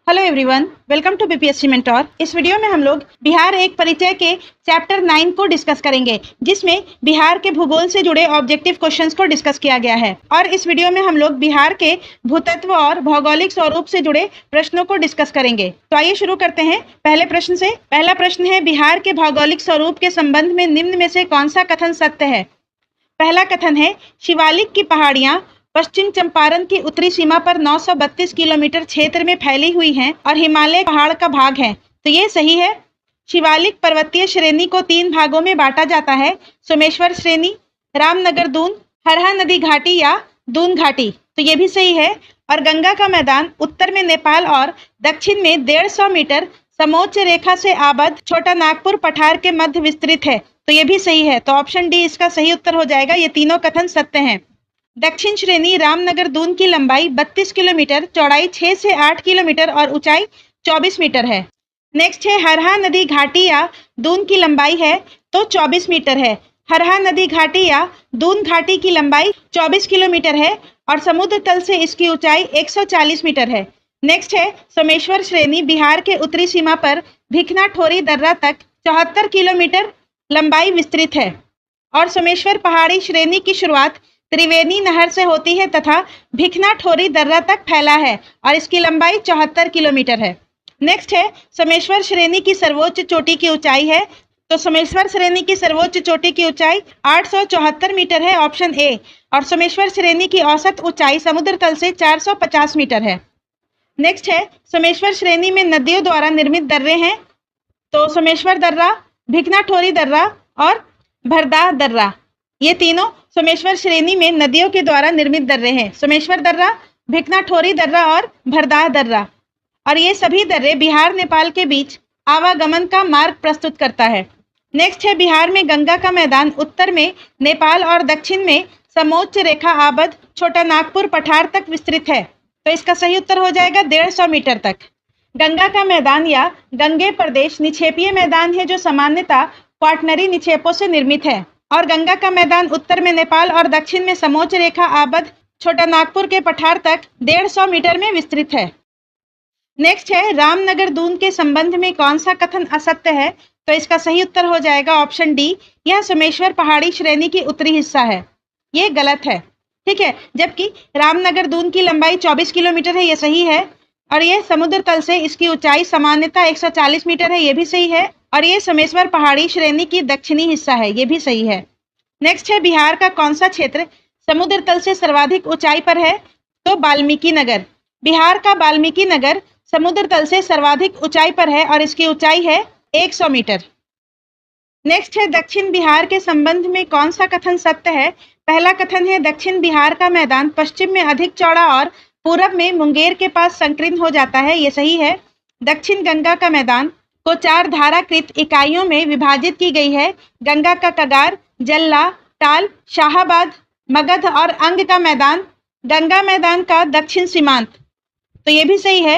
Hello everyone, welcome to BPSC mentor. इस video में हम लोग बिहार एक परिचय के चैप्टर 9 को डिस्कस करेंगे, जिसमें बिहार के भूगोल से जुड़े ऑब्जेक्टिव क्वेश्चंस को डिस्कस किया गया है। और इस वीडियो में हम लोग बिहार के भूतत्व और भौगोलिक स्वरूप से जुड़े प्रश्नों को डिस्कस करेंगे। तो आइए शुरू करते हैं पहले प्रश्न से। पहला प्रश्न है, बिहार के भौगोलिक स्वरूप के संबंध में निम्न में से कौन सा कथन सत्य है? पहला कथन है, शिवालिक की पहाड़ियां पश्चिम चंपारण की उत्तरी सीमा पर 932 किलोमीटर क्षेत्र में फैली हुई हैं और हिमालय पहाड़ का भाग है। तो ये सही है। शिवालिक पर्वतीय श्रेणी को 3 भागों में बांटा जाता है, सोमेश्वर श्रेणी, रामनगर दून, हरहा नदी घाटी या दून घाटी। तो ये भी सही है। और गंगा का मैदान उत्तर में नेपाल और दक्षिण में 150 मीटर समोच्च रेखा से आबद्ध छोटा नागपुर पठार के मध्य विस्तृत है। तो ये भी सही है। तो ऑप्शन डी इसका सही उत्तर हो जाएगा। ये तीनों कथन सत्य हैं। दक्षिण श्रेणी रामनगर दून की लंबाई 32 किलोमीटर, चौड़ाई 6 से 8 किलोमीटर और ऊंचाई 24 मीटर है। नेक्स्ट है, हरहा नदी घाटी या दून की लंबाई है तो 24 मीटर है। हरहा नदी घाटी या दून घाटी की लंबाई 24 किलोमीटर है और समुद्र तल से इसकी ऊंचाई 140 मीटर है। नेक्स्ट है, सोमेश्वर श्रेणी बिहार के उत्तरी सीमा पर भिखना ठोरी दर्रा तक 74 किलोमीटर लंबाई विस्तृत है और सोमेश्वर पहाड़ी श्रेणी की शुरुआत त्रिवेणी नहर से होती है तथा भिखना ठोरी दर्रा तक फैला है और इसकी लंबाई 74 किलोमीटर है। नेक्स्ट है, सोमेश्वर श्रेणी की सर्वोच्च चोटी की ऊंचाई है तो सोमेश्वर श्रेणी की सर्वोच्च चोटी की ऊंचाई 874 मीटर है, ऑप्शन ए। और सोमेश्वर श्रेणी की औसत ऊंचाई समुद्र तल से 450 मीटर है। नेक्स्ट है, सोमेश्वर श्रेणी में नदियों द्वारा निर्मित दर्रे हैं तो सोमेश्वर दर्रा, भिखना ठोरी दर्रा और भरदाह दर्रा। ये तीनों सोमेश्वर श्रेणी में नदियों के द्वारा निर्मित दर्रे हैं, सोमेश्वर दर्रा, भिखना ठोरी दर्रा और भरदाह दर्रा। और ये सभी दर्रे बिहार नेपाल के बीच आवागमन का मार्ग प्रस्तुत करता है। नेक्स्ट है, बिहार में गंगा का मैदान उत्तर में नेपाल और दक्षिण में समोच्च रेखा आबद्ध छोटा नागपुर पठार तक विस्तृत है। तो इसका सही उत्तर हो जाएगा 150 मीटर तक। गंगा का मैदान या गंगे प्रदेश निक्षेपीय मैदान है जो सामान्यतः क्वाटनरी निक्षेपों से निर्मित है और गंगा का मैदान उत्तर में नेपाल और दक्षिण में समोच्च रेखा आबद्ध छोटा नागपुर के पठार तक 150 मीटर में विस्तृत है। नेक्स्ट है, रामनगर दून के संबंध में कौन सा कथन असत्य है? तो इसका सही उत्तर हो जाएगा ऑप्शन डी, यह सोमेश्वर पहाड़ी श्रेणी की उत्तरी हिस्सा है। ये गलत है, ठीक है। जबकि रामनगर दून की लंबाई 24 किलोमीटर है, ये सही है। और ये समुद्र तल से इसकी ऊंचाई सामान्यतः 140 मीटर है, ये भी सही है। और ये सोमेश्वर पहाड़ी श्रेणी की दक्षिणी हिस्सा है, ये भी सही है। नेक्स्ट है, बिहार का कौन सा क्षेत्र समुद्र तल से सर्वाधिक ऊंचाई पर है? तो वाल्मीकि नगर। बिहार का वाल्मीकि नगर समुद्र तल से सर्वाधिक ऊंचाई पर है और इसकी ऊंचाई है 100 मीटर। नेक्स्ट है, दक्षिण बिहार के संबंध में कौन सा कथन सत्य है? पहला कथन है, दक्षिण बिहार का मैदान पश्चिम में अधिक चौड़ा और पूरब में मुंगेर के पास संकीर्ण हो जाता है, ये सही है। दक्षिण गंगा का मैदान को 4 धाराकृत इकाइयों में विभाजित की गई है, गंगा का कगार, जल्ला, टाल, शाहाबाद, मगध और अंग का मैदान गंगा मैदान का दक्षिण सीमांत। तो ये भी सही है।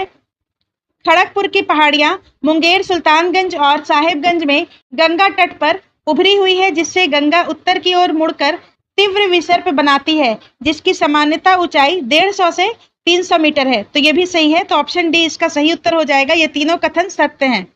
खड़गपुर की पहाड़ियां मुंगेर, सुल्तानगंज और साहेबगंज में गंगा तट पर उभरी हुई है, जिससे गंगा उत्तर की ओर मुड़कर तीव्र विसर्प बनाती है, जिसकी सामान्यतः ऊंचाई 150 से 300 मीटर है। तो ये भी सही है। तो ऑप्शन डी इसका सही उत्तर हो जाएगा। ये तीनों कथन सत्य हैं।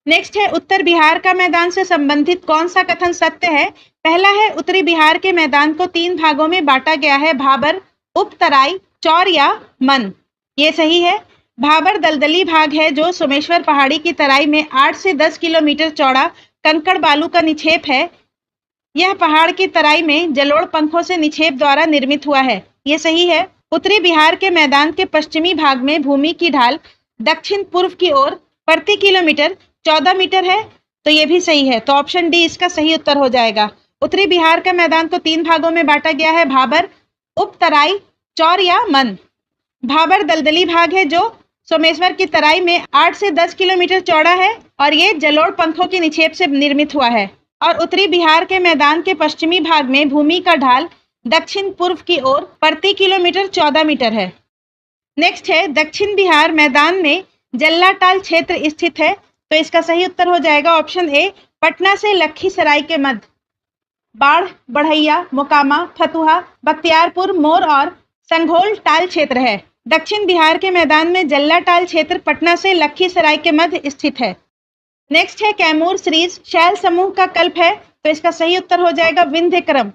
नेक्स्ट है, उत्तर बिहार का मैदान से संबंधित कौन सा कथन सत्य है? पहला है, उत्तरी बिहार के मैदान को 3 भागों में बांटा गया है, भाबर, उपतराई, चौर या मन। ये सही है। भाबर दलदली भाग है जो सोमेश्वर पहाड़ी की तराई में 8 से 10 किलोमीटर चौड़ा कंकड़ बालू का निक्षेप है। यह पहाड़ की तराई में जलोढ़ पंखों से निक्षेप द्वारा निर्मित हुआ है, ये सही है। उत्तरी बिहार के मैदान के पश्चिमी भाग में भूमि की ढाल दक्षिण पूर्व की ओर प्रति किलोमीटर 14 मीटर है, तो ये भी सही है। तो ऑप्शन डी इसका सही उत्तर हो जाएगा। उत्तरी बिहार के मैदान को 3 भागों में बांटा गया है, भाबर, उपतराई, चौर या मन। भाबर दलदली भाग है जो सोमेश्वर की तराई में 8 से 10 किलोमीटर चौड़ा है और ये जलोढ़ पंखों के निक्षेप से निर्मित हुआ है। और उत्तरी बिहार के मैदान के पश्चिमी भाग में भूमि का ढाल दक्षिण पूर्व की ओर प्रति किलोमीटर 14 मीटर है। नेक्स्ट है, दक्षिण बिहार मैदान में जल्लाटाल क्षेत्र स्थित है, तो इसका सही उत्तर हो जाएगा ऑप्शन ए, पटना से लखीसराय के मध्य। बाढ़, बढ़ैया, मोकामा, फतुहा, बख्तियारपुर, मोर और संघोल टाल क्षेत्र है। दक्षिण बिहार के मैदान में जल्लाटाल क्षेत्र पटना से लखीसराय के मध्य स्थित है। नेक्स्ट है कैमूर सीरीज शैल समूह का कल्प है, तो इसका सही उत्तर हो जाएगा विंध्यक्रम।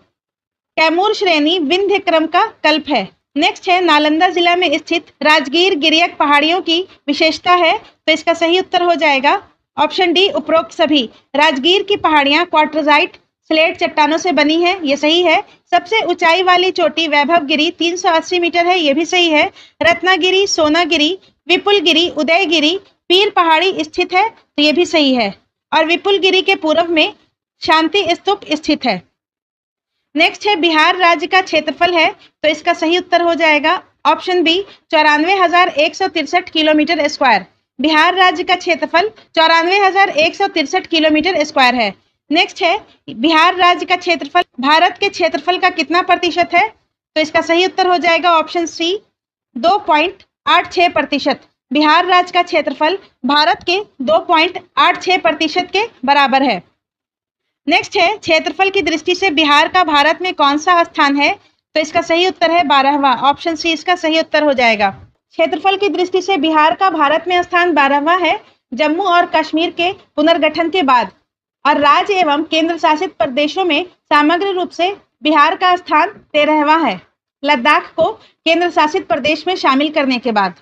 कैमूर श्रेणी विंध्यक्रम का कल्प है। नेक्स्ट है नालंदा जिला में स्थित राजगीर गिरियक पहाड़ियों की विशेषता है, तो इसका सही उत्तर हो जाएगा ऑप्शन डी उपरोक्त सभी। राजगीर की पहाड़ियां क्वार्टरजाइट स्लेट चट्टानों से बनी है, ये सही है। सबसे ऊंचाई वाली चोटी वैभवगिरी 380 मीटर है, ये भी सही है। रत्नागिरी, सोनागिरी, विपुलगिरी, उदयगिरी, पीर पहाड़ी स्थित है, तो ये भी सही है। और विपुलगिरी के पूर्व में शांति स्तूप स्थित है। नेक्स्ट है बिहार राज्य का क्षेत्रफल है, तो इसका सही उत्तर हो जाएगा option B 94,163 kilometre square. Bihar राज्य का क्षेत्रफल 94,163 किलोमीटर स्क्वायर है। नेक्स्ट है बिहार राज्य का क्षेत्रफल भारत के क्षेत्रफल का कितना प्रतिशत है, तो इसका सही उत्तर हो जाएगा ऑप्शन सी 2.86%। बिहार राज्य का क्षेत्रफल भारत के 2.86% के बराबर है। नेक्स्ट है क्षेत्रफल की दृष्टि से बिहार का भारत में कौन सा स्थान है, तो इसका सही उत्तर है 12वां। ऑप्शन सी इसका सही उत्तर हो जाएगा। क्षेत्रफल की दृष्टि से बिहार का भारत में स्थान 12वां है, जम्मू और कश्मीर के पुनर्गठन के बाद। और राज्य एवं केंद्र शासित प्रदेशों में समग्र रूप से बिहार का स्थान 13वां है, लद्दाख को केंद्र शासित प्रदेश में शामिल करने के बाद।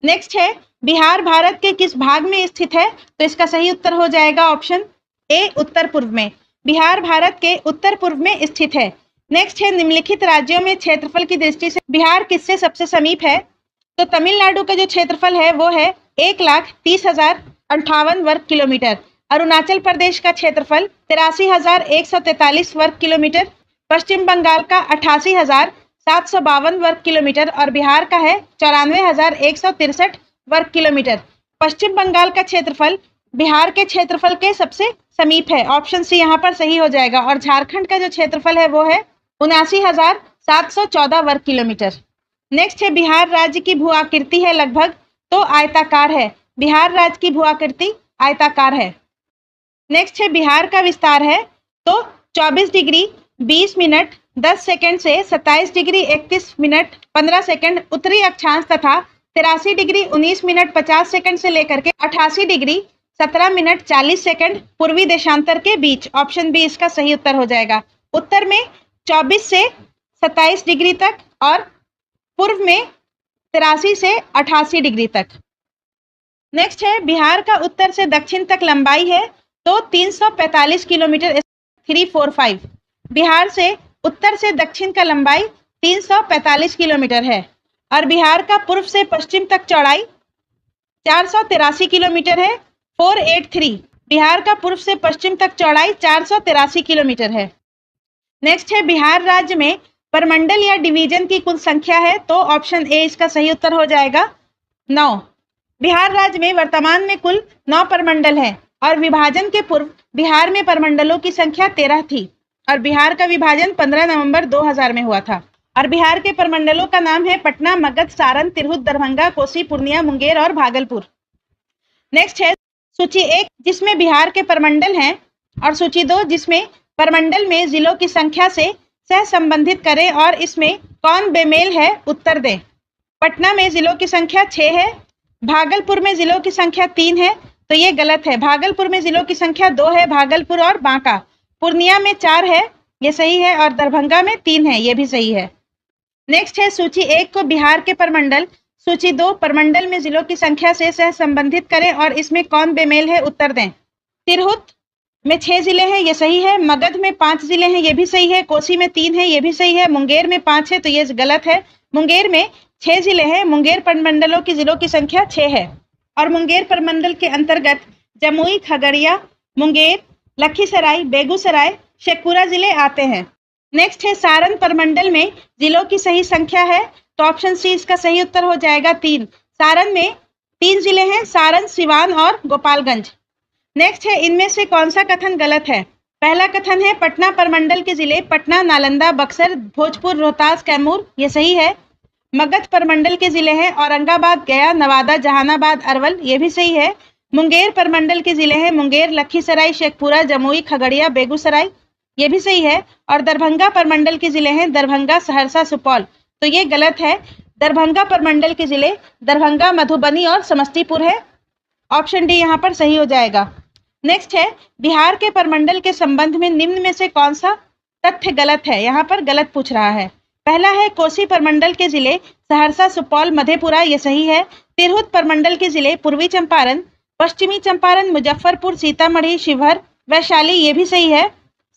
नेक्स्ट है बिहार भारत के किस भाग में स्थित है, तो इसका सही उत्तर हो जाएगा ऑप्शन ए उत्तर पूर्व में। बिहार भारत के उत्तर पूर्व में स्थित है। नेक्स्ट है निम्नलिखित राज्यों में क्षेत्रफल की दृष्टि से बिहार किससे सबसे समीप है, तो तमिलनाडु का जो क्षेत्रफल है वो है 1,30,058 वर्ग किलोमीटर। अरुणाचल प्रदेश का क्षेत्रफल 83,143 वर्ग किलोमीटर। पश्चिम बंगाल का 88,752 वर्ग किलोमीटर और बिहार का है 94,163 वर्ग किलोमीटर। पश्चिम बंगाल का क्षेत्रफल बिहार के क्षेत्रफल के सबसे समीप है, ऑप्शन सी यहाँ पर सही हो जाएगा। और झारखंड का जो क्षेत्रफल है वो है 79,714 वर्ग किलोमीटर। नेक्स्ट है बिहार राज्य की भू आकृति है लगभग, तो आयताकार है। बिहार राज्य की भू आकृति आयताकार है। नेक्स्ट है बिहार का विस्तार है, तो 24 डिग्री 20 मिनट 10 सेकंड से 27 डिग्री 31 मिनट 15 सेकंड उत्तरी अक्षांश तथा 83 डिग्री 19 मिनट 50 सेकंड से लेकर के 88 डिग्री 17 मिनट 40 सेकंड पूर्वी देशांतर के बीच। ऑप्शन बी इसका सही उत्तर हो जाएगा। उत्तर में 24 से 27 डिग्री तक और पूर्व में 83 से 88 डिग्री तक। नेक्स्ट है बिहार का उत्तर से दक्षिण तक लंबाई है, तो 345 किलोमीटर 345। बिहार से उत्तर से दक्षिण का लंबाई 345 किलोमीटर है। और बिहार का पूर्व से पश्चिम तक चौड़ाई 483 किलोमीटर है 483। बिहार का पूर्व से पश्चिम तक चौड़ाई 483 किलोमीटर है। नेक्स्ट है बिहार राज्य में परमंडल या डिवीजन की कुल संख्या है, तो ऑप्शन ए इसका सही उत्तर हो जाएगा 9। बिहार राज्य में वर्तमान में कुल 9 परमंडल है और विभाजन के पूर्व बिहार में परमंडलों की संख्या 13 थी और बिहार का विभाजन 15 नवंबर 2000 में हुआ था। और बिहार के परमंडलों का नाम है पटना, मगध, सारण, तिरहुत, दरभंगा, कोसी, पूर्णिया, मुंगेर और भागलपुर। नेक्स्ट है सूची 1 जिसमें बिहार के परमंडल हैं और सूची 2 जिसमें परमंडल में जिलों की संख्या से सह संबंधित करें और इसमें कौन बेमेल है उत्तर दें। पटना में जिलों की संख्या 6 है, भागलपुर में जिलों की संख्या 3 है, तो ये गलत है। भागलपुर में जिलों की संख्या 2 है, भागलपुर और बांका। पूर्णिया में 4 है, ये सही है, और दरभंगा में 3 है, ये भी सही है। नेक्स्ट है सूची 1 को बिहार के परमंडल, सूची 2 परमंडल में जिलों की संख्या से सह संबंधित करें और इसमें कौन बेमेल है उत्तर दें। तिरहुत में 6 जिले हैं, ये सही है। मगध में 5 जिले हैं, ये भी सही है। कोसी में 3 है, ये भी सही है। मुंगेर में 5 है, तो ये गलत है। मुंगेर में 6 जिले हैं। मुंगेर परमंडलों की जिलों की संख्या 6 है और मुंगेर परमंडल के अंतर्गत जमुई, खगड़िया, मुंगेर, लखीसराय, बेगूसराय, शेखपुरा जिले आते हैं। नेक्स्ट है सारण परमंडल में जिलों की सही संख्या है, तो ऑप्शन सी इसका सही उत्तर हो जाएगा 3। सारण में 3 जिले हैं, सारण, सिवान और गोपालगंज। नेक्स्ट है इनमें से कौन सा कथन गलत है। पहला कथन है पटना परमंडल के जिले पटना, नालंदा, बक्सर, भोजपुर, रोहतास, कैमूर, ये सही है। मगध परमंडल के जिले हैं औरंगाबाद, गया, नवादा, जहानाबाद, अरवल, ये भी सही है। मुंगेर परमंडल के जिले हैं मुंगेर, लखीसराय, शेखपुरा, जमुई, खगड़िया, बेगूसराय, ये भी सही है। और दरभंगा परमंडल के जिले हैं दरभंगा, सहरसा, सुपौल, तो ये गलत है। दरभंगा प्रमंडल के जिले दरभंगा, मधुबनी और समस्तीपुर है। ऑप्शन डी यहाँ पर सही हो जाएगा। नेक्स्ट है, बिहार के प्रमंडल के संबंध में निम्न में से कौन सा तथ्य गलत है? यहाँ पर गलत पूछ रहा है। पहला है, कोसी प्रमंडल के जिले सहरसा, सुपौल, मधेपुरा, ये सही है। तिरहुत प्रमंडल के जिले पूर्वी चंपारण, पश्चिमी चंपारण, मुजफ्फरपुर, सीतामढ़ी, शिवहर, वैशाली, ये भी सही है।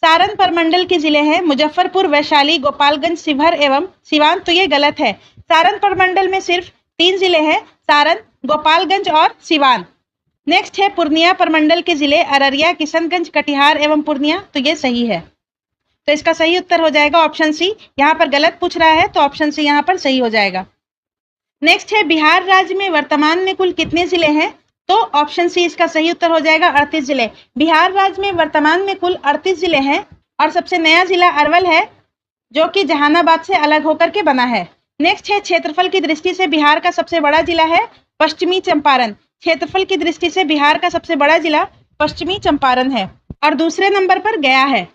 सारण प्रमंडल के जिले हैं मुजफ्फरपुर, वैशाली, गोपालगंज, शिवहर एवं सिवान, तो ये गलत है। सारण प्रमंडल में सिर्फ 3 जिले हैं, सारण, गोपालगंज और सिवान। नेक्स्ट है, पूर्णिया प्रमंडल के जिले अररिया, किशनगंज, कटिहार एवं पूर्णिया, तो ये सही है। तो इसका सही उत्तर हो जाएगा ऑप्शन सी। यहाँ पर गलत पूछ रहा है तो ऑप्शन सी यहाँ पर सही हो जाएगा। नेक्स्ट है, बिहार राज्य में वर्तमान में कुल कितने जिले हैं? तो ऑप्शन सी इसका सही उत्तर हो जाएगा 38 जिले। बिहार राज्य में वर्तमान में कुल 38 जिले हैं और सबसे नया जिला अरवल है, जो कि जहानाबाद से अलग होकर के बना है। नेक्स्ट है, क्षेत्रफल की दृष्टि से बिहार का सबसे बड़ा जिला है पश्चिमी चंपारण। क्षेत्रफल की दृष्टि से बिहार का सबसे बड़ा जिला पश्चिमी चंपारण है और दूसरे नंबर पर गया है।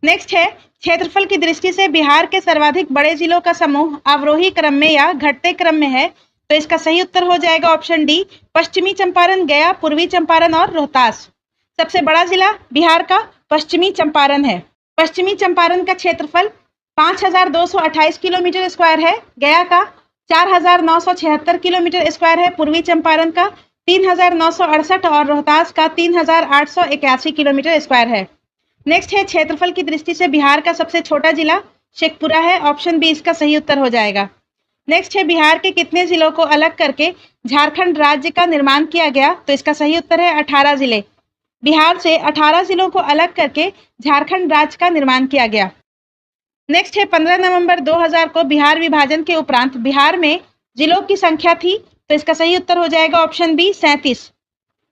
नेक्स्ट है, क्षेत्रफल की दृष्टि से बिहार के सर्वाधिक बड़े जिलों का समूह अवरोही क्रम में या घटते क्रम में है, तो इसका सही उत्तर हो जाएगा ऑप्शन डी, पश्चिमी चंपारण, गया, पूर्वी चंपारण और रोहतास। सबसे बड़ा जिला बिहार का पश्चिमी चंपारण है। पश्चिमी चंपारण का क्षेत्रफल 5228 किलोमीटर स्क्वायर है, गया का 4976 किलोमीटर स्क्वायर है, पूर्वी चंपारण का 3968 और रोहतास का 3881 किलोमीटर स्क्वायर है। नेक्स्ट है, क्षेत्रफल की दृष्टि से बिहार का सबसे छोटा जिला शेखपुरा है। ऑप्शन बी इसका सही उत्तर हो जाएगा। नेक्स्ट है, बिहार के कितने जिलों को अलग करके झारखंड राज्य का निर्माण किया गया? तो इसका सही उत्तर है 18 जिले। बिहार से 18 जिलों को अलग करके झारखंड राज्य का निर्माण किया गया। नेक्स्ट है, 15 नवंबर 2000 को बिहार विभाजन के उपरांत बिहार में जिलों की संख्या थी, तो इसका सही उत्तर हो जाएगा ऑप्शन बी 37।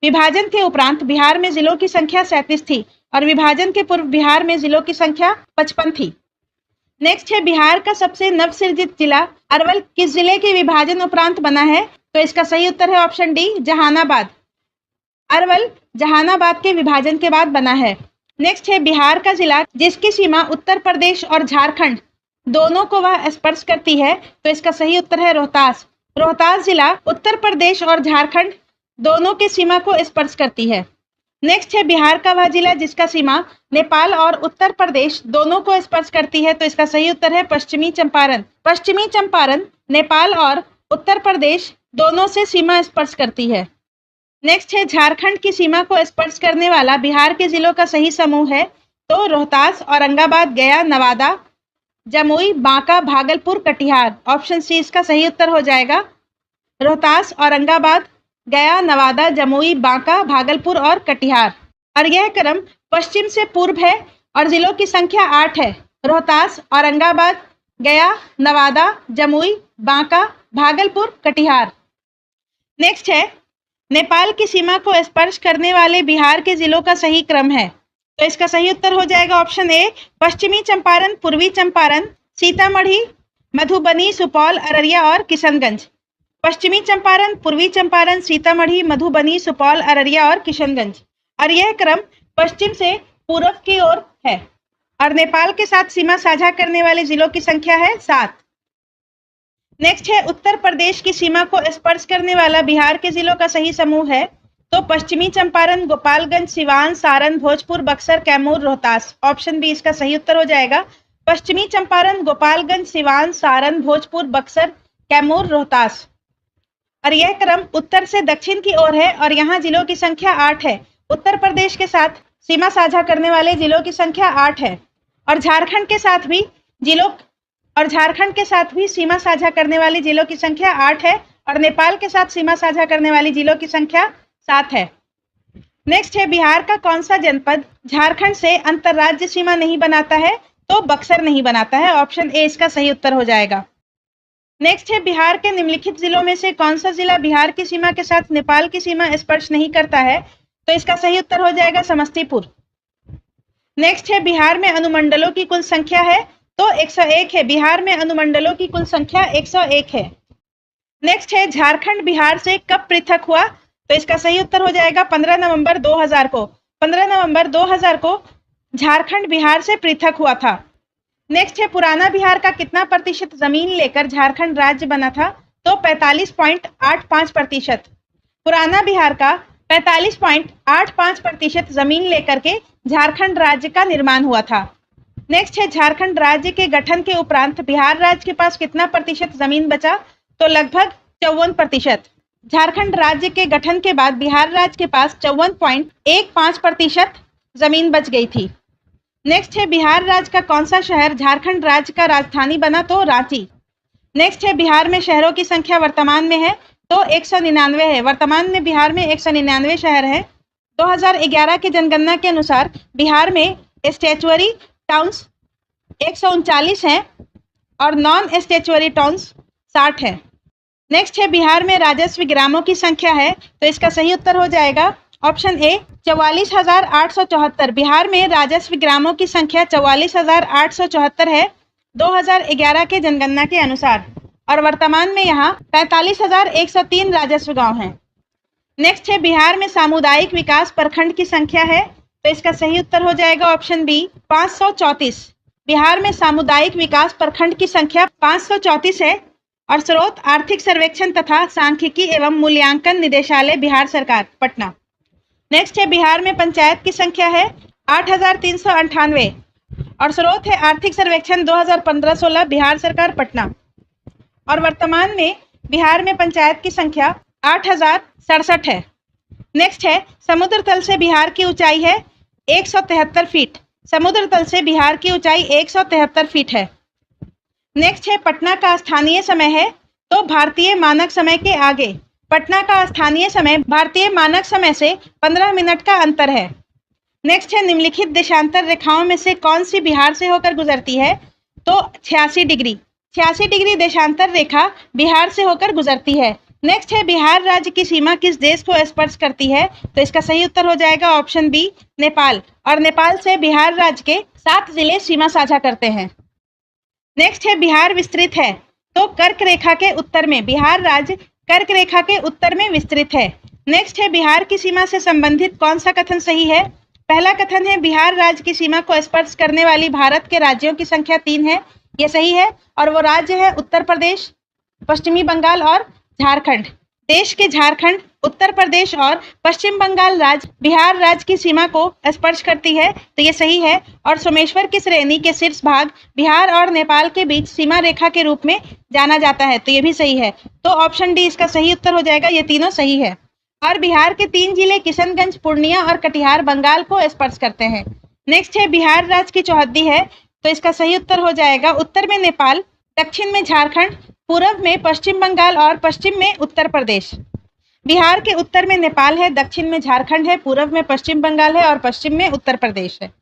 विभाजन के उपरांत बिहार में जिलों की संख्या 37 थी और विभाजन के पूर्व बिहार में जिलों की संख्या 55 थी। नेक्स्ट है, बिहार का सबसे नवसृजित जिला अरवल किस जिले के विभाजन उपरांत बना है? तो इसका सही उत्तर है ऑप्शन डी, जहानाबाद। अरवल जहानाबाद के विभाजन के बाद बना है। नेक्स्ट है, बिहार का जिला जिसकी सीमा उत्तर प्रदेश और झारखंड दोनों को वह स्पर्श करती है, तो इसका सही उत्तर है रोहतास। रोहतास जिला उत्तर प्रदेश और झारखंड दोनों के सीमा को स्पर्श करती है। नेक्स्ट है, बिहार का वह जिला जिसका सीमा नेपाल और उत्तर प्रदेश दोनों को स्पर्श करती है, तो इसका सही उत्तर है पश्चिमी चंपारण। पश्चिमी चंपारण नेपाल और उत्तर प्रदेश दोनों से सीमा स्पर्श करती है। नेक्स्ट है, झारखंड की सीमा को स्पर्श करने वाला बिहार के जिलों का सही समूह है, तो रोहतास, औरंगाबाद, गया, नवादा, जमुई, बांका, भागलपुर, कटिहार। ऑप्शन सी इसका सही उत्तर हो जाएगा। रोहतास, औरंगाबाद, गया, नवादा, जमुई, बांका, भागलपुर और कटिहार। और यह क्रम पश्चिम से पूर्व है और जिलों की संख्या 8 है। रोहतास, औरंगाबाद, गया, नवादा, जमुई, बांका, भागलपुर, कटिहार। नेक्स्ट है, नेपाल की सीमा को स्पर्श करने वाले बिहार के जिलों का सही क्रम है, तो इसका सही उत्तर हो जाएगा ऑप्शन ए, पश्चिमी चंपारण, पूर्वी चंपारण, सीतामढ़ी, मधुबनी, सुपौल, अररिया और किशनगंज। पश्चिमी चंपारण, पूर्वी चंपारण, सीतामढ़ी, मधुबनी, सुपौल, अररिया और किशनगंज। और यह क्रम पश्चिम से पूर्व की ओर है और नेपाल के साथ सीमा साझा करने वाले जिलों की संख्या है 7। नेक्स्ट है, उत्तर प्रदेश की सीमा को स्पर्श करने वाला बिहार के जिलों का सही समूह है, तो पश्चिमी चंपारण, गोपालगंज, सिवान, सारण, भोजपुर, बक्सर, कैमूर, रोहतास। ऑप्शन बी इसका सही उत्तर हो जाएगा। पश्चिमी चंपारण, गोपालगंज, सिवान, सारण, भोजपुर, बक्सर, कैमूर, रोहतास। और यह क्रम उत्तर से दक्षिण की ओर है और यहाँ जिलों की संख्या 8 है। उत्तर प्रदेश के साथ सीमा साझा करने वाले जिलों की संख्या 8 है और झारखंड के साथ भी सीमा साझा करने वाले जिलों की संख्या 8 है और नेपाल के साथ सीमा साझा करने वाली जिलों की संख्या 7 है। नेक्स्ट है, बिहार का कौन सा जनपद झारखंड से अंतर्राज्य सीमा नहीं बनाता है? तो बक्सर नहीं बनाता है। ऑप्शन ए इसका सही उत्तर हो जाएगा। नेक्स्ट है, बिहार के निम्नलिखित जिलों में से कौन सा जिला बिहार की सीमा के साथ नेपाल की सीमा स्पर्श नहीं करता है? तो इसका सही उत्तर हो जाएगा समस्तीपुर। नेक्स्ट है, बिहार में अनुमंडलों की कुल संख्या है, तो 101 है। बिहार में अनुमंडलों की कुल संख्या 101 है। नेक्स्ट है, झारखंड बिहार से कब पृथक हुआ? तो इसका सही उत्तर हो जाएगा 15 नवंबर 2000 को। 15 नवंबर 2000 को झारखंड बिहार से पृथक हुआ था। नेक्स्ट है पुराना बिहार का कितना प्रतिशत जमीन लेकर झारखंड राज्य बना था? तो 45.85%। पुराना बिहार का 45.85% जमीन लेकर के झारखंड राज्य का निर्माण हुआ था। नेक्स्ट है झारखंड राज्य के गठन के उपरांत बिहार राज्य के पास कितना प्रतिशत जमीन बचा? तो लगभग 54%। झारखंड राज्य के गठन के बाद बिहार राज्य के पास 54.15% जमीन बच गई थी। नेक्स्ट है बिहार राज्य का कौन सा शहर झारखंड राज्य का राजधानी बना? तो रांची। नेक्स्ट है बिहार में शहरों की संख्या वर्तमान में है? तो 199 है। वर्तमान में बिहार में 199 शहर हैं। 2011 की जनगणना के अनुसार बिहार में स्टैट्यूटरी टाउन्स 139 हैं और नॉन स्टैट्यूटरी टाउन्स 60 हैं। नेक्स्ट है बिहार में राजस्व ग्रामों की संख्या है? तो इसका सही उत्तर हो जाएगा ऑप्शन ए 44,874। बिहार में राजस्व ग्रामों की संख्या 44,874 है 2011 के जनगणना के अनुसार और वर्तमान में यहाँ 45,103 राजस्व गांव हैं। नेक्स्ट है बिहार में सामुदायिक विकास प्रखंड की संख्या है? तो इसका सही उत्तर हो जाएगा ऑप्शन बी 534। बिहार में सामुदायिक विकास प्रखंड की संख्या 534 है और स्रोत आर्थिक सर्वेक्षण तथा सांख्यिकी एवं मूल्यांकन निदेशालय बिहार सरकार पटना। नेक्स्ट है बिहार में पंचायत की संख्या है 8,398 और स्रोत है आर्थिक सर्वेक्षण 2015-16 बिहार सरकार पटना और वर्तमान में बिहार में पंचायत की संख्या 8,067 है। नेक्स्ट है समुद्र तल से बिहार की ऊंचाई है 173 फीट। समुद्र तल से बिहार की ऊंचाई 173 फीट है। नेक्स्ट है पटना का स्थानीय समय है? तो भारतीय मानक समय के आगे पटना का स्थानीय समय भारतीय मानक समय से 15 मिनट का अंतर है। नेक्स्ट है निम्नलिखित देशांतर रेखाओं में से कौन सी बिहार से होकर गुजरती है? तो 86 डिग्री। 86 डिग्री देशांतर रेखा बिहार से होकर गुजरती है। नेक्स्ट है बिहार राज्य की सीमा किस देश को स्पर्श करती है? तो इसका सही उत्तर हो जाएगा ऑप्शन बी नेपाल और नेपाल से बिहार राज्य के 7 जिले सीमा साझा करते हैं। नेक्स्ट है बिहार विस्तृत है? तो कर्क रेखा के उत्तर में बिहार राज्य कर्क रेखा के उत्तर में विस्तृत है। नेक्स्ट है बिहार की सीमा से संबंधित कौन सा कथन सही है? पहला कथन है बिहार राज्य की सीमा को स्पर्श करने वाली भारत के राज्यों की संख्या 3 है। यह सही है और वो राज्य है उत्तर प्रदेश, पश्चिमी बंगाल और झारखंड। देश के झारखंड, उत्तर प्रदेश और पश्चिम बंगाल राज्य बिहार राज्य की सीमा को स्पर्श करती है, तो ये सही है। और सोमेश्वर की श्रेणी के शीर्ष भाग बिहार और नेपाल के बीच सीमा रेखा के रूप में जाना जाता है, तो ये भी सही है। तो ऑप्शन डी इसका सही उत्तर हो जाएगा। ये तीनों सही है। और बिहार के 3 जिले किशनगंज, पूर्णिया और कटिहार बंगाल को स्पर्श करते हैं। नेक्स्ट है बिहार राज्य की चौहद्दी है, तो इसका सही उत्तर हो जाएगा उत्तर में नेपाल, दक्षिण में झारखंड, पूर्व में पश्चिम बंगाल और पश्चिम में उत्तर प्रदेश। बिहार के उत्तर में नेपाल है, दक्षिण में झारखंड है, पूर्व में पश्चिम बंगाल है और पश्चिम में उत्तर प्रदेश है।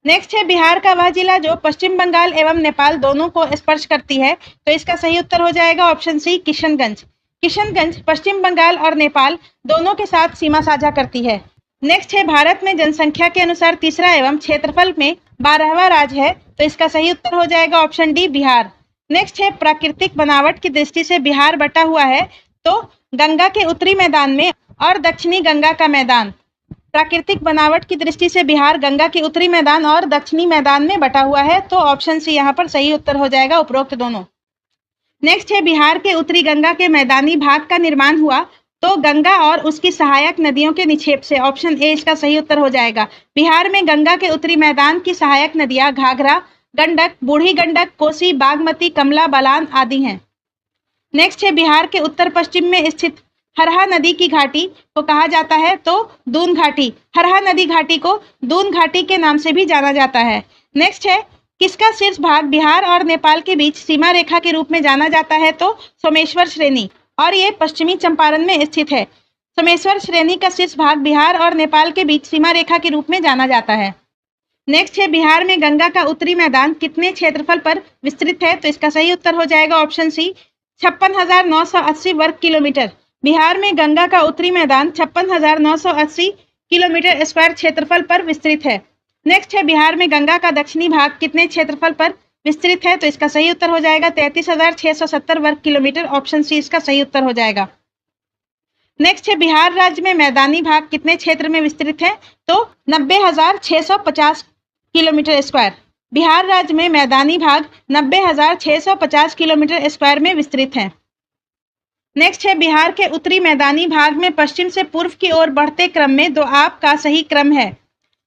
नेक्स्ट है बिहार का वह जिला जो पश्चिम बंगाल एवं नेपाल दोनों को स्पर्श करती है, तो इसका सही उत्तर हो जाएगा ऑप्शन सी किशनगंज। किशनगंज पश्चिम बंगाल और नेपाल दोनों के साथ सीमा साझा करती है। नेक्स्ट है भारत में जनसंख्या के अनुसार तीसरा एवं क्षेत्रफल में 12वां राज्य है, तो इसका सही उत्तर हो जाएगा ऑप्शन डी बिहार। नेक्स्ट है प्राकृतिक बनावट की दृष्टि से बिहार बटा हुआ है, तो गंगा के उत्तरी मैदान में और दक्षिणी गंगा का मैदान। प्राकृतिक बनावट की दृष्टि से बिहार गंगा के उत्तरी मैदान और दक्षिणी मैदान में बटा हुआ है, तो ऑप्शन सी यहाँ पर सही उत्तर हो जाएगा, उपरोक्त दोनों। नेक्स्ट है बिहार के उत्तरी गंगा के मैदानी भाग का निर्माण हुआ तो गंगा और उसकी सहायक नदियों के निक्षेप से। ऑप्शन ए इसका सही उत्तर हो जाएगा। बिहार में गंगा के उत्तरी मैदान की सहायक नदियां घाघरा, गंडक, बूढ़ी गंडक, कोसी, बागमती, कमला, बलान आदि हैं। नेक्स्ट है बिहार के उत्तर पश्चिम में स्थित हरहा नदी की घाटी को कहा जाता है तो दून घाटी। हरहा नदी घाटी को दून घाटी के नाम से भी जाना जाता है। नेक्स्ट है किसका शीर्ष भाग बिहार और नेपाल के बीच सीमा रेखा के रूप में जाना जाता है, तो सोमेश्वर श्रेणी, और ये पश्चिमी चंपारण में स्थित है। सोमेश्वर श्रेणी का शीर्ष भाग बिहार और नेपाल के बीच सीमा रेखा के रूप में जाना जाता है। नेक्स्ट है बिहार में गंगा का उत्तरी मैदान कितने क्षेत्रफल पर विस्तृत है, तो इसका सही उत्तर हो जाएगा ऑप्शन सी 56,980 वर्ग किलोमीटर। बिहार में गंगा का उत्तरी मैदान 56,980 किलोमीटर स्क्वायर क्षेत्रफल पर विस्तृत है। नेक्स्ट है बिहार में गंगा का दक्षिणी भाग कितने क्षेत्रफल पर विस्तृत है, तो इसका सही उत्तर हो जाएगा 33,670 वर्ग किलोमीटर। ऑप्शन सी इसका सही उत्तर हो जाएगा। नेक्स्ट है बिहार राज्य में मैदानी भाग कितने क्षेत्र में विस्तृत है, तो 90,650 किलोमीटर स्क्वायर। बिहार राज्य में मैदानी भाग 90,650 किलोमीटर स्क्वायर में विस्तृत है। नेक्स्ट है बिहार के उत्तरी मैदानी भाग में पश्चिम से पूर्व की ओर बढ़ते क्रम में दोआब का सही क्रम है।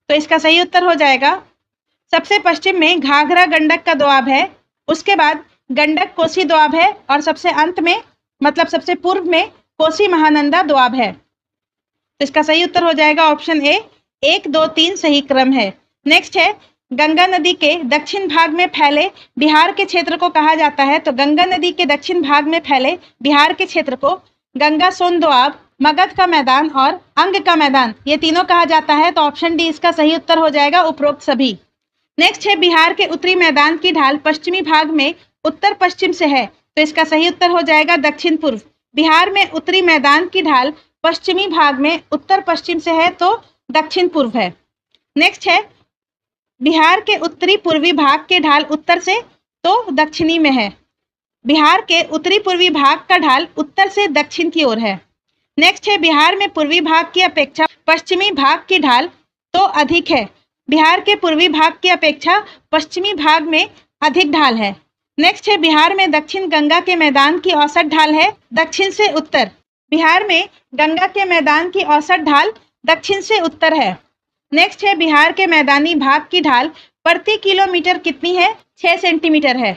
तो इसका सही उत्तर हो जाएगा, सबसे पश्चिम में घाघरा गंडक का दोआब है, उसके बाद गंडक कोसी दोआब है और सबसे अंत में मतलब सबसे पूर्व में कोसी महानंदा दोआब है। तो इसका सही उत्तर हो जाएगा ऑप्शन ए, 1, 2, 3 सही क्रम है। नेक्स्ट है गंगा नदी के दक्षिण भाग में फैले बिहार के क्षेत्र को कहा जाता है। तो गंगा नदी के दक्षिण भाग में फैले बिहार के क्षेत्र को गंगा सोन दोआब, मगध का मैदान और अंग का मैदान ये तीनों कहा जाता है। तो ऑप्शन डी इसका सही उत्तर हो जाएगा, उपरोक्त सभी। नेक्स्ट है बिहार के उत्तरी मैदान की ढाल पश्चिमी भाग में उत्तर पश्चिम से है। तो इसका सही उत्तर हो जाएगा दक्षिण पूर्व। बिहार में उत्तरी मैदान की ढाल पश्चिमी भाग में उत्तर पश्चिम से है तो दक्षिण पूर्व है। नेक्स्ट है बिहार के उत्तरी पूर्वी भाग के ढाल उत्तर से तो दक्षिणी में है। बिहार के उत्तरी पूर्वी भाग का ढाल उत्तर से दक्षिण की ओर है। नेक्स्ट है बिहार में पूर्वी भाग की अपेक्षा पश्चिमी भाग की ढाल तो अधिक है। बिहार के पूर्वी भाग की अपेक्षा पश्चिमी भाग में अधिक ढाल है। नेक्स्ट है बिहार में दक्षिण गंगा के मैदान की औसत ढाल है दक्षिण से उत्तर। बिहार में गंगा के मैदान की औसत ढाल दक्षिण से उत्तर है। नेक्स्ट है बिहार के मैदानी भाग की ढाल प्रति किलोमीटर कितनी है? 6 सेंटीमीटर है।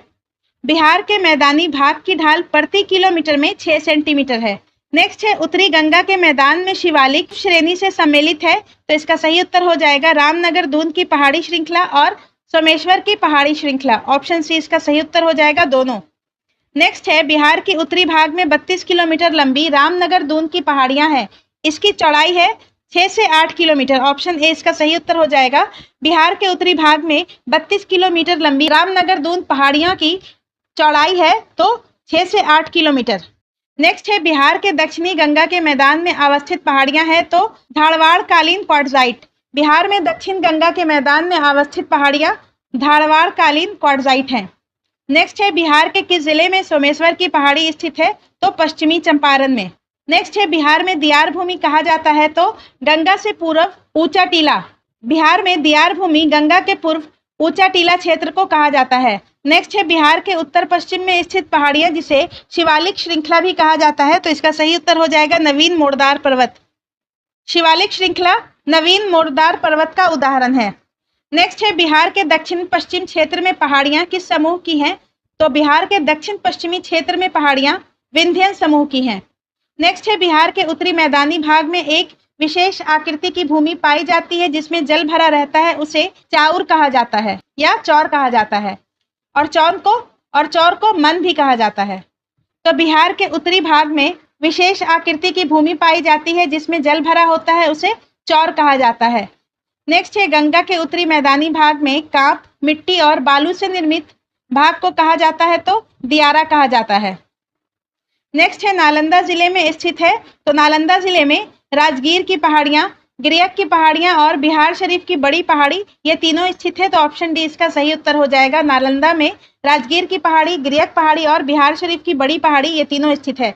बिहार के मैदानी भाग की ढाल प्रति किलोमीटर में 6 सेंटीमीटर है। नेक्स्ट है उत्तरी गंगा के मैदान में शिवालिक श्रेणी से सम्मिलित है। तो इसका सही उत्तर हो जाएगा रामनगर दून की पहाड़ी श्रृंखला और सोमेश्वर की पहाड़ी श्रृंखला। ऑप्शन सी इसका सही उत्तर हो जाएगा, दोनों। नेक्स्ट है बिहार की उत्तरी भाग में 32 किलोमीटर लंबी रामनगर दून की पहाड़ियां हैं। इसकी चौड़ाई है 6 से 8 किलोमीटर। ऑप्शन ए इसका सही उत्तर हो जाएगा। बिहार के उत्तरी भाग में 32 किलोमीटर लंबी रामनगर दून पहाड़ियां की चौड़ाई है तो 6 से 8 किलोमीटर। नेक्स्ट है बिहार के दक्षिणी गंगा के मैदान में अवस्थित पहाड़ियां हैं तो धारवाड़ कालीन क्वार्टजाइट। बिहार में दक्षिण गंगा के मैदान में अवस्थित पहाड़ियां धारवाड़ कालीन क्वार्टजाइट हैं। नेक्स्ट है बिहार के किस जिले में सोमेश्वर की पहाड़ी स्थित है? तो पश्चिमी चंपारण में। नेक्स्ट है बिहार में दियार भूमि कहा जाता है तो गंगा से पूर्व ऊंचा टीला। बिहार में दियार भूमि गंगा के पूर्व ऊंचा टीला क्षेत्र को कहा जाता है। नेक्स्ट है बिहार के उत्तर पश्चिम में स्थित पहाड़ियां जिसे शिवालिक श्रृंखला भी कहा जाता है। तो इसका सही उत्तर हो जाएगा नवीन मोड़दार पर्वत। शिवालिक श्रृंखला नवीन मोड़दार पर्वत का उदाहरण है। नेक्स्ट है बिहार के दक्षिण पश्चिम क्षेत्र में पहाड़ियां किस समूह की हैं? तो बिहार के दक्षिण पश्चिमी क्षेत्र में पहाड़ियां विंध्यन समूह की हैं। नेक्स्ट है बिहार के उत्तरी मैदानी भाग में एक विशेष आकृति की भूमि पाई जाती है जिसमें जल भरा रहता है, उसे चाउर कहा जाता है या चौर कहा जाता है, और चौर को मन भी कहा जाता है। तो बिहार के उत्तरी भाग में विशेष आकृति की भूमि पाई जाती है जिसमें जल भरा होता है, उसे चौर कहा जाता है। नेक्स्ट है गंगा के उत्तरी मैदानी भाग में कांप, मिट्टी और बालू से निर्मित भाग को कहा जाता है तो दियारा कहा जाता है। नेक्स्ट है नालंदा जिले में स्थित है तो नालंदा जिले में राजगीर की पहाड़ियां, गिरियक की पहाड़ियां और बिहार शरीफ की बड़ी पहाड़ी ये तीनों स्थित है। तो ऑप्शन डी इसका सही उत्तर हो जाएगा। नालंदा में राजगीर की पहाड़ी, गिरियक पहाड़ी और बिहार शरीफ की बड़ी पहाड़ी ये तीनों स्थित है।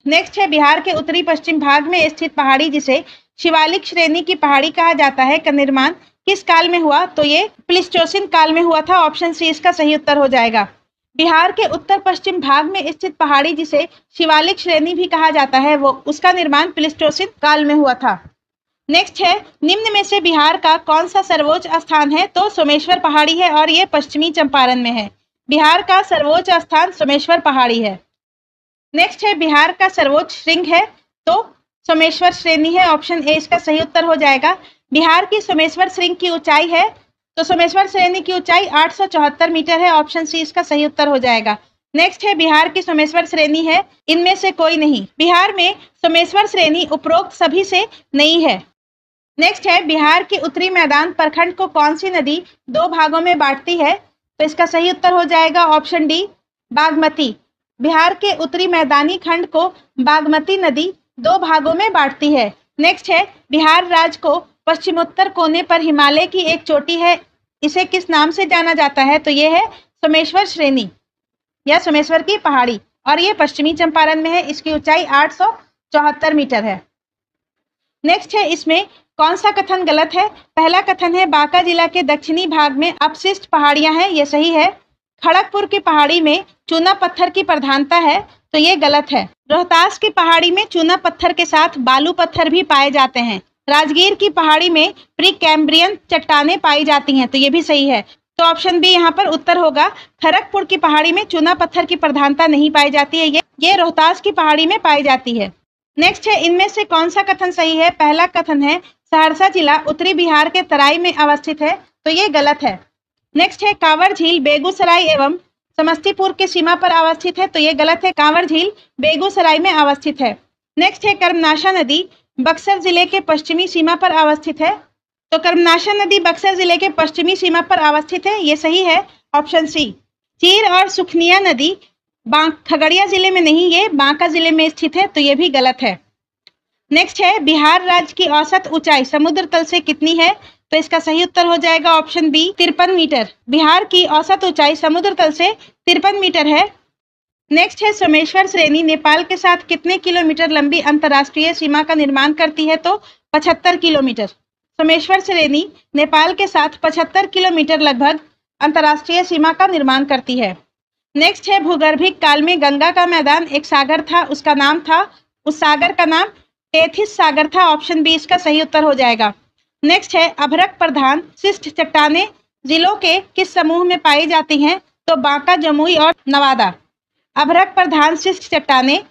नेक्स्ट है बिहार के उत्तरी पश्चिम भाग में स्थित पहाड़ी जिसे शिवालिक श्रेणी की पहाड़ी कहा जाता है का निर्माण किस काल में हुआ? तो ये प्लीस्टोसिन काल में हुआ था। ऑप्शन सी इसका सही उत्तर हो जाएगा। बिहार के उत्तर पश्चिम भाग में स्थित पहाड़ी जिसे शिवालिक श्रेणी भी कहा जाता है वो उसका निर्माण प्लीस्टोसिन काल में हुआ था। नेक्स्ट है निम्न में से बिहार का कौन सा सर्वोच्च स्थान है? तो सोमेश्वर पहाड़ी है और ये पश्चिमी चंपारण में है। बिहार का सर्वोच्च स्थान सोमेश्वर पहाड़ी है। नेक्स्ट है बिहार का सर्वोच्च श्रृंग है तो सोमेश्वर श्रेणी है। ऑप्शन ए इसका सही उत्तर हो जाएगा। बिहार की सोमेश्वर श्रृंग की ऊंचाई है तो सोमेश्वर श्रेणी की ऊंचाई 874 मीटर है। ऑप्शन सी इसका सही उत्तर हो जाएगा। नेक्स्ट है बिहार की सोमेश्वर श्रेणी है इनमें से कोई नहीं। बिहार में सोमेश्वर श्रेणी उपरोक्त सभी से नहीं है। नेक्स्ट है बिहार की उत्तरी मैदान प्रखंड को कौन सी नदी 2 भागों में बांटती है? तो इसका सही उत्तर हो जाएगा ऑप्शन डी, बागमती। बिहार के उत्तरी मैदानी खंड को बागमती नदी 2 भागों में बांटती है। नेक्स्ट है बिहार राज्य को पश्चिमोत्तर कोने पर हिमालय की एक चोटी है, इसे किस नाम से जाना जाता है? तो ये है सोमेश्वर श्रेणी या सोमेश्वर की पहाड़ी और ये पश्चिमी चंपारण में है। इसकी ऊंचाई 874 मीटर है। नेक्स्ट है इसमें कौन सा कथन गलत है? पहला कथन है बांका जिला के दक्षिणी भाग में अपशिष्ट पहाड़ियां हैं, ये सही है। खड़गपुर की पहाड़ी में चूना पत्थर की प्रधानता है, तो ये गलत है। रोहतास की पहाड़ी में चूना पत्थर के साथ बालू पत्थर भी पाए जाते हैं। राजगीर की पहाड़ी में प्री कैम्ब्रियन चट्टानें पाई जाती हैं, तो ये भी सही है। तो ऑप्शन बी यहाँ पर उत्तर होगा। खड़गपुर की पहाड़ी में चूना पत्थर की प्रधानता नहीं पाई जाती है, ये रोहतास की पहाड़ी में पाई जाती है। नेक्स्ट है इनमें से कौन सा कथन सही है? पहला कथन है सहरसा जिला उत्तरी बिहार के तराई में अवस्थित है, तो ये गलत है। नेक्स्ट है कांवर झील बेगूसराय एवं समस्तीपुर के सीमा पर अवस्थित है, तो ये गलत है। कांवर झील बेगूसराय में अवस्थित है। नेक्स्ट है कर्मनाशा नदी बक्सर जिले के पश्चिमी सीमा पर अवस्थित है, तो कर्मनाशा नदी बक्सर जिले के पश्चिमी सीमा पर अवस्थित है, ये सही है, ऑप्शन सी। चीर और सुखनिया नदी खगड़िया जिले में नहीं, ये बांका जिले में स्थित है, तो ये भी गलत है। नेक्स्ट है बिहार राज्य की औसत ऊंचाई समुद्र तल से कितनी है? तो इसका सही उत्तर हो जाएगा ऑप्शन बी 53 मीटर। बिहार की औसत ऊंचाई समुद्र तल से 53 मीटर है। नेक्स्ट है सोमेश्वर श्रेणी नेपाल के साथ कितने किलोमीटर लंबी अंतर्राष्ट्रीय सीमा का निर्माण करती है? तो 75 किलोमीटर। सोमेश्वर श्रेणी नेपाल के साथ 75 किलोमीटर लगभग अंतर्राष्ट्रीय सीमा का निर्माण करती है। नेक्स्ट है भूगर्भिक काल में गंगा का मैदान एक सागर था, उसका नाम था, उस सागर का नाम टेथिस सागर था, ऑप्शन बी इसका सही उत्तर हो जाएगा। नेक्स्ट है अभ्रक प्रधान शिष्ट चट्टानें जिलों के किस समूह में पाई जाती हैं? तो बांका, जमुई और नवादा। अभ्रक प्रधान शिष्ट चट्टानें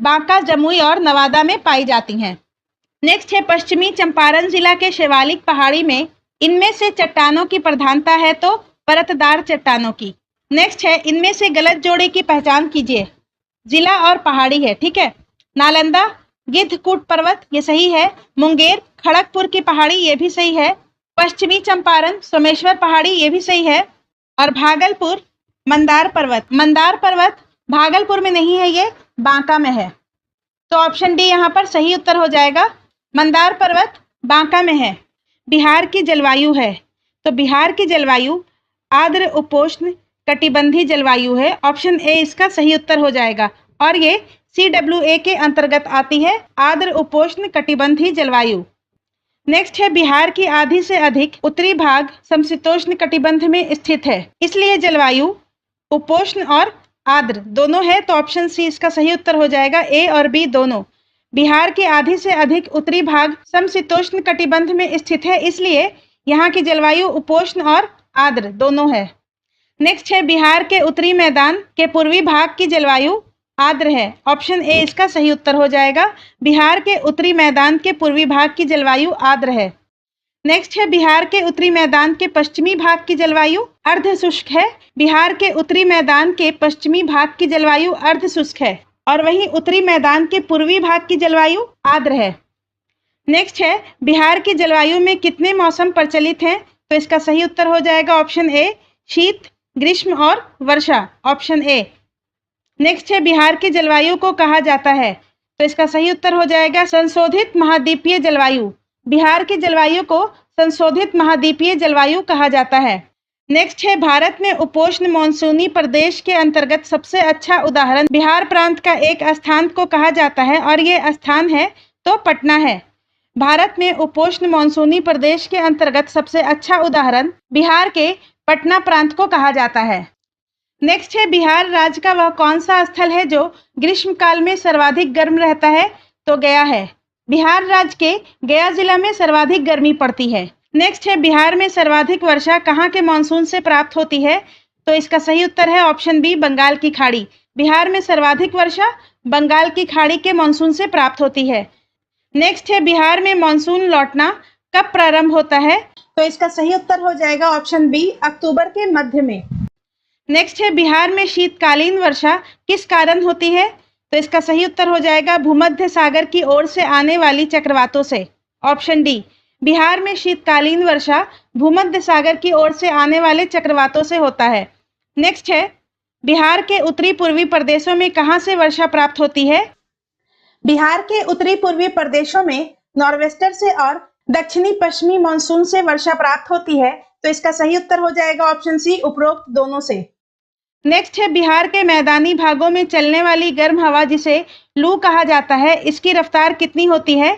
बांका, जमुई और नवादा में पाई जाती हैं। नेक्स्ट है पश्चिमी चंपारण जिला के शिवालिक पहाड़ी में इनमें से चट्टानों की प्रधानता है, तो परतदार चट्टानों की। नेक्स्ट है इनमें से गलत जोड़े की पहचान कीजिए। जिला और पहाड़ी है, ठीक है। नालंदा गिद्धकूट पर्वत, ये सही है। मुंगेर खड़गपुर की पहाड़ी, ये भी सही है। पश्चिमी चंपारण सोमेश्वर पहाड़ी, ये भी सही है। और भागलपुर मंदार पर्वत भागलपुर में नहीं है, ये बांका में है, तो ऑप्शन डी यहाँ पर सही उत्तर हो जाएगा। मंदार पर्वत बांका में है। बिहार की जलवायु है, तो बिहार की जलवायु आर्द्र उपोष्ण कटिबंधी जलवायु है, ऑप्शन ए इसका सही उत्तर हो जाएगा। और ये CWA के अंतर्गत आती है, आर्द्र उपोष्ण कटिबंधी जलवायु। नेक्स्ट है बिहार की आधी से अधिक उत्तरी भाग समशीतोष्ण कटिबंध में स्थित है, इसलिए जलवायु उपोष्ण और आर्द्र दोनों है, तो ऑप्शन सी इसका सही उत्तर हो जाएगा। ए और बी दोनों। बिहार की आधी से अधिक उत्तरी भाग समशीतोष्ण कटिबंध में स्थित है, इसलिए यहाँ की जलवायु उपोष्ण और आर्द्र दोनों है। नेक्स्ट है बिहार के उत्तरी मैदान के पूर्वी भाग की जलवायु आर्द्र है, ऑप्शन ए इसका सही उत्तर हो जाएगा। बिहार के उत्तरी मैदान के पूर्वी भाग की जलवायु आर्द्र है। नेक्स्ट है बिहार के उत्तरी मैदान के पश्चिमी भाग की जलवायु अर्ध शुष्क है। बिहार के उत्तरी मैदान के पश्चिमी भाग की जलवायु अर्ध शुष्क है, और वहीं उत्तरी मैदान के पूर्वी भाग की जलवायु आर्द्र है। नेक्स्ट है बिहार की जलवायु में कितने मौसम प्रचलित हैं? तो इसका सही उत्तर हो जाएगा ऑप्शन ए शीत, ग्रीष्म और वर्षा, ऑप्शन ए। नेक्स्ट है बिहार की जलवायु को कहा जाता है, तो इसका सही उत्तर हो जाएगा संशोधित महाद्वीपीय जलवायु। बिहार की जलवायु को संशोधित महाद्वीपीय जलवायु कहा जाता है। नेक्स्ट है भारत में उपोष्ण मानसूनी प्रदेश के अंतर्गत सबसे अच्छा उदाहरण बिहार प्रांत का एक स्थान को कहा जाता है, और ये स्थान है तो पटना है। भारत में उपोष्ण मानसूनी प्रदेश के अंतर्गत सबसे अच्छा उदाहरण बिहार के पटना प्रांत को कहा जाता है। नेक्स्ट है बिहार राज्य का वह कौन सा स्थल है जो ग्रीष्म काल में सर्वाधिक गर्म रहता है? तो गया है। बिहार राज्य के गया जिला में सर्वाधिक गर्मी पड़ती है। नेक्स्ट है बिहार में सर्वाधिक वर्षा कहाँ के मानसून से प्राप्त होती है? तो इसका सही उत्तर है ऑप्शन बी बंगाल की खाड़ी। बिहार में सर्वाधिक वर्षा बंगाल की खाड़ी के मानसून से प्राप्त होती है। नेक्स्ट है बिहार में मानसून लौटना कब प्रारंभ होता है? तो इसका सही उत्तर हो जाएगा ऑप्शन बी अक्टूबर के मध्य में। नेक्स्ट है बिहार में शीतकालीन वर्षा किस कारण होती है? तो इसका सही उत्तर हो जाएगा भूमध्य सागर की ओर से आने वाली चक्रवातों से, ऑप्शन डी। बिहार में शीतकालीन वर्षा भूमध्य सागर की ओर से आने वाले चक्रवातों से होता है। नेक्स्ट है बिहार के उत्तरी पूर्वी प्रदेशों में कहां से वर्षा प्राप्त होती है? बिहार के उत्तरी पूर्वी प्रदेशों में नॉर्वेस्टर से और दक्षिणी पश्चिमी मानसून से वर्षा प्राप्त होती है, तो इसका सही उत्तर हो जाएगा ऑप्शन सी उपरोक्त दोनों से। नेक्स्ट है बिहार के मैदानी भागों में चलने वाली गर्म हवा जिसे लू कहा जाता है, इसकी रफ्तार कितनी होती है?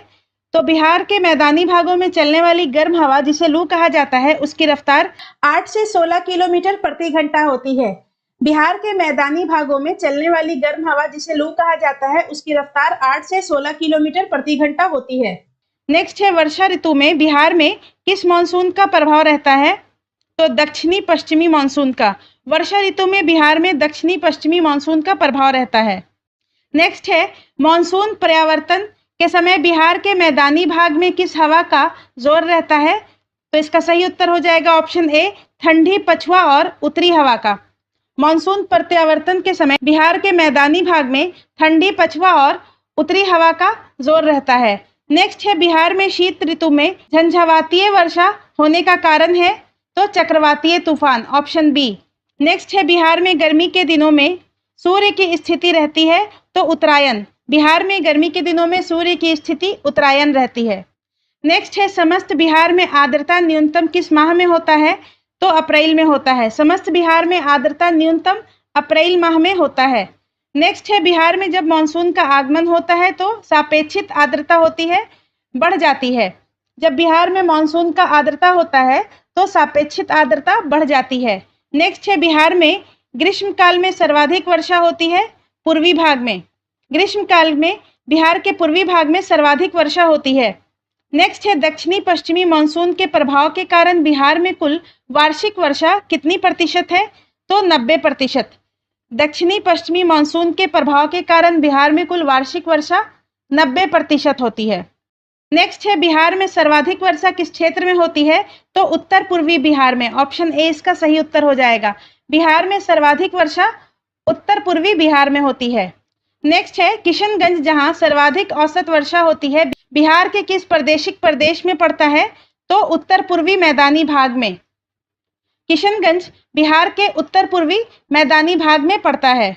तो बिहार के मैदानी भागों में चलने वाली गर्म हवा जिसे लू कहा जाता है उसकी रफ्तार 8 से 16 किलोमीटर प्रति घंटा होती है। बिहार के मैदानी भागों में चलने वाली गर्म हवा जिसे लू कहा जाता है उसकी रफ्तार 8 से 16 किलोमीटर प्रति घंटा होती है। नेक्स्ट है वर्षा ऋतु में बिहार में किस मानसून का प्रभाव रहता है? तो दक्षिणी पश्चिमी मानसून का। वर्षा ऋतु में बिहार में दक्षिणी पश्चिमी मानसून का प्रभाव रहता है। नेक्स्ट है मानसून प्रत्यावर्तन के समय बिहार के मैदानी भाग में किस हवा का जोर रहता है? तो इसका सही उत्तर हो जाएगा ऑप्शन ए, ठंडी पछुआ और उत्तरी हवा का। मानसून प्रत्यावर्तन के समय बिहार के मैदानी भाग में ठंडी पछुआ और उत्तरी हवा का जोर रहता है। नेक्स्ट है बिहार में शीत ऋतु में झंझावातीय वर्षा होने का कारण है? तो चक्रवातीय तूफान, ऑप्शन बी। नेक्स्ट है बिहार में गर्मी के दिनों में सूर्य की स्थिति रहती है? तो उत्तरायण। बिहार में गर्मी के दिनों में सूर्य की स्थिति उत्तरायण रहती है। नेक्स्ट है समस्त बिहार में आर्द्रता न्यूनतम किस माह में होता है? तो अप्रैल में होता है। समस्त बिहार में आर्द्रता न्यूनतम अप्रैल माह में होता है। नेक्स्ट है बिहार में जब मानसून का आगमन होता है तो सापेक्षित आर्द्रता होती है, बढ़ जाती है। जब बिहार में मानसून का आर्द्रता होता है तो सापेक्षित आर्द्रता बढ़ जाती है। नेक्स्ट है बिहार में ग्रीष्मकाल में सर्वाधिक वर्षा होती है? पूर्वी भाग में। ग्रीष्मकाल में बिहार के पूर्वी भाग में सर्वाधिक वर्षा होती है। नेक्स्ट है दक्षिणी पश्चिमी मानसून के प्रभाव के कारण बिहार में कुल वार्षिक वर्षा कितनी प्रतिशत है? तो 90%। दक्षिणी पश्चिमी मानसून के प्रभाव के कारण बिहार में कुल वार्षिक वर्षा 90% होती है। नेक्स्ट है बिहार में सर्वाधिक वर्षा किस क्षेत्र में होती है? तो उत्तर पूर्वी बिहार में। ऑप्शन ए इसका सही उत्तर हो जाएगा। बिहार में सर्वाधिक वर्षा उत्तर पूर्वी बिहार में होती है। नेक्स्ट है किशनगंज जहां सर्वाधिक औसत वर्षा होती है बिहार के किस प्रादेशिक प्रदेश में पड़ता है? तो उत्तर पूर्वी मैदानी भाग में। किशनगंज बिहार के उत्तर पूर्वी मैदानी भाग में पड़ता है।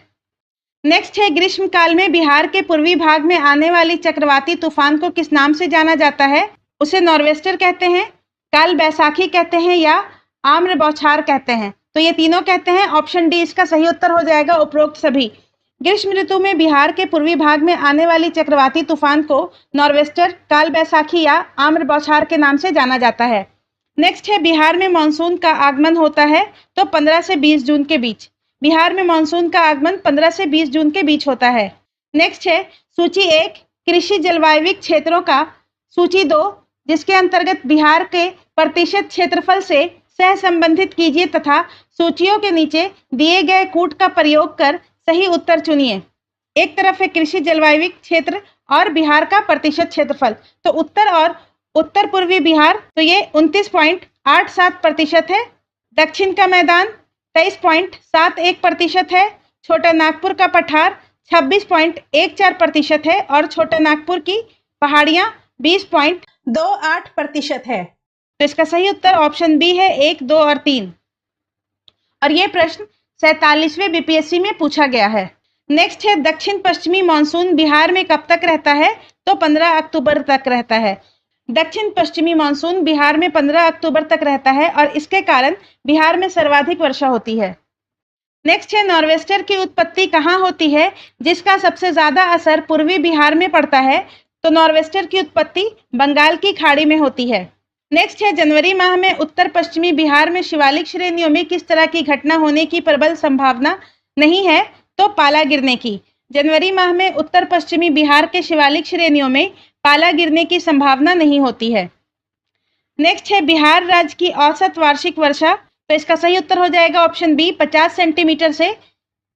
नेक्स्ट है ग्रीष्मकाल में बिहार के पूर्वी भाग में आने वाली चक्रवाती तूफान को किस नाम से जाना जाता है? उसे नॉर्वेस्टर कहते हैं, काल बैसाखी कहते हैं या आम्र बौछार कहते हैं? तो ये तीनों कहते हैं। ऑप्शन डी इसका सही उत्तर हो जाएगा उपरोक्त सभी। ग्रीष्म ऋतु में बिहार के पूर्वी भाग में आने वाली चक्रवाती तूफान को नॉर्वेस्टर, काल बैसाखी या आम्र बौछार के नाम से जाना जाता है। नेक्स्ट है बिहार में मानसून का आगमन होता है तो 15 से 20 जून के बीच। बिहार में मानसून का आगमन 15 से 20 जून के बीच होता है। नेक्स्ट है सूची 1 कृषि जलवायविक क्षेत्रों का, सूची 2 जिसके अंतर्गत बिहार के प्रतिशत क्षेत्रफल से सह संबंधित कीजिए तथा सूचियों के नीचे दिए गए कूट का प्रयोग कर सही उत्तर चुनिए। एक तरफ है कृषि जलवायविक क्षेत्र और बिहार का प्रतिशत क्षेत्रफल। तो उत्तर और उत्तर पूर्वी बिहार तो ये 29.87% है। दक्षिण का मैदान 23.71% है। छोटा नागपुर का पठार 26.14% है और छोटा नागपुर की पहाड़ियां 20.28% है। तो इसका सही उत्तर ऑप्शन बी है 1, 2 और 3। और ये प्रश्न 47वें बीपीएससी में पूछा गया है। नेक्स्ट है दक्षिण पश्चिमी मानसून बिहार में कब तक रहता है? तो 15 अक्टूबर तक रहता है। दक्षिण पश्चिमी मानसून बिहार में 15 अक्टूबर तक रहता है और इसके कारण बिहार में सर्वाधिक वर्षा होती है। नेक्स्ट है नॉर्वेस्टर की उत्पत्ति कहाँ होती है जिसका सबसे ज्यादा असर पूर्वी बिहार में पड़ता है? तो नॉर्वेस्टर की उत्पत्ति बंगाल की खाड़ी में होती है। नेक्स्ट है जनवरी माह में उत्तर पश्चिमी बिहार में शिवालिक श्रेणियों में किस तरह की घटना होने की प्रबल संभावना नहीं है? तो पाला गिरने की। जनवरी माह में उत्तर पश्चिमी बिहार के शिवालिक श्रेणियों में पाला गिरने की संभावना नहीं होती है। नेक्स्ट है बिहार राज्य की औसत वार्षिक वर्षा। तो इसका सही उत्तर हो जाएगा ऑप्शन बी 50 सेंटीमीटर से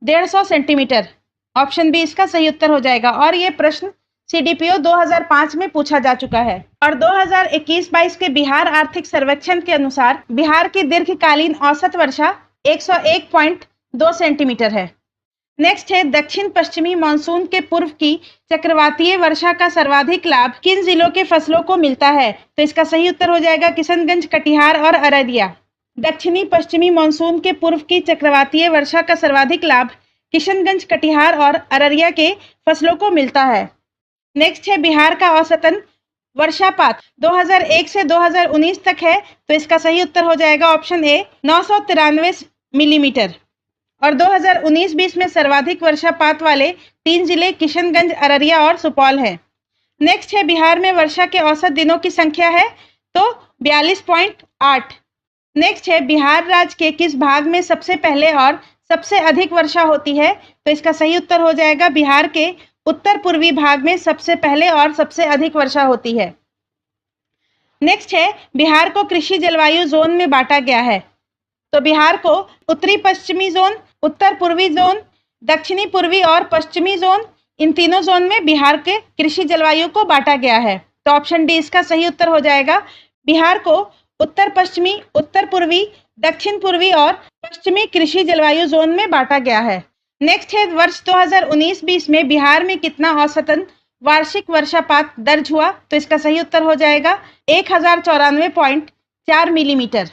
150 सेंटीमीटर। ऑप्शन बी इसका सही उत्तर हो जाएगा। और ये प्रश्न सीडीपीओ 2005 में पूछा जा चुका है। और 2021-22 के बिहार आर्थिक सर्वेक्षण के अनुसार बिहार की दीर्घकालीन औसत वर्षा 101.2 सेंटीमीटर है। नेक्स्ट है दक्षिण पश्चिमी मानसून के पूर्व की चक्रवातीय वर्षा का सर्वाधिक लाभ किन जिलों के फसलों को मिलता है? तो इसका सही उत्तर हो जाएगा किशनगंज, कटिहार और अररिया। दक्षिणी पश्चिमी मानसून के पूर्व की चक्रवातीय वर्षा का सर्वाधिक लाभ किशनगंज, कटिहार और अररिया के फसलों को मिलता है। नेक्स्ट है बिहार का औसतन वर्षापात 2001 से 2019 तक है। तो इसका सही उत्तर हो जाएगा ऑप्शन ए 993 मिलीमीटर। और 2019-20 में सर्वाधिक वर्षापात वाले 3 जिले किशनगंज, अररिया और सुपौल हैं। नेक्स्ट है बिहार में वर्षा के औसत दिनों की संख्या है तो 42.8। नेक्स्ट है बिहार राज्य के किस भाग में सबसे पहले और सबसे अधिक वर्षा होती है, तो इसका सही उत्तर हो जाएगा बिहार के उत्तर पूर्वी भाग में सबसे पहले और सबसे अधिक वर्षा होती है। नेक्स्ट है बिहार को कृषि जलवायु जोन में बांटा गया है, तो बिहार को उत्तरी पश्चिमी जोन, उत्तर पूर्वी जोन, दक्षिणी पूर्वी और पश्चिमी जोन, इन तीनों जोन में बिहार के कृषि जलवायु को बांटा गया है। तो ऑप्शन डी इसका सही उत्तर हो जाएगा। बिहार को उत्तर पश्चिमी, उत्तर पूर्वी, दक्षिण पूर्वी और पश्चिमी कृषि जलवायु जोन में बांटा गया है। नेक्स्ट है वर्ष 2019-20 में बिहार में कितना औसतन वार्षिक वर्षापात दर्ज हुआ, तो इसका सही उत्तर हो जाएगा 1094.4 मिलीमीटर।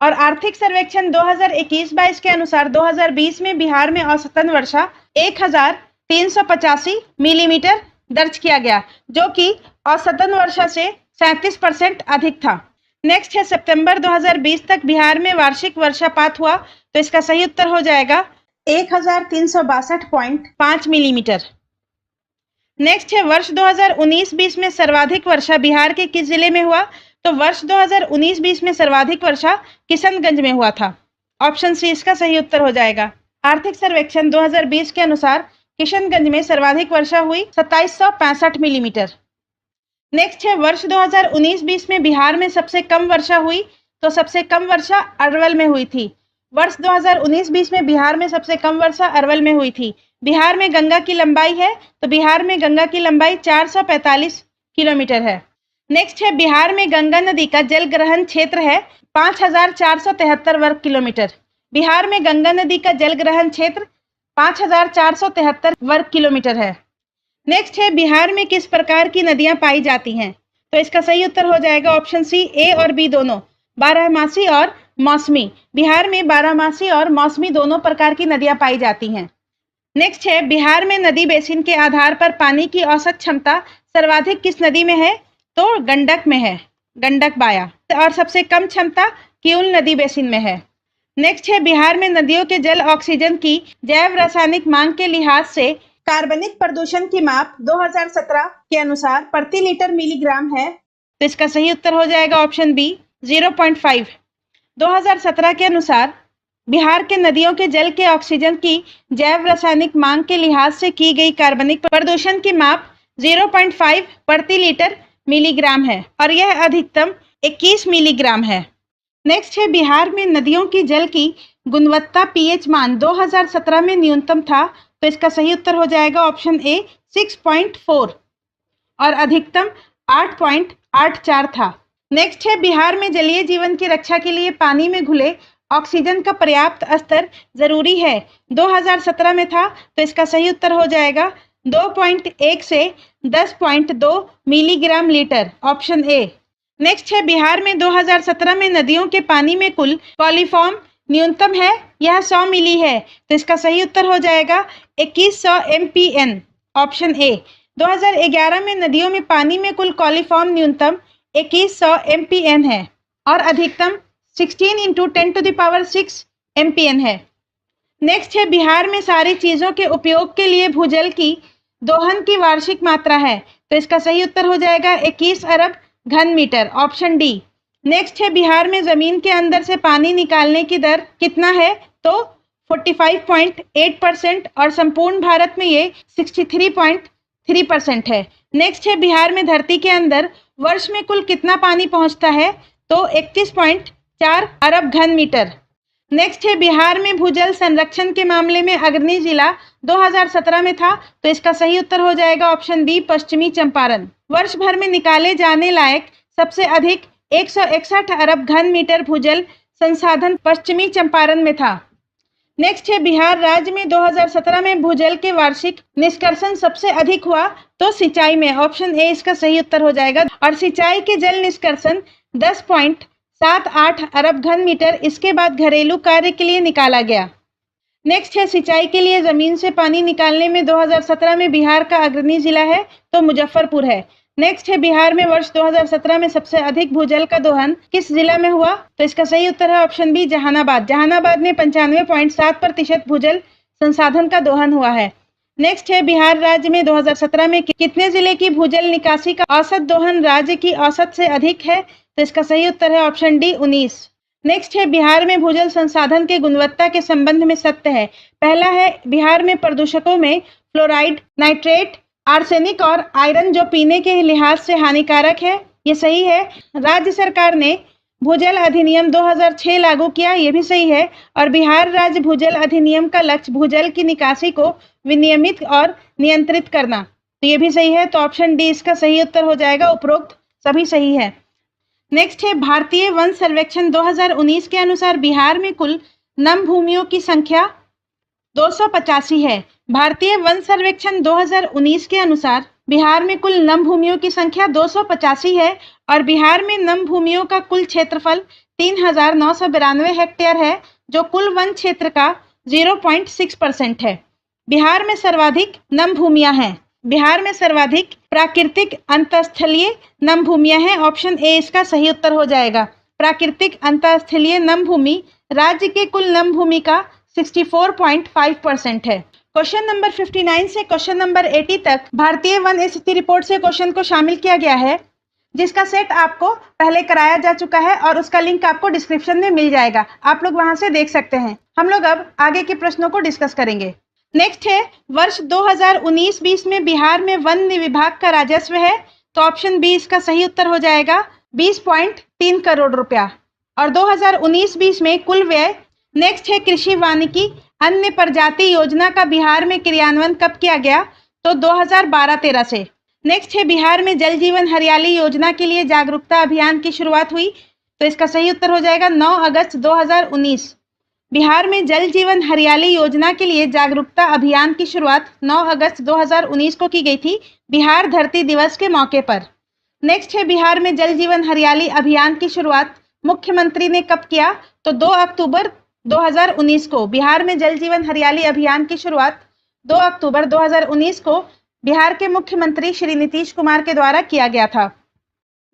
और आर्थिक सर्वेक्षण 2021-22 के अनुसार 2020 में बिहार में औसतन वर्षा 1385 मिलीमीटर दर्ज किया गया, जो कि औसतन वर्षा से 37% अधिक था। नेक्स्ट है सितंबर 2020 तक बिहार में वार्षिक वर्षापात हुआ, तो इसका सही उत्तर हो जाएगा 1362.5 मिलीमीटर। नेक्स्ट है वर्ष 2019-20 में सर्वाधिक वर्षा बिहार के किस जिले में हुआ, तो वर्ष 2019-20 में सर्वाधिक वर्षा किशनगंज में हुआ था। ऑप्शन सी इसका सही उत्तर हो जाएगा। आर्थिक सर्वेक्षण 2020 के अनुसार किशनगंज में सर्वाधिक वर्षा हुई 2765 मिलीमीटर। नेक्स्ट है वर्ष 2019-20 में बिहार में सबसे कम वर्षा हुई, तो सबसे कम वर्षा अरवल में हुई थी। वर्ष 2019-20 में बिहार में सबसे कम वर्षा अरवल में हुई थी। बिहार में गंगा की लंबाई है, तो बिहार में गंगा की लंबाई 445 किलोमीटर है। नेक्स्ट है बिहार में गंगा नदी का जल ग्रहण क्षेत्र है 5473 वर्ग किलोमीटर। बिहार में गंगा नदी का जल ग्रहण क्षेत्र 5473 वर्ग किलोमीटर है। नेक्स्ट है बिहार में किस प्रकार की नदियां पाई जाती हैं, तो इसका सही उत्तर हो जाएगा ऑप्शन सी, ए और बी दोनों, बारहमासी और मौसमी। बिहार में बारहमासी और मौसमी दोनों प्रकार की नदियां पाई जाती हैं। नेक्स्ट है बिहार में नदी बेसिन के आधार पर पानी की औसत क्षमता सर्वाधिक किस नदी में है, तो गंडक में है, गंडक बाया, और सबसे कम क्षमता किऊल नदी बेसिन में है। नेक्स्ट है बिहार में नदियों के जल ऑक्सीजन की जैव रासायनिक मांग के लिहाज से कार्बनिक प्रदूषण की माप 2017 के अनुसार प्रति लीटर मिलीग्राम है, तो इसका सही उत्तर हो जाएगा ऑप्शन बी 0.5। 2017 के अनुसार बिहार के नदियों के जल के ऑक्सीजन की जैव रासायनिक मांग के लिहाज से की गई कार्बनिक प्रदूषण की माप 0.5 प्रति लीटर मिलीग्राम है और यह अधिकतम 21 मिलीग्राम है। नेक्स्ट है बिहार में नदियों की जल की गुणवत्ता पीएच मान 2017 में न्यूनतम था, तो इसका सही उत्तर हो जाएगा ऑप्शन ए 6.4 और अधिकतम 8.84 था। नेक्स्ट है बिहार में जलीय जीवन की रक्षा के लिए पानी में घुले ऑक्सीजन का पर्याप्त स्तर जरूरी है, 2017 में था, तो इसका सही उत्तर हो जाएगा 2.1 से 10.2 milligram litre, option A. Next है बिहार में 2017 में नदियों के पानी में कुल कॉलीफॉर्म न्यूनतम है, यह 100 मिली है, तो इसका सही उत्तर हो जाएगा 2100 MPN, ऑप्शन ए। 2011 में नदियों में पानी में कुल कॉलीफॉर्म न्यूनतम 2100 MPN है और अधिकतम 16 × 10⁶ MPN है। नेक्स्ट है बिहार में सारी चीजों के उपयोग के लिए भूजल की दोहन की वार्षिक मात्रा है, तो इसका सही उत्तर हो जाएगा 21 अरब घन मीटर, ऑप्शन डी। नेक्स्ट है बिहार में जमीन के अंदर से पानी निकालने की दर कितना है, तो 45.8% और संपूर्ण भारत में ये 63.3% है। नेक्स्ट है बिहार में धरती के अंदर वर्ष में कुल कितना पानी पहुंचता है, तो 31.4 अरब घन मीटर। नेक्स्ट है बिहार में भूजल संरक्षण के मामले में अग्रणी जिला 2017 में था, तो इसका सही उत्तर हो जाएगा ऑप्शन बी पश्चिमी चंपारण। वर्ष भर में निकाले जाने लायक सबसे अधिक 161 अरब घन मीटर भूजल संसाधन पश्चिमी चंपारण में था। नेक्स्ट है बिहार राज्य में 2017 में भूजल के वार्षिक निष्कर्षण सबसे अधिक हुआ, तो सिंचाई में, ऑप्शन ए इसका सही उत्तर हो जाएगा। और सिंचाई के जल निष्कर्षण 10.78 अरब घन मीटर इसके बाद घरेलू कार्य के लिए निकाला गया। नेक्स्ट है सिंचाई के लिए जमीन से पानी निकालने में 2017 में बिहार का अग्रणी जिला है, तो मुजफ्फरपुर है। नेक्स्ट है बिहार में वर्ष 2017 में सबसे अधिक भूजल का दोहन किस जिला में हुआ, तो इसका सही उत्तर है ऑप्शन बी जहानाबाद। जहानाबाद में 95.7% भूजल संसाधन का दोहन हुआ है। नेक्स्ट है बिहार राज्य में 2017 में कितने जिले की भूजल निकासी का औसत दोहन राज्य की औसत से अधिक है? तो इसका सही उत्तर है ऑप्शन डी 19। नेक्स्ट है बिहार में भूजल संसाधन के गुणवत्ता के संबंध में सत्य है। पहला है बिहार में प्रदूषकों में फ्लोराइड, नाइट्रेट, आर्सेनिक और आयरन जो पीने के लिहाज से हानिकारक है, ये सही है। राज्य सरकार ने भूजल अधिनियम 2006 लागू किया, ये भी सही है। और बिहार राज्य भूजल अधिनियम का लक्ष्य भूजल की निकासी को विनियमित और नियंत्रित करना, तो ये भी सही है। तो ऑप्शन डी इसका सही उत्तर हो जाएगा। उपरोक्त सभी सही है। नेक्स्ट है भारतीय वन सर्वेक्षण 2019 के अनुसार बिहार में कुल नम भूमियों की संख्या 285 है। भारतीय वन सर्वेक्षण 2019 के अनुसार बिहार में कुल नम भूमियों की संख्या 285 है और बिहार में नम भूमियों का कुल क्षेत्रफल 3,992 हेक्टेयर है, जो कुल वन क्षेत्र का 0.6% है। बिहार में सर्वाधिक नम भूमियां हैं। बिहार में सर्वाधिक प्राकृतिक अंतःस्थलीय नम भूमियां हैं। ऑप्शन ए इसका सही उत्तर हो जाएगा। प्राकृतिक अंतःस्थलीय नम भूमि राज्य के कुल नम भूमि का 64.5% है। क्वेश्चन नंबर 59 से क्वेश्चन नंबर 80 तक भारतीय वन स्थिति रिपोर्ट से क्वेश्चन को शामिल किया गया है, जिसका सेट आपको पहले कराया जा चुका है और उसका लिंक आपको डिस्क्रिप्शन में मिल जाएगा। आप लोग वहां से देख सकते हैं। हम लोग अब आगे के प्रश्नों को डिस्कस करेंगे। नेक्स्ट है वर्ष 2019-20 में बिहार में वन विभाग का राजस्व है, तो ऑप्शन बी इसका सही उत्तर हो जाएगा 20.3 करोड़ रुपया। और 2019-20 में कुल व्यय। नेक्स्ट है कृषि वानिकी अन्य प्रजाति योजना का बिहार में क्रियान्वयन कब किया गया? तो 2012-13 से। नेक्स्ट है बिहार में जल जीवन हरियाली योजना के लिए जागरूकता अभियान की शुरुआत हुई, तो इसका सही उत्तर हो जाएगा 9 अगस्त 2019। बिहार में जल जीवन हरियाली योजना के लिए जागरूकता अभियान की शुरुआत 9 अगस्त 2019 को की गई थी, बिहार धरती दिवस के मौके पर। नेक्स्ट है बिहार में जल जीवन हरियाली अभियान की शुरुआत मुख्यमंत्री ने कब किया? तो 2 अक्टूबर 2019 को। बिहार में जल जीवन हरियाली अभियान की शुरुआत 2 अक्टूबर 2019 को बिहार के मुख्यमंत्री श्री नीतीश कुमार के द्वारा किया गया था।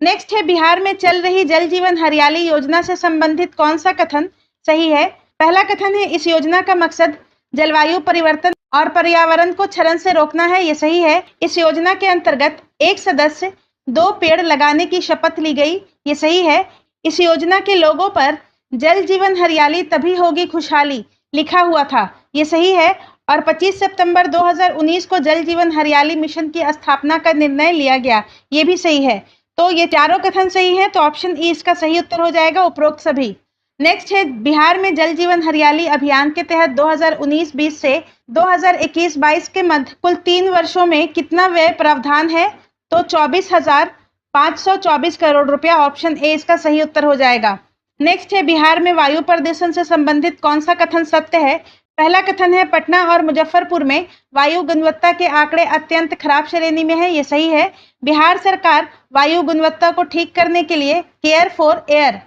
नेक्स्ट है बिहार में चल रही जल जीवन हरियाली योजना से संबंधित कौन सा कथन सही है? पहला कथन है इस योजना का मकसद जलवायु परिवर्तन और पर्यावरण को क्षरण से रोकना है, ये सही है। इस योजना के अंतर्गत एक सदस्य 2 पेड़ लगाने की शपथ ली गई, ये सही है। इस योजना के लोगो पर जल जीवन हरियाली तभी होगी खुशहाली लिखा हुआ था, ये सही है। और 25 सितंबर 2019 को जल जीवन हरियाली मिशन की स्थापना का निर्णय लिया गया, ये भी सही है। तो ये चारों कथन सही है, तो ऑप्शन ई इसका सही उत्तर हो जाएगा, उपरोक्त सभी। नेक्स्ट है बिहार में जल जीवन हरियाली अभियान के तहत 2019-20 से 2021-22 के मध्य कुल 3 वर्षों में कितना व्यय प्रावधान है? तो 24,524 करोड़ रुपया। ऑप्शन ए इसका सही उत्तर हो जाएगा। नेक्स्ट है बिहार में वायु प्रदूषण से संबंधित कौन सा कथन सत्य है? पहला कथन है पटना और मुजफ्फरपुर में वायु गुणवत्ता के आंकड़े अत्यंत खराब श्रेणी में है, ये सही है। बिहार सरकार वायु गुणवत्ता को ठीक करने के लिए केयर फॉर एयर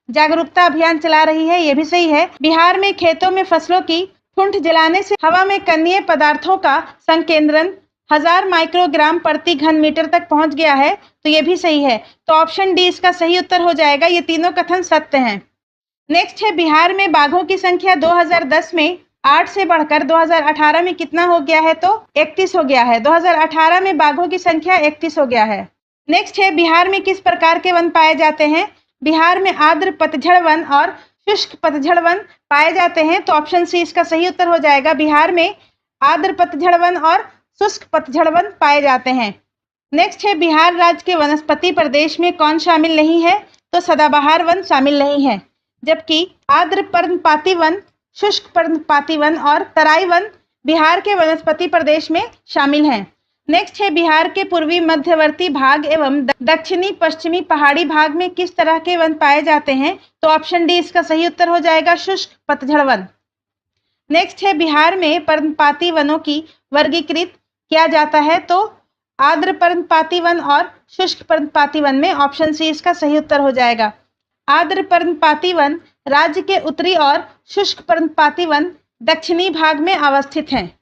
जागरूकता अभियान चला रही है, ये भी सही है। बिहार में खेतों में फसलों की ठूंठ जलाने से हवा में कणीय पदार्थों का संकेंद्रण 1000 माइक्रोग्राम प्रति घन मीटर तक पहुंच गया है, तो ये भी सही है। तो ऑप्शन डी इसका सही उत्तर हो जाएगा। ये तीनों कथन सत्य हैं। नेक्स्ट है बिहार में बाघों की संख्या 2010 में 8 से बढ़कर 2018 में कितना हो गया है? तो 31 हो गया है। 2018 में बाघों की संख्या 31 हो गया है। नेक्स्ट है बिहार में किस प्रकार के वन पाए जाते हैं? बिहार में आर्द्र पतझड़ वन और शुष्क पतझड़ वन पाए जाते हैं, तो ऑप्शन सी इसका सही उत्तर हो जाएगा। बिहार में आर्द्र पतझड़ वन और शुष्क पतझड़ वन पाए जाते हैं। नेक्स्ट है बिहार राज्य के वनस्पति प्रदेश में कौन शामिल नहीं है? तो सदाबहार वन शामिल नहीं है, जबकि आर्द्र पर्णपाती वन, शुष्क पर्णपाती वन और तराई वन बिहार के वनस्पति प्रदेश में शामिल हैं। नेक्स्ट है बिहार के पूर्वी मध्यवर्ती भाग एवं दक्षिणी पश्चिमी पहाड़ी भाग में किस तरह के वन पाए जाते हैं? तो ऑप्शन डी इसका सही उत्तर हो जाएगा, शुष्क पतझड़ वन। नेक्स्ट है बिहार में पर्णपाती वनों की वर्गीकृत किया जाता है, तो आर्द्र पर्णपाती वन और शुष्क पर्णपाती वन में। ऑप्शन सी इसका सही उत्तर हो जाएगा। आर्द्र पर्णपाती वन राज्य के उत्तरी और शुष्क पर्णपाती वन दक्षिणी भाग में अवस्थित हैं।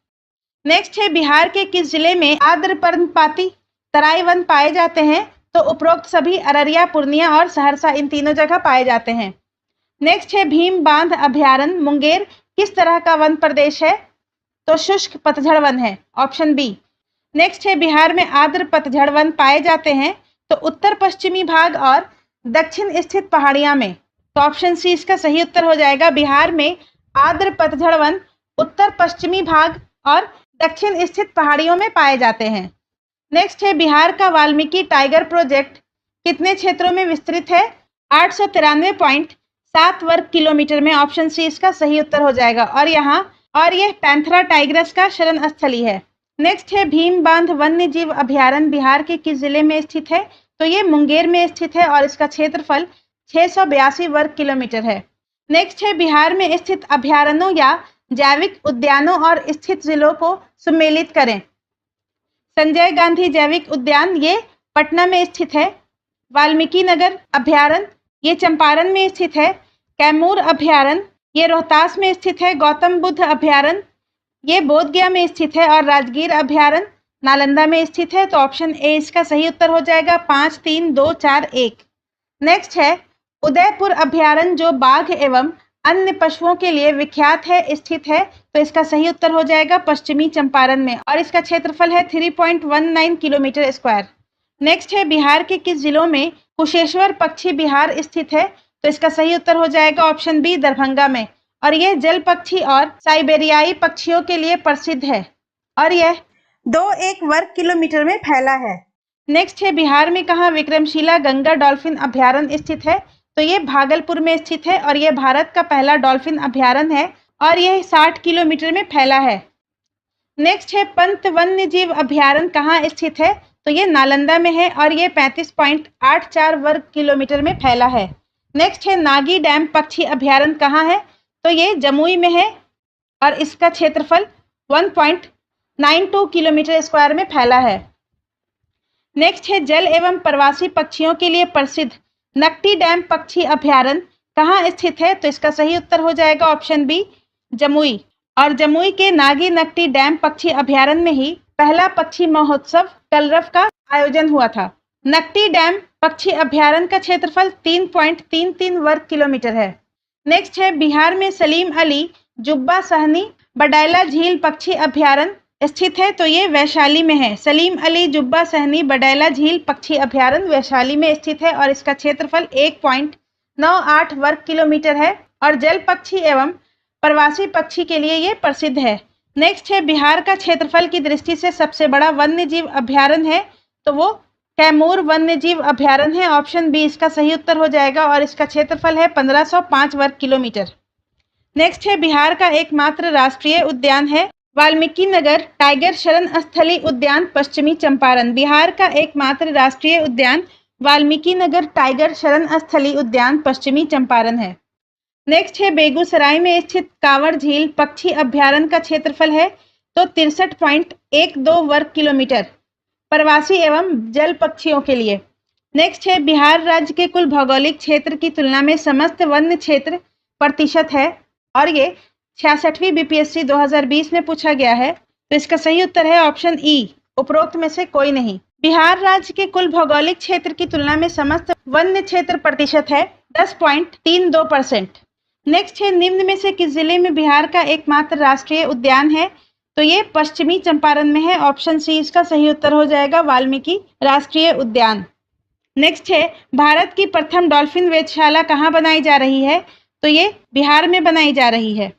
नेक्स्ट है बिहार के किस जिले में आर्द्र पर्णपाती तराई वन पाए जाते हैं? तो उपरोक्त सभी अररिया, पूर्णिया और सहरसा, इन तीनों जगह पाए जाते हैं। नेक्स्ट है भीम बांध अभयारण्य मुंगेर किस तरह का वन प्रदेश है? तो शुष्क पतझड़ वन है, ऑप्शन बी। नेक्स्ट है बिहार में आर्द्र पतझड़ वन पाए जाते हैं तो उत्तर पश्चिमी भाग और दक्षिण स्थित पहाड़ियां में, तो ऑप्शन सी इसका सही उत्तर हो जाएगा। बिहार में आर्द्र पतझड़ वन उत्तर पश्चिमी भाग और दक्षिण स्थित पहाड़ियों में पाए जाते हैं। नेक्स्ट है बिहार का वाल्मीकि टाइगर प्रोजेक्ट कितने क्षेत्रों में विस्तृत है? 893.7 वर्ग किलोमीटर में, ऑप्शन सी इसका सही उत्तर हो जाएगा। और यह पैंथरा टाइग्रस का शरण स्थली है। नेक्स्ट है भीम बांध वन्य जीव अभयारण्य बिहार के किस जिले में स्थित है? तो ये मुंगेर में स्थित है और इसका क्षेत्रफल 682 वर्ग किलोमीटर है। नेक्स्ट है बिहार में स्थित अभयारण्यों या जैविक उद्यानों और स्थित जिलों को सम्मिलित करें। संजय गांधी जैविक उद्यान ये पटना में स्थित है। वाल्मीकि नगर अभयारण्य ये चंपारण में स्थित है। कैमूर अभयारण्य ये रोहतास में स्थित है। गौतम बुद्ध अभयारण्य ये बोधगया में स्थित है और राजगीर अभयारण्य नालंदा में स्थित है। तो ऑप्शन ए इसका सही उत्तर हो जाएगा। 5 3 2 4 1। नेक्स्ट है उदयपुर अभयारण्य जो बाघ एवं अन्य पशुओं के लिए विख्यात है, स्थित है, तो इसका सही उत्तर हो जाएगा पश्चिमी चंपारण में और इसका क्षेत्रफल है 3.19 किलोमीटर स्क्वायर। नेक्स्ट है बिहार के किस जिलों में कुशेश्वर पक्षी विहार स्थित है? तो इसका सही उत्तर हो जाएगा ऑप्शन बी दरभंगा में और यह जल पक्षी और साइबेरियाई पक्षियों के लिए प्रसिद्ध है और यह 2.1 वर्ग किलोमीटर में फैला है। नेक्स्ट है बिहार में कहाँ विक्रमशिला गंगा डॉल्फिन अभयारण्य स्थित है? तो ये भागलपुर में स्थित है और यह भारत का पहला डॉल्फिन अभयारण्य है और यह 60 किलोमीटर में फैला है। नेक्स्ट है पंत वन्य जीव अभयारण्य कहाँ स्थित है? तो ये नालंदा में है और ये 35.84 वर्ग किलोमीटर में फैला है। नेक्स्ट है नागी डैम पक्षी अभयारण्य कहाँ है? तो ये जमुई में है और इसका क्षेत्रफल 1.92 किलोमीटर स्क्वायर में फैला है। नेक्स्ट है जल एवं प्रवासी पक्षियों के लिए प्रसिद्ध नकटी डैम पक्षी अभयारण्य कहाँ स्थित है? तो इसका सही उत्तर हो जाएगा ऑप्शन बी जमुई और जमुई के नागी नकटी डैम पक्षी अभयारण्य में ही पहला पक्षी महोत्सव कलरव का आयोजन हुआ था। नकटी डैम पक्षी अभयारण्य का क्षेत्रफल 3.33 वर्ग किलोमीटर है। नेक्स्ट है बिहार में सलीम अली जुब्बा सहनी बडैला झील पक्षी अभयारण्य स्थित है, तो ये वैशाली में है। सलीम अली जुब्बा सहनी बडैला झील पक्षी अभयारण्य वैशाली में स्थित है और इसका क्षेत्रफल 1.98 वर्ग किलोमीटर है और जल पक्षी एवं प्रवासी पक्षी के लिए ये प्रसिद्ध है। नेक्स्ट है बिहार का क्षेत्रफल की दृष्टि से सबसे बड़ा वन्य जीव अभयारण्य है, तो वो कैमूर वन्य जीव अभयारण्य है। ऑप्शन बी इसका सही उत्तर हो जाएगा और इसका क्षेत्रफल है 1505 वर्ग किलोमीटर। नेक्स्ट है बिहार का एकमात्र राष्ट्रीय उद्यान है वाल्मीकि नगर टाइगर शरण स्थली उद्यान पश्चिमी चंपारण। बिहार का एकमात्र राष्ट्रीय उद्यान वाल्मीकि नगर टाइगर शरण स्थली उद्यान पश्चिमी चंपारण है। नेक्स्ट है बेगूसराय में स्थित कांवड़ झील पक्षी अभयारण्य का क्षेत्रफल है तो 63.12 वर्ग किलोमीटर प्रवासी एवं जल पक्षियों के लिए। नेक्स्ट है बिहार राज्य के कुल भौगोलिक क्षेत्र की तुलना में समस्त वन्य क्षेत्र प्रतिशत है और ये 66वीं बीपीएससी 2020 में पूछा गया है, तो इसका सही उत्तर है ऑप्शन ई उपरोक्त में से कोई नहीं। बिहार राज्य के कुल भौगोलिक क्षेत्र की तुलना में समस्त वन्य क्षेत्र प्रतिशत है 10.32%। नेक्स्ट है निम्न में से किस जिले में बिहार का एकमात्र राष्ट्रीय उद्यान है? तो ये पश्चिमी चंपारण में है। ऑप्शन सी इसका सही उत्तर हो जाएगा वाल्मीकि राष्ट्रीय उद्यान। नेक्स्ट है भारत की प्रथम डॉल्फिन वेधशाला कहाँ बनाई जा रही है? तो ये बिहार में बनाई जा रही है।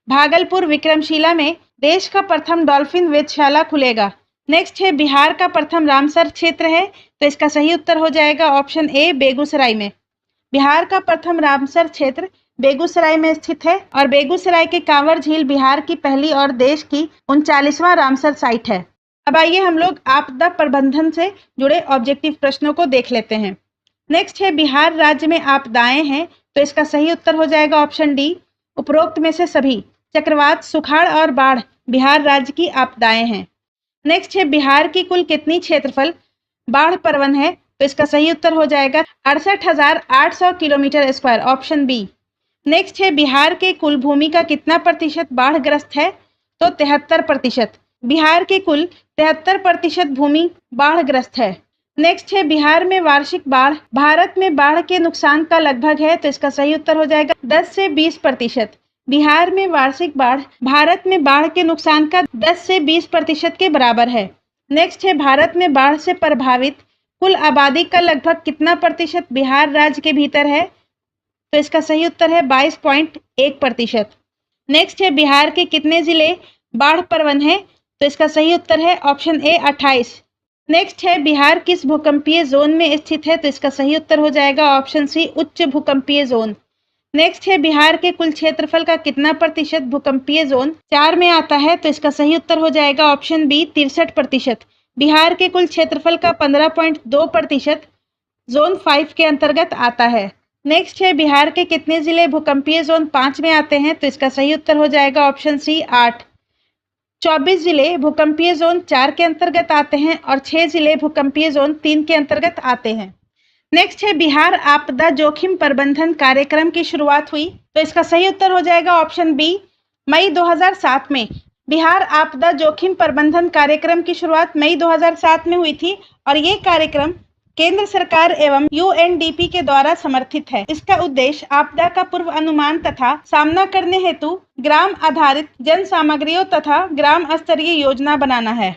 भागलपुर विक्रमशिला में देश का प्रथम डॉल्फिन वेधशाला खुलेगा। नेक्स्ट है बिहार का प्रथम रामसर क्षेत्र है, तो इसका सही उत्तर हो जाएगा ऑप्शन ए बेगूसराय में। बिहार का प्रथम रामसर क्षेत्र बेगूसराय में स्थित है और बेगूसराय के कांवड़ झील बिहार की पहली और देश की 39वां रामसर साइट है। अब आइए हम लोग आपदा प्रबंधन से जुड़े ऑब्जेक्टिव प्रश्नों को देख लेते हैं। नेक्स्ट है बिहार राज्य में आपदाएं हैं, तो इसका सही उत्तर हो जाएगा ऑप्शन डी उपरोक्त में से सभी। चक्रवात, सुखाड़ और बाढ़ बिहार राज्य की आपदाएं हैं। नेक्स्ट है बिहार की कुल कितनी क्षेत्रफल बाढ़ प्रवण है? तो इसका सही उत्तर हो जाएगा 68,800 kilometre square, option B. Next है बिहार के कुल भूमि का कितना प्रतिशत बाढ़ग्रस्त है? तो 73%। बिहार के कुल 73% भूमि बाढ़ग्रस्त है। नेक्स्ट है बिहार में वार्षिक बाढ़ भारत में बाढ़ के नुकसान का लगभग है, तो इसका सही उत्तर हो जाएगा 10 से 20%। बिहार में वार्षिक बाढ़ भारत में बाढ़ के नुकसान का 10 से 20% के बराबर है। नेक्स्ट है, भारत में बाढ़ से प्रभावित कुल आबादी का लगभग कितना प्रतिशत बिहार राज्य के भीतर है? तो इसका सही उत्तर है 22.1%। नेक्स्ट है, बिहार के कितने जिले बाढ़ प्रवण है? तो इसका सही उत्तर है ऑप्शन ए 28। नेक्स्ट है, बिहार किस भूकंपीय जोन में स्थित है? तो इसका सही उत्तर हो जाएगा ऑप्शन सी उच्च भूकंपीय जोन। नेक्स्ट है, बिहार के कुल क्षेत्रफल का कितना प्रतिशत भूकंपीय जोन 4 में आता है? तो इसका सही उत्तर हो जाएगा ऑप्शन बी 63%। बिहार के कुल क्षेत्रफल का 15.2% जोन 5 के अंतर्गत आता है। नेक्स्ट है, बिहार के कितने जिले भूकंपीय जोन 5 में आते हैं? तो इसका सही उत्तर हो जाएगा ऑप्शन सी 8। 24 जिले भूकंपीय जोन 4 के अंतर्गत आते हैं और 6 जिले भूकंपीय जोन 3 के अंतर्गत आते हैं। नेक्स्ट है, बिहार आपदा जोखिम प्रबंधन कार्यक्रम की शुरुआत हुई? तो इसका सही उत्तर हो जाएगा ऑप्शन बी मई 2007 में। बिहार आपदा जोखिम प्रबंधन कार्यक्रम की शुरुआत मई 2007 में हुई थी और ये कार्यक्रम केंद्र सरकार एवं यूएनडीपी के द्वारा समर्थित है। इसका उद्देश्य आपदा का पूर्व अनुमान तथा सामना करने हेतु ग्राम आधारित जन सामग्रियों तथा ग्राम स्तरीय योजना बनाना है।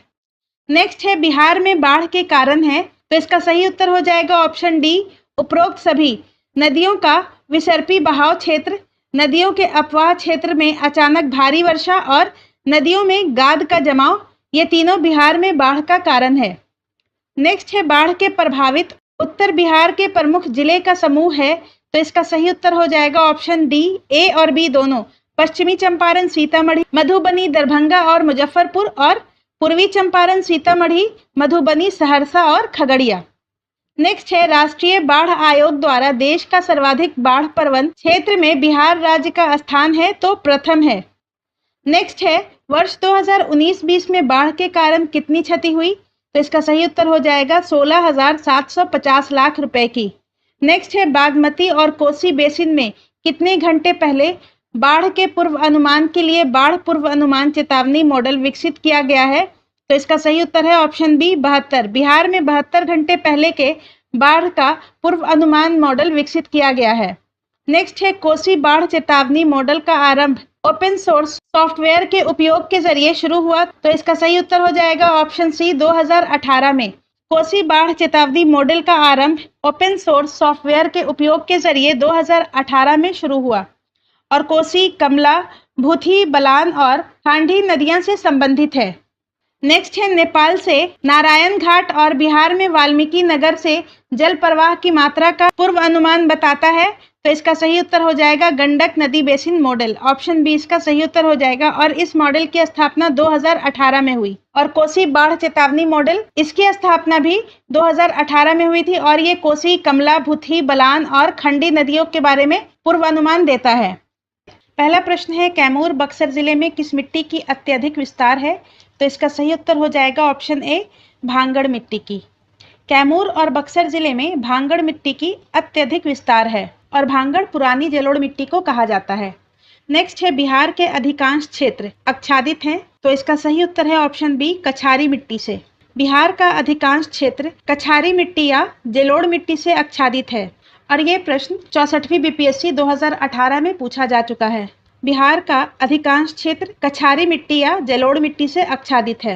नेक्स्ट है, बिहार में बाढ़ के कारण है? तो इसका सही उत्तर हो जाएगा ऑप्शन डी उपरोक्त सभी। नदियों का विसर्पी बहाव क्षेत्र, नदियों के अपवाह क्षेत्र में अचानक भारी वर्षा और नदियों में गाद का जमाव, ये तीनों बिहार में बाढ़ का कारण है। नेक्स्ट है, बाढ़ के प्रभावित उत्तर बिहार के प्रमुख जिले का समूह है? तो इसका सही उत्तर हो जाएगा ऑप्शन डी ए और बी दोनों। पश्चिमी चंपारण, सीतामढ़ी, मधुबनी, दरभंगा और मुजफ्फरपुर, और पूर्वी चंपारण, सीतामढ़ी, मधुबनी, सहरसा और खगड़िया। नेक्स्ट है, राष्ट्रीय बाढ़ आयोग द्वारा देश का सर्वाधिक बाढ़ प्रवण क्षेत्र में बिहार राज्य का स्थान है? तो प्रथम है। नेक्स्ट है, वर्ष 2019-20 में बाढ़ के कारण कितनी क्षति हुई? तो इसका सही उत्तर हो जाएगा 16,750 लाख रुपए की। नेक्स्ट है, बागमती और कोसी बेसिन में कितने घंटे पहले बाढ़ के पूर्व अनुमान के लिए बाढ़ पूर्व अनुमान चेतावनी मॉडल विकसित किया गया है? तो इसका सही उत्तर है ऑप्शन बी 72। बिहार में 72 घंटे पहले के बाढ़ का पूर्व अनुमान मॉडल विकसित किया गया है। नेक्स्ट है, कोसी बाढ़ चेतावनी मॉडल का आरंभ ओपन सोर्स सॉफ्टवेयर के उपयोग के जरिए शुरू हुआ? तो इसका सही उत्तर हो जाएगा ऑप्शन सी 2018 में। कोसी बाढ़ चेतावनी मॉडल का आरंभ ओपन सोर्स सॉफ्टवेयर के उपयोग के जरिए 2018 में शुरू हुआ और कोसी, कमला, भूथी, बलान और खांडी नदियां से संबंधित है। नेक्स्ट है, नेपाल से नारायण घाट और बिहार में वाल्मीकि नगर से जल प्रवाह की मात्रा का पूर्व अनुमान बताता है? तो इसका सही उत्तर हो जाएगा गंडक नदी बेसिन मॉडल। ऑप्शन बी इसका सही उत्तर हो जाएगा और इस मॉडल की स्थापना 2018 में हुई। और कोसी बाढ़ चेतावनी मॉडल, इसकी स्थापना भी 2018 में हुई थी और ये कोसी, कमला, भूथी, बलान और खंडी नदियों के बारे में पूर्वानुमान देता है। पहला प्रश्न है, कैमूर बक्सर जिले में किस मिट्टी की अत्यधिक विस्तार है? तो इसका सही उत्तर हो जाएगा ऑप्शन ए भांगड़ मिट्टी की। कैमूर और बक्सर जिले में भांगड़ मिट्टी की अत्यधिक विस्तार है और भांगड़ पुरानी जलोढ़ मिट्टी को कहा जाता है। नेक्स्ट है, बिहार के अधिकांश क्षेत्र आच्छादित हैं? तो इसका सही उत्तर है ऑप्शन बी कछारी मिट्टी से। बिहार का अधिकांश क्षेत्र कछारी मिट्टी या जलोढ़ मिट्टी से आच्छादित है और ये प्रश्न 64वीं बीपीएससी 2018 में पूछा जा चुका है। बिहार का अधिकांश क्षेत्र कछारी मिट्टी या जलोढ़ मिट्टी से आच्छादित है।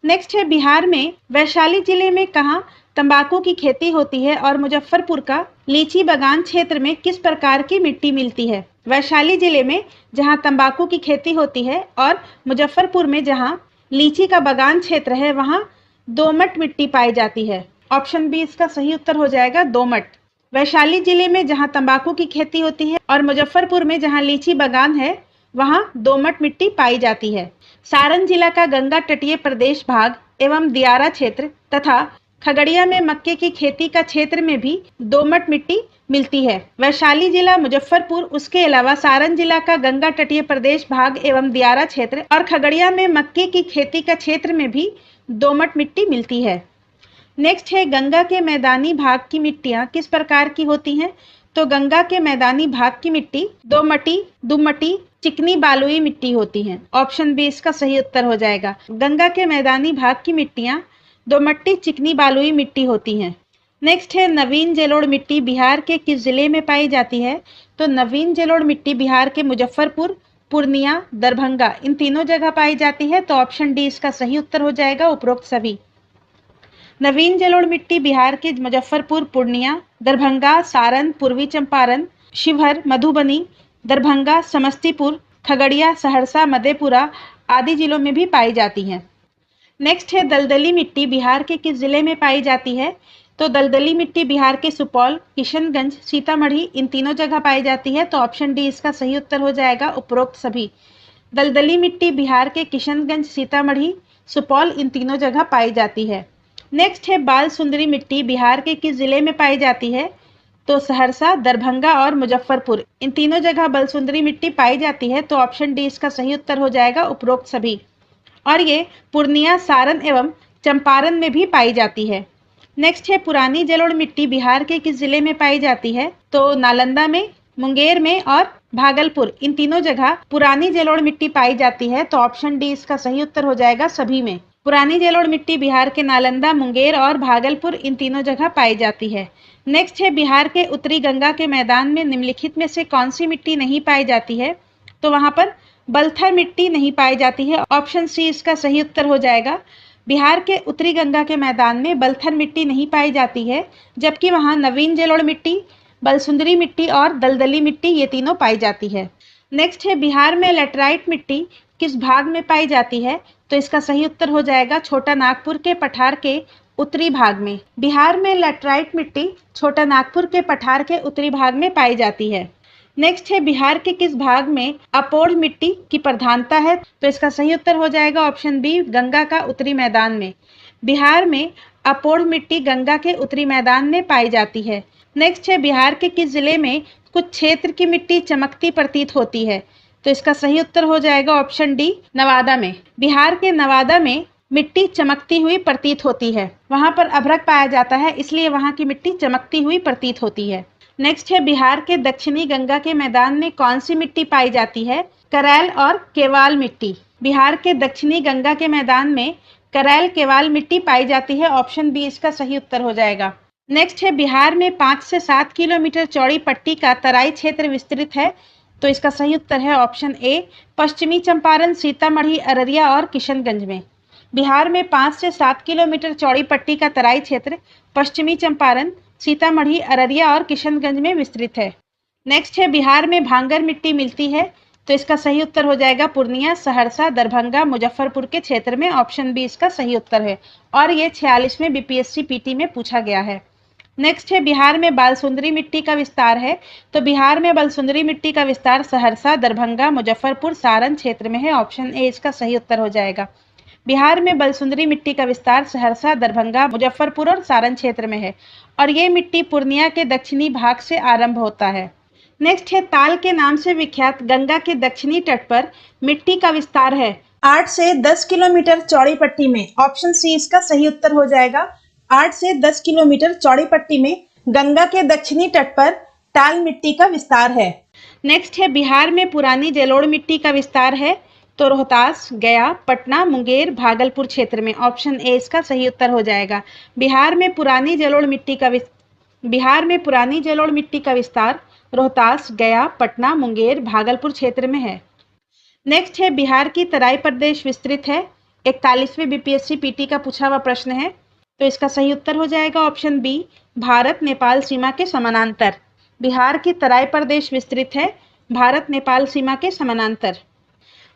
नेक्स्ट है, बिहार में वैशाली जिले में कहाँ तंबाकू की खेती होती है और मुजफ्फरपुर का लीची बागान क्षेत्र में किस प्रकार की मिट्टी मिलती है? वैशाली जिले में जहां तंबाकू की खेती होती है और मुजफ्फरपुर में जहां लीची का बागान क्षेत्र है वहां दोमट मिट्टी पाई जाती है। ऑप्शन बी इसका सही उत्तर हो जाएगा दोमट। वैशाली जिले में जहां तंबाकू की खेती होती है और मुजफ्फरपुर में जहां लीची बागान है वहां दोमट मिट्टी पाई जाती है। सारण जिला का गंगा तटीय प्रदेश भाग एवं दियारा क्षेत्र तथा खगड़िया में मक्के की खेती का क्षेत्र में भी दोमट मिट्टी मिलती है। वैशाली जिला, मुजफ्फरपुर, उसके अलावा सारण जिला का गंगा तटीय प्रदेश भाग एवं दियारा क्षेत्र और खगड़िया में मक्के की खेती का क्षेत्र में भी दोमट मिट्टी मिलती है। नेक्स्ट है, गंगा के मैदानी भाग की मिट्टियां किस प्रकार की होती हैं? तो गंगा के मैदानी भाग की मिट्टी दोमटी, दुमटी, चिकनी बालुई मिट्टी होती हैं। ऑप्शन बी इसका सही उत्तर हो जाएगा। गंगा के मैदानी भाग की मिट्टियां दोमट्टी, चिकनी बालुई मिट्टी होती हैं। नेक्स्ट है नवीन जलोढ़ मिट्टी बिहार के किस जिले में पाई जाती है? तो नवीन जलोढ़ मिट्टी बिहार के मुजफ्फरपुर, पूर्णिया, दरभंगा इन तीनों जगह पाई जाती है। तो ऑप्शन डी इसका सही उत्तर हो जाएगा उपरोक्त सभी। नवीन जलोढ़ मिट्टी बिहार के मुजफ्फरपुर, पूर्णिया, दरभंगा, सारण, पूर्वी चंपारण, शिवहर, मधुबनी, दरभंगा, समस्तीपुर, खगड़िया, सहरसा, मधेपुरा आदि जिलों में भी पाई जाती हैं। नेक्स्ट है दलदली मिट्टी बिहार के किस जिले में पाई जाती है? तो दलदली मिट्टी बिहार के सुपौल, किशनगंज, सीतामढ़ी इन तीनों जगह पाई जाती है। तो ऑप्शन डी इसका सही उत्तर हो जाएगा उपरोक्त सभी। दलदली मिट्टी बिहार के किशनगंज, सीतामढ़ी, सुपौल इन तीनों जगह पाई जाती है। नेक्स्ट है बाल सुंदरी मिट्टी बिहार के किस जिले में पाई जाती है? तो सहरसा, दरभंगा और मुजफ्फरपुर इन तीनों जगह बालसुंदरी मिट्टी पाई जाती है। तो ऑप्शन डी इसका सही उत्तर हो जाएगा उपरोक्त सभी। और ये पूर्णिया, सारण एवं चंपारण में भी पाई जाती है। नेक्स्ट है पुरानी जलोढ़ मिट्टी बिहार के किस जिले में पाई जाती है? तो नालंदा में, मुंगेर में और भागलपुर इन तीनों जगह पुरानी जलोढ़ मिट्टी पाई जाती है। तो ऑप्शन डी इसका सही उत्तर हो जाएगा सभी में। पुरानी जलोढ़ मिट्टी बिहार के नालंदा, मुंगेर और भागलपुर इन तीनों जगह पाई जाती है। नेक्स्ट है बिहार के उत्तरी गंगा के मैदान में निम्नलिखित में से कौन सी मिट्टी नहीं पाई जाती है? तो वहां पर बलथर मिट्टी नहीं पाई जाती है। ऑप्शन सी इसका सही उत्तर हो जाएगा। बिहार के उत्तरी गंगा के मैदान में बलथर मिट्टी नहीं पाई जाती है, जबकि वहां नवीन जलोढ़ मिट्टी, बलसुंदरी मिट्टी और दलदली मिट्टी ये तीनों पाई जाती है। नेक्स्ट है बिहार में लेटराइट मिट्टी किस भाग में पाई जाती है? तो इसका सही उत्तर हो जाएगा छोटा नागपुर के पठार के उत्तरी भाग में। बिहार में लेटराइट मिट्टी छोटा नागपुर के पठार के उत्तरी भाग में पाई जाती है। नेक्स्ट है बिहार के किस भाग में अपोढ़ मिट्टी की प्रधानता है? तो इसका सही उत्तर हो जाएगा ऑप्शन बी, गंगा का उत्तरी मैदान में। बिहार में अपोढ़ मिट्टी गंगा के उत्तरी मैदान में पाई जाती है। नेक्स्ट है बिहार के किस जिले में कुछ क्षेत्र की मिट्टी चमकती प्रतीत होती है? तो इसका सही उत्तर हो जाएगा ऑप्शन डी, नवादा में। बिहार के नवादा में मिट्टी चमकती हुई प्रतीत होती है। वहां पर अभ्रक पाया जाता है, इसलिए वहां की मिट्टी चमकती हुई प्रतीत होती है। नेक्स्ट है बिहार के दक्षिणी गंगा के मैदान में कौन सी मिट्टी पाई जाती है? करैल और केवाल मिट्टी। बिहार के दक्षिणी गंगा के मैदान में करैल, केवाल मिट्टी पाई जाती है। ऑप्शन बी इसका सही उत्तर हो जाएगा। नेक्स्ट है बिहार में 5 से 7 किलोमीटर चौड़ी पट्टी का तराई क्षेत्र विस्तृत है। तो इसका सही उत्तर है ऑप्शन ए, पश्चिमी चंपारण, सीतामढ़ी, अररिया और किशनगंज में। बिहार में 5 से 7 किलोमीटर चौड़ी पट्टी का तराई क्षेत्र पश्चिमी चंपारण, सीतामढ़ी, अररिया और किशनगंज में विस्तृत है। नेक्स्ट है बिहार में भांगर मिट्टी मिलती है। तो इसका सही उत्तर हो जाएगा पूर्णिया, सहरसा, दरभंगा, मुजफ्फरपुर के क्षेत्र में। ऑप्शन बी इसका सही उत्तर है और ये 46वें बीपीएससी पीटी में पूछा गया है। नेक्स्ट है बिहार में बालसुंदरी मिट्टी का विस्तार है। तो बिहार में बालसुंदरी मिट्टी का विस्तार सहरसा, दरभंगा, मुजफ्फरपुर, सारण क्षेत्र में है। ऑप्शन ए इसका सही उत्तर हो जाएगा। बिहार में बालसुंदरी मिट्टी का विस्तार सहरसा, दरभंगा, मुजफ्फरपुर और सारण क्षेत्र में है और ये मिट्टी पूर्णिया के दक्षिणी भाग से आरंभ होता है। नेक्स्ट है ताल के नाम से विख्यात गंगा के दक्षिणी तट पर मिट्टी का विस्तार है 8 से 10 किलोमीटर चौड़ी पट्टी में। ऑप्शन सी इसका सही उत्तर हो जाएगा। 8 से 10 किलोमीटर चौड़ी पट्टी में गंगा के दक्षिणी तट पर ताल मिट्टी का विस्तार है। नेक्स्ट है बिहार में पुरानी जलोढ़ मिट्टी का विस्तार है। तो रोहतास, गया, पटना, मुंगेर, भागलपुर क्षेत्र में। ऑप्शन ए इसका सही उत्तर हो जाएगा। बिहार में पुरानी जलोढ़ मिट्टी का विस्तार रोहतास, गया, पटना, मुंगेर, भागलपुर क्षेत्र में है। नेक्स्ट है बिहार की तराई प्रदेश विस्तृत है। 41वें बीपीएससी पीटी का पूछा हुआ प्रश्न है। तो इसका सही उत्तर हो जाएगा ऑप्शन बी, भारत नेपाल सीमा के समानांतर। बिहार की तराई प्रदेश विस्तृत है भारत नेपाल सीमा के समानांतर।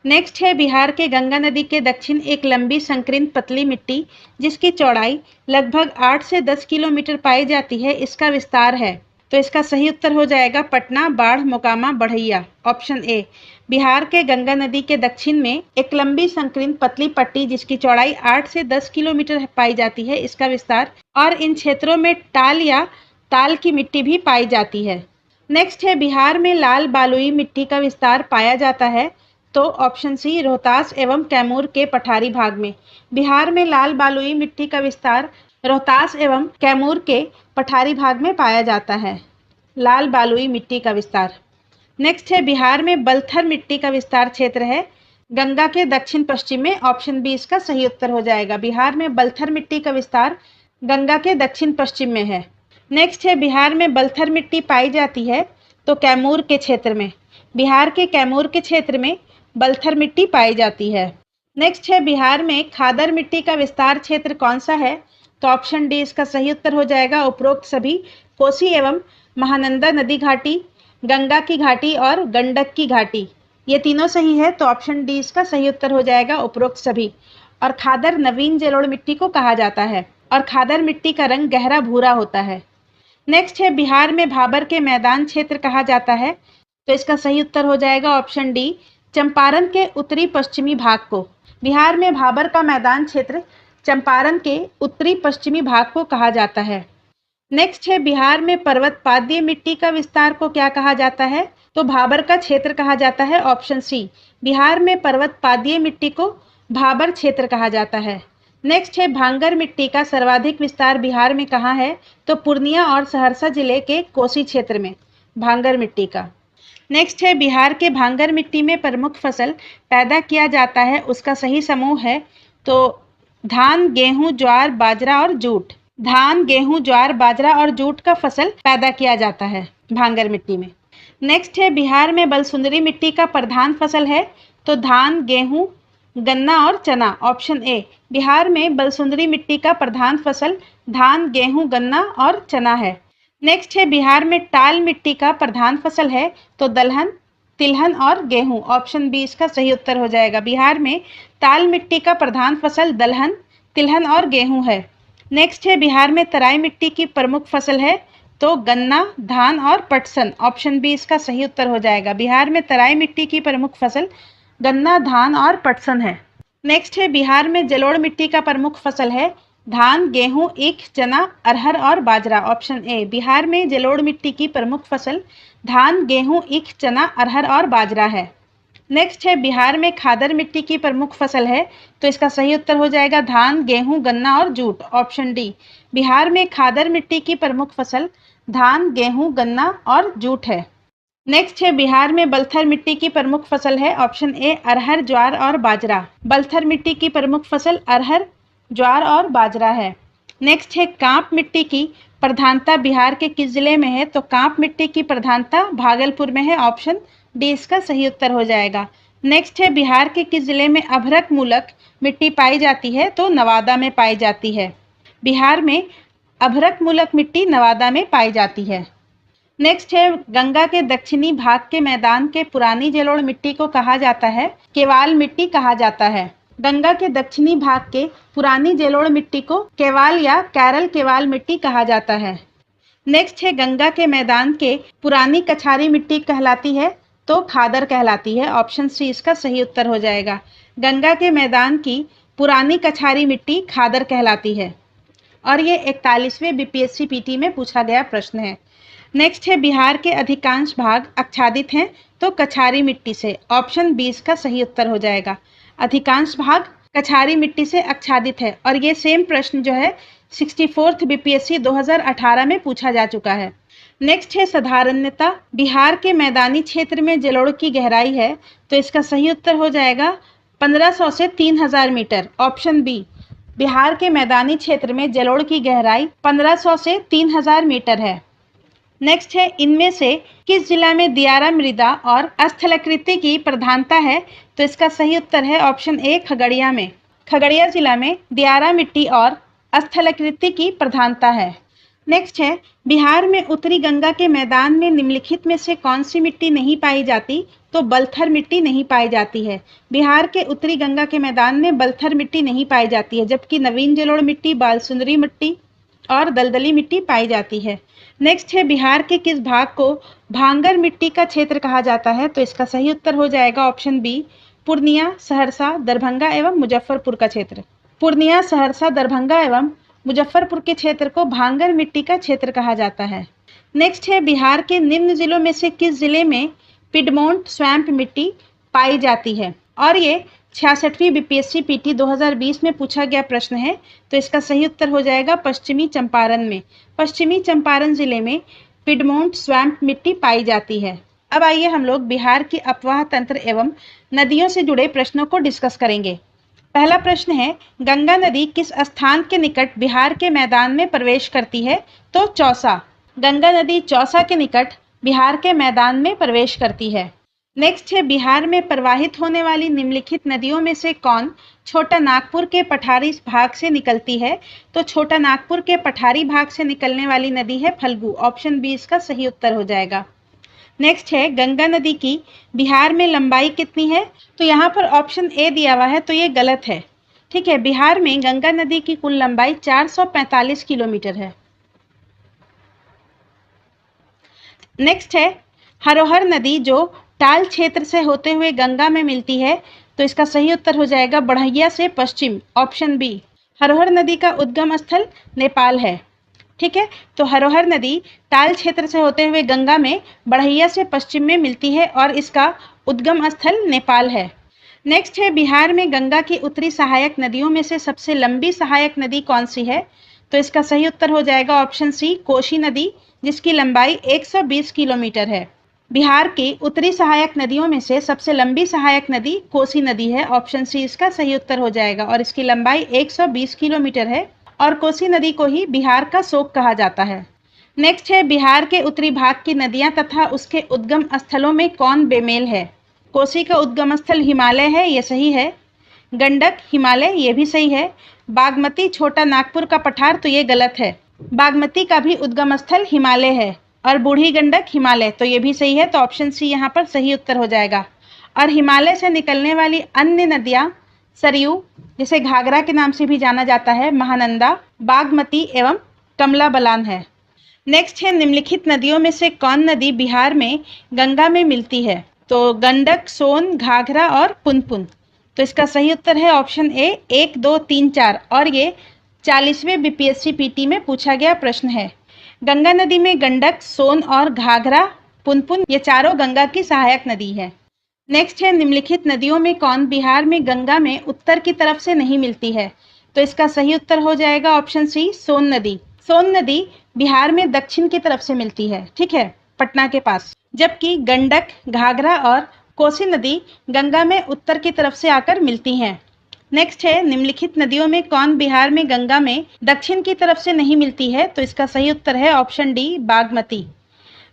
नेक्स्ट है बिहार के गंगा नदी के दक्षिण एक लंबी संकीर्ण पतली मिट्टी जिसकी चौड़ाई लगभग 8 से 10 किलोमीटर पाई जाती है, इसका विस्तार है। तो इसका सही उत्तर हो जाएगा पटना, बाढ़, मोकामा, बढ़ैया। Option A. बिहार के गंगा नदी के दक्षिण में एक लंबी संकीर्ण पतली पट्टी जिसकी चौड़ाई 8 से 10 किलोमीटर पाई जाती है, इसका विस्तार। और इन क्षेत्रों में टाल या ताल की मिट्टी भी पाई जाती है। नेक्स्ट है बिहार में लाल बालुई मिट्टी का विस्तार पाया जाता है। तो ऑप्शन सी, रोहतास एवं कैमूर के पठारी भाग में। बिहार में लाल बालुई मिट्टी का विस्तार रोहतास एवं कैमूर के पठारी भाग में पाया जाता है। लाल बालुई मिट्टी का विस्तार। नेक्स्ट है बिहार में बलथर मिट्टी का विस्तार क्षेत्र है गंगा के दक्षिण पश्चिम में। ऑप्शन बी इसका सही उत्तर हो जाएगा। बिहार में बलथर मिट्टी का विस्तार गंगा के दक्षिण पश्चिम में है। नेक्स्ट है बिहार में बलथर मिट्टी पाई जाती है तो कैमूर के क्षेत्र में। बिहार के कैमूर के क्षेत्र में बलथर मिट्टी पाई जाती है। नेक्स्ट है बिहार में खादर मिट्टी का विस्तार क्षेत्र कौन सा है? तो ऑप्शन डी इसका सही उत्तर हो जाएगा उपरोक्त सभी। कोसी एवं महानंदा नदी घाटी, गंगा की घाटी और गंडक की घाटी, ये तीनों सही है तो ऑप्शन डी इसका सही उत्तर हो जाएगा उपरोक्त सभी। और खादर नवीन जलोढ़ मिट्टी को कहा जाता है और खादर मिट्टी का रंग गहरा भूरा होता है। नेक्स्ट है बिहार में भाबर के मैदान क्षेत्र कहा जाता है तो इसका सही उत्तर हो जाएगा ऑप्शन डी चंपारण के उत्तरी पश्चिमी भाग को। बिहार में भाबर का मैदान क्षेत्र चंपारण के उत्तरी पश्चिमी भाग को कहा जाता है। नेक्स्ट है बिहार में पर्वत पादीय मिट्टी का विस्तार को क्या कहा जाता है? तो भाबर का क्षेत्र कहा जाता है ऑप्शन सी। बिहार में पर्वत पादीय मिट्टी को भाबर क्षेत्र कहा जाता है। नेक्स्ट है भांगर मिट्टी का सर्वाधिक विस्तार बिहार में कहाँ है? तो पूर्णिया और सहरसा जिले के कोसी क्षेत्र में भांगर मिट्टी का। नेक्स्ट है बिहार के भांगर मिट्टी में प्रमुख फसल पैदा किया जाता है उसका सही समूह है तो धान, गेहूं, ज्वार, बाजरा और जूट। धान, गेहूं, ज्वार, बाजरा और जूट का फसल पैदा किया जाता है भांगर मिट्टी में। नेक्स्ट है बिहार में बलसुंदरी मिट्टी का प्रधान फसल है तो धान, गेहूं, गन्ना और चना। Option A. बिहार में बलसुंदरी मिट्टी का प्रधान फसल धान, गेहूं, गन्ना और चना है। नेक्स्ट है बिहार में टाल मिट्टी का प्रधान फसल है तो दलहन, तिलहन और गेहूं। ऑप्शन बी इसका सही उत्तर हो जाएगा। बिहार में टाल मिट्टी का प्रधान फसल दलहन, तिलहन और गेहूं है। नेक्स्ट है बिहार में तराई मिट्टी की प्रमुख फसल है तो गन्ना, धान और पटसन। ऑप्शन बी इसका सही उत्तर हो जाएगा। बिहार में तराई मिट्टी की प्रमुख फसल गन्ना, धान और पटसन है। नेक्स्ट है बिहार में जलोढ़ मिट्टी का प्रमुख फसल है धान, गेहूं, ईख, चना, अरहर और बाजरा। Option A. बिहार में जलोढ़ मिट्टी की प्रमुख फसल धान, गेहूं, ईख, चना, अरहर और बाजरा है। नेक्स्ट है बिहार में खादर मिट्टी की प्रमुख फसल है तो इसका सही उत्तर हो जाएगा धान, गेहूं, गन्ना और जूट। Option D. बिहार में खादर मिट्टी की प्रमुख फसल धान, गेहूं, गन्ना और जूट है। नेक्स्ट है बिहार में बलथर मिट्टी की प्रमुख फसल है ऑप्शन ए अरहर, ज्वार और बाजरा। बलथर मिट्टी की प्रमुख फसल अरहर, ज्वार और बाजरा है। नेक्स्ट है कांप मिट्टी की प्रधानता बिहार के किस जिले में है? तो कांप मिट्टी की प्रधानता भागलपुर में है। ऑप्शन डी इसका सही उत्तर हो जाएगा। नेक्स्ट है बिहार के किस जिले में अभ्रक मूलक मिट्टी पाई जाती है? तो नवादा में पाई जाती है। बिहार में अभ्रक मूलक मिट्टी नवादा में पाई जाती है। नेक्स्ट है गंगा के दक्षिणी भाग के मैदान के पुरानी जलोढ़ मिट्टी को कहा जाता है केवाल मिट्टी कहा जाता है। गंगा के दक्षिणी भाग के पुरानी जलोढ़ मिट्टी को केवाल या कैरल केवाल मिट्टी कहा जाता है। नेक्स्ट है गंगा के मैदान के पुरानी कछारी मिट्टी कहलाती है तो खादर कहलाती है। ऑप्शन सी इसका सही उत्तर हो जाएगा। गंगा के मैदान की पुरानी कछारी मिट्टी खादर कहलाती है और ये 41वें बीपीएससी पीटी में पूछा गया प्रश्न है। नेक्स्ट है बिहार के अधिकांश भाग आच्छादित हैं तो कछारी मिट्टी से। ऑप्शन बी इसका सही उत्तर हो जाएगा। अधिकांश भाग कछारी मिट्टी से आच्छादित है और ये सेम प्रश्न जो है 64th बीपीएससी 2018 में पूछा जा चुका है। नेक्स्ट है साधारणता बिहार के मैदानी क्षेत्र में जलोढ़ की गहराई है तो इसका सही उत्तर हो जाएगा 1500 से 3000 मीटर। Option B. बिहार के मैदानी क्षेत्र में जलोढ़ की गहराई 1500 से 3000 मीटर है। नेक्स्ट है इनमें से किस जिला में दियारा मृदा और स्थलाकृति की प्रधानता है? तो इसका सही उत्तर है ऑप्शन ए खगड़िया में। खगड़िया जिला में दियारा मिट्टी और स्थलाकृति की प्रधानता है। नेक्स्ट है बिहार में उत्तरी गंगा के मैदान में निम्नलिखित में से कौन सी मिट्टी नहीं पाई जाती? तो बलथर मिट्टी नहीं पाई जाती है। बिहार के उत्तरी गंगा के मैदान में बलथर मिट्टी नहीं पाई जाती है जबकि नवीन जलोढ़ मिट्टी, बालसुंदरी मिट्टी और दलदली मिट्टी पाई जाती है। नेक्स्ट है बिहार के किस भाग को भांगर मिट्टी का क्षेत्र कहा जाता है? तो इसका सही उत्तर हो जाएगा ऑप्शन बी पूर्णिया, सहरसा, दरभंगा एवं मुजफ्फरपुर का क्षेत्र। पूर्णिया, सहरसा, दरभंगा एवं मुजफ्फरपुर के क्षेत्र को भांगर मिट्टी का क्षेत्र कहा जाता है। नेक्स्ट है बिहार के निम्न जिलों में से किस जिले में पिडमोंट स्वैम्प मिट्टी पाई जाती है? और ये 66वीं बीपीएससी पीटी 2020 में पूछा गया प्रश्न है तो इसका सही उत्तर हो जाएगा पश्चिमी चंपारण में। पश्चिमी चंपारण जिले में पिडमोंट स्वैम्प मिट्टी पाई जाती है। अब आइए हम लोग बिहार की अपवाह तंत्र एवं नदियों से जुड़े प्रश्नों को डिस्कस करेंगे। पहला प्रश्न है, गंगा नदी किस स्थान के निकट बिहार के मैदान में प्रवेश करती है? तो चौसा। गंगा नदी चौसा के निकट बिहार के मैदान में प्रवेश करती है। नेक्स्ट है, बिहार में प्रवाहित होने वाली निम्नलिखित नदियों में से कौन छोटा नागपुर के पठारी भाग से निकलती है? तो छोटा नागपुर के पठारी भाग से निकलने वाली नदी है फल्गु। ऑप्शन बी इसका सही उत्तर हो जाएगा। नेक्स्ट है, गंगा नदी की बिहार में लंबाई कितनी है? तो यहाँ पर ऑप्शन ए दिया हुआ है, तो ये गलत है। ठीक है, बिहार में गंगा नदी की कुल लंबाई 445 किलोमीटर है। नेक्स्ट है, हरोहर नदी जो टाल क्षेत्र से होते हुए गंगा में मिलती है, तो इसका सही उत्तर हो जाएगा बढ़ैया से पश्चिम। Option B. हरोहर नदी का उद्गम स्थल नेपाल है। ठीक है, तो हरोहर नदी टाल क्षेत्र से होते हुए गंगा में बढ़ैया से पश्चिम में मिलती है और इसका उद्गम स्थल नेपाल है। नेक्स्ट है, बिहार में गंगा की उत्तरी सहायक नदियों में से सबसे लंबी सहायक नदी कौन सी है? तो इसका सही उत्तर हो जाएगा ऑप्शन सी, कोसी नदी, जिसकी लंबाई 120 किलोमीटर है। बिहार की उत्तरी सहायक नदियों में से सबसे लंबी सहायक नदी कोसी नदी है। ऑप्शन सी इसका सही उत्तर हो जाएगा और इसकी लंबाई 120 किलोमीटर है और कोसी नदी को ही बिहार का शोक कहा जाता है। नेक्स्ट है, बिहार के उत्तरी भाग की नदियां तथा उसके उद्गम स्थलों में कौन बेमेल है? कोसी का उद्गम स्थल हिमालय है, ये सही है। गंडक हिमालय, ये भी सही है। बागमती छोटा नागपुर का पठार, तो ये गलत है। बागमती का भी उद्गम स्थल हिमालय है और बूढ़ी गंडक हिमालय, तो ये भी सही है। तो ऑप्शन सी यहाँ पर सही उत्तर हो जाएगा। और हिमालय से निकलने वाली अन्य नदियाँ सरयू, जिसे घाघरा के नाम से भी जाना जाता है, महानंदा, बागमती एवं कमला बलान है। नेक्स्ट है, निम्नलिखित नदियों में से कौन नदी बिहार में गंगा में मिलती है? तो गंडक, सोन, घाघरा और पुनपुन। तो इसका सही उत्तर है ऑप्शन ए, 1, 2, 3, 4 और ये 40वें बीपीएससी पीटी में पूछा गया प्रश्न है। गंगा नदी में गंडक, सोन और घाघरा, पुनपुन, ये चारों गंगा की सहायक नदी है। नेक्स्ट है, निम्नलिखित नदियों में कौन बिहार में गंगा में उत्तर की तरफ से नहीं मिलती है? तो इसका सही उत्तर हो जाएगा ऑप्शन सी, सोन नदी। सोन नदी बिहार में दक्षिण की तरफ से मिलती है, ठीक है, पटना के पास। जबकि गंडक, घाघरा और कोसी नदी गंगा में उत्तर की तरफ से आकर मिलती हैं। नेक्स्ट है, निम्नलिखित नदियों में कौन बिहार में गंगा में दक्षिण की तरफ से नहीं मिलती है? तो इसका सही उत्तर है ऑप्शन डी, बागमती।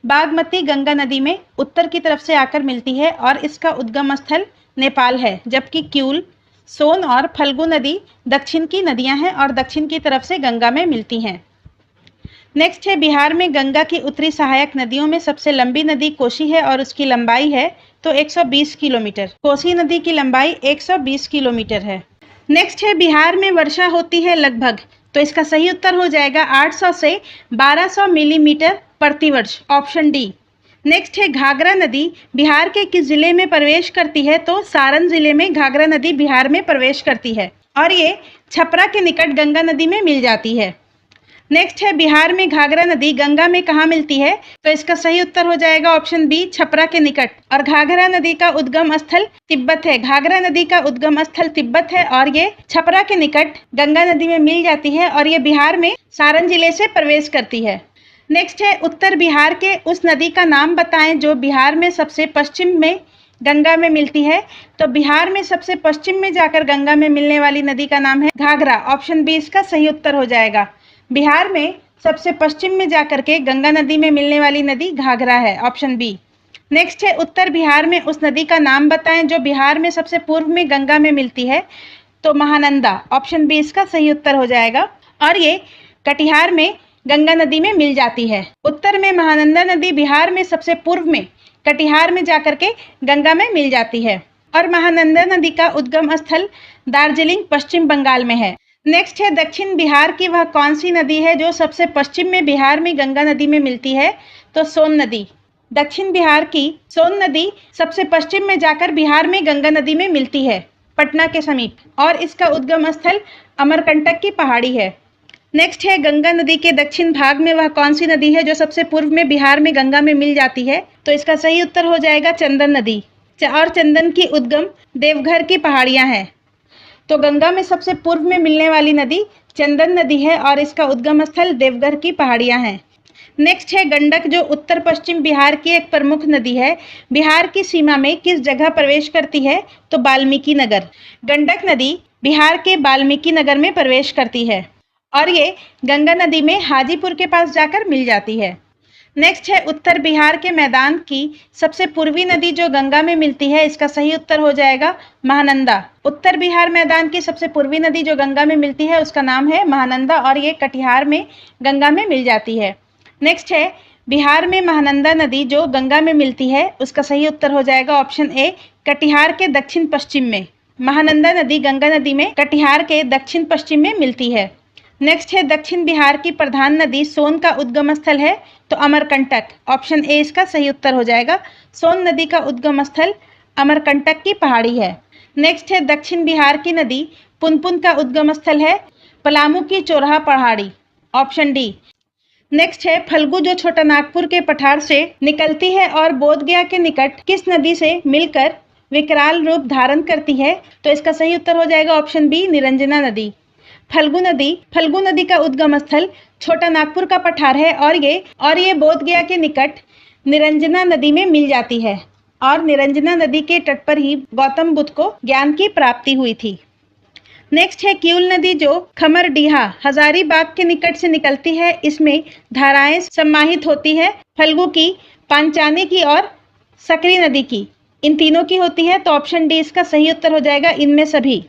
बागमती गंगा नदी में उत्तर की तरफ से आकर मिलती है और इसका उद्गम स्थल नेपाल है। जबकि क्यूल, सोन और फल्गु नदी दक्षिण की नदियां हैं और दक्षिण की तरफ से गंगा में मिलती हैं। नेक्स्ट है, बिहार में गंगा की उत्तरी सहायक नदियों में सबसे लंबी नदी कोसी है और उसकी लंबाई है तो 120 किलोमीटर। कोसी नदी की लंबाई 120 किलोमीटर है। नेक्स्ट है, बिहार में वर्षा होती है लगभग, तो इसका सही उत्तर हो जाएगा 800 से 1200 मिलीमीटर प्रतिवर्ष। Option D. नेक्स्ट है, घाघरा नदी बिहार के किस जिले में प्रवेश करती है? तो सारण जिले में घाघरा नदी बिहार में प्रवेश करती है और ये छपरा के निकट गंगा नदी में मिल जाती है। नेक्स्ट है, बिहार में घाघरा नदी गंगा में कहाँ मिलती है? तो इसका सही उत्तर हो जाएगा ऑप्शन बी, छपरा के निकट। और घाघरा नदी का उद्गम स्थल तिब्बत है। घाघरा नदी का उद्गम स्थल तिब्बत है और ये छपरा के निकट गंगा नदी में मिल जाती है और ये बिहार में सारण जिले से प्रवेश करती है। नेक्स्ट है, उत्तर बिहार के उस नदी का नाम बताएं जो बिहार में सबसे पश्चिम में गंगा में मिलती है। तो बिहार में सबसे पश्चिम में जाकर गंगा में मिलने वाली नदी का नाम है घाघरा। ऑप्शन बी इसका सही उत्तर हो जाएगा। बिहार में सबसे पश्चिम में जाकर के गंगा नदी में मिलने वाली नदी घाघरा है। Option B. नेक्स्ट है, उत्तर बिहार में उस नदी का नाम बताएं जो बिहार में सबसे पूर्व में गंगा में मिलती है। तो महानंदा। ऑप्शन बी इसका सही उत्तर हो जाएगा और ये कटिहार में गंगा नदी में मिल जाती है। उत्तर में महानंदा नदी बिहार में सबसे पूर्व में कटिहार में जाकर के गंगा में मिल जाती है और महानंदा नदी का उद्गम स्थल दार्जिलिंग पश्चिम बंगाल में है। नेक्स्ट है, दक्षिण बिहार की वह कौन सी नदी है जो सबसे पश्चिम में बिहार में गंगा नदी में मिलती है? तो सोन नदी। दक्षिण बिहार की सोन नदी सबसे पश्चिम में जाकर बिहार में गंगा नदी में मिलती है, पटना के समीप, और इसका उद्गम स्थल अमरकंटक की पहाड़ी है। नेक्स्ट है, गंगा नदी के दक्षिण भाग में वह कौन सी नदी है जो सबसे पूर्व में बिहार में गंगा में मिल जाती है? तो इसका सही उत्तर हो जाएगा चंदन नदी। और चंदन की उद्गम देवघर की पहाड़ियां हैं। तो गंगा में सबसे पूर्व में मिलने वाली नदी चंदन नदी है और इसका उद्गम स्थल देवघर की पहाड़ियां हैं। नेक्स्ट है, गंडक जो उत्तर पश्चिम बिहार की एक प्रमुख नदी है, बिहार की सीमा में किस जगह प्रवेश करती है? तो वाल्मीकि नगर। गंडक नदी बिहार के वाल्मीकि नगर में प्रवेश करती है और ये गंगा नदी में हाजीपुर के पास जाकर मिल जाती है। नेक्स्ट है उत्तर बिहार के मैदान की सबसे पूर्वी नदी जो गंगा में मिलती है, इसका सही उत्तर हो जाएगा महानंदा। उत्तर बिहार मैदान की सबसे पूर्वी नदी जो गंगा में मिलती है उसका नाम है महानंदा और ये कटिहार में गंगा में मिल जाती है। नेक्स्ट है बिहार में महानंदा नदी जो गंगा में मिलती है, उसका सही उत्तर हो जाएगा ऑप्शन ए कटिहार के दक्षिण पश्चिम में। महानंदा नदी गंगा नदी में कटिहार के दक्षिण पश्चिम में मिलती है। नेक्स्ट है दक्षिण बिहार की प्रधान नदी सोन का उद्गम स्थल है तो अमरकंटक, ऑप्शन ए इसका सही उत्तर हो जाएगा। सोन नदी का उद्गम स्थल अमरकंटक की पहाड़ी है। नेक्स्ट है दक्षिण बिहार की नदी पुनपुन का उद्गम स्थल है पलामू की चोरहा पहाड़ी, ऑप्शन डी। नेक्स्ट है फल्गु जो छोटा नागपुर के पठार से निकलती है और बोधगया के निकट किस नदी से मिलकर विकराल रूप धारण करती है, तो इसका सही उत्तर हो जाएगा ऑप्शन बी निरंजना नदी। फल्गु नदी का उद्गम स्थल छोटा नागपुर का पठार है और ये बोधगया के निकट निरंजना नदी में मिल जाती है और निरंजना नदी के तट पर ही गौतम बुद्ध को ज्ञान की प्राप्ति हुई थी। नेक्स्ट है किउल नदी जो खमरडीहा हजारीबाग के निकट से निकलती है, इसमें धाराएं सम्माहित होती है फल्गु की, पांचानी की और सकरी नदी की, इन तीनों की होती है, तो ऑप्शन डी इसका सही उत्तर हो जाएगा इनमें सभी।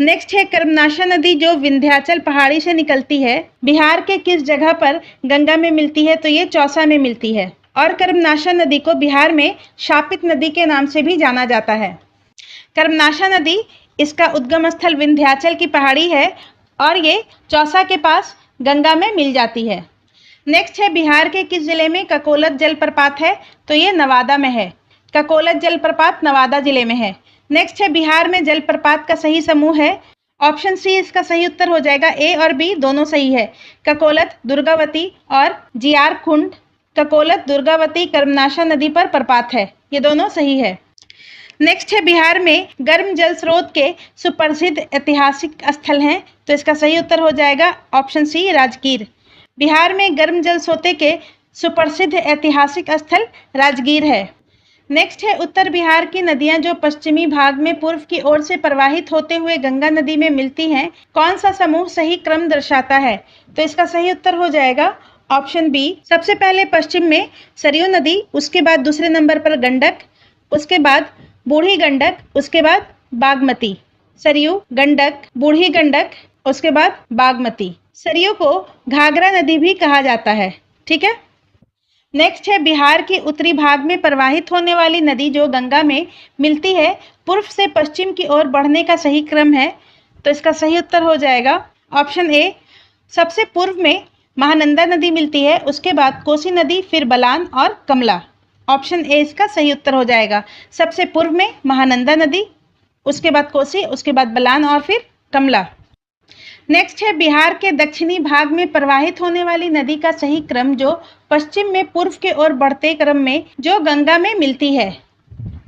नेक्स्ट है कर्मनाशा नदी जो विंध्याचल पहाड़ी से निकलती है, बिहार के किस जगह पर गंगा में मिलती है, तो ये चौसा में मिलती है और कर्मनाशा नदी को बिहार में शापित नदी के नाम से भी जाना जाता है। कर्मनाशा नदी इसका उद्गम स्थल विंध्याचल की पहाड़ी है और ये चौसा के पास गंगा में मिल जाती है। नेक्स्ट है बिहार के किस जिले में ककोलत जलप्रपात है, तो ये नवादा में है। ककोलत जलप्रपात नवादा जिले में है। नेक्स्ट है बिहार में जलप्रपात का सही समूह है, ऑप्शन सी इसका सही उत्तर हो जाएगा। ए और बी दोनों सही है। ककोलत दुर्गावती और जियार कुंड, ककोलत दुर्गावती कर्मनाशा नदी पर प्रपात है, ये दोनों सही है। नेक्स्ट है बिहार में गर्म जल स्रोत के सुप्रसिद्ध ऐतिहासिक स्थल हैं, तो इसका सही उत्तर हो जाएगा ऑप्शन सी राजगीर। बिहार में गर्म जल स्रोत के सुप्रसिद्ध ऐतिहासिक स्थल राजगीर है। नेक्स्ट है उत्तर बिहार की नदियां जो पश्चिमी भाग में पूर्व की ओर से प्रवाहित होते हुए गंगा नदी में मिलती हैं, कौन सा समूह सही क्रम दर्शाता है, तो इसका सही उत्तर हो जाएगा ऑप्शन बी। सबसे पहले पश्चिम में सरयू नदी, उसके बाद दूसरे नंबर पर गंडक, उसके बाद बूढ़ी गंडक, उसके बाद बागमती। सरयू, गंडक, बूढ़ी गंडक, उसके बाद बागमती। सरयू को घाघरा नदी भी कहा जाता है, ठीक है। नेक्स्ट है बिहार के उत्तरी भाग में प्रवाहित होने वाली नदी जो गंगा में मिलती है, पूर्व से पश्चिम की ओर बढ़ने का सही क्रम है, तो इसका सही उत्तर हो जाएगा ऑप्शन ए। सबसे पूर्व में महानंदा नदी मिलती है, उसके बाद कोसी नदी, फिर बलान और कमला, ऑप्शन ए इसका सही उत्तर हो जाएगा। सबसे पूर्व में महानंदा नदी, उसके बाद कोसी, उसके बाद बलान और फिर कमला। नेक्स्ट है बिहार के दक्षिणी भाग में प्रवाहित होने वाली नदी का सही क्रम जो पश्चिम में पूर्व के ओर बढ़ते क्रम में जो गंगा में मिलती है,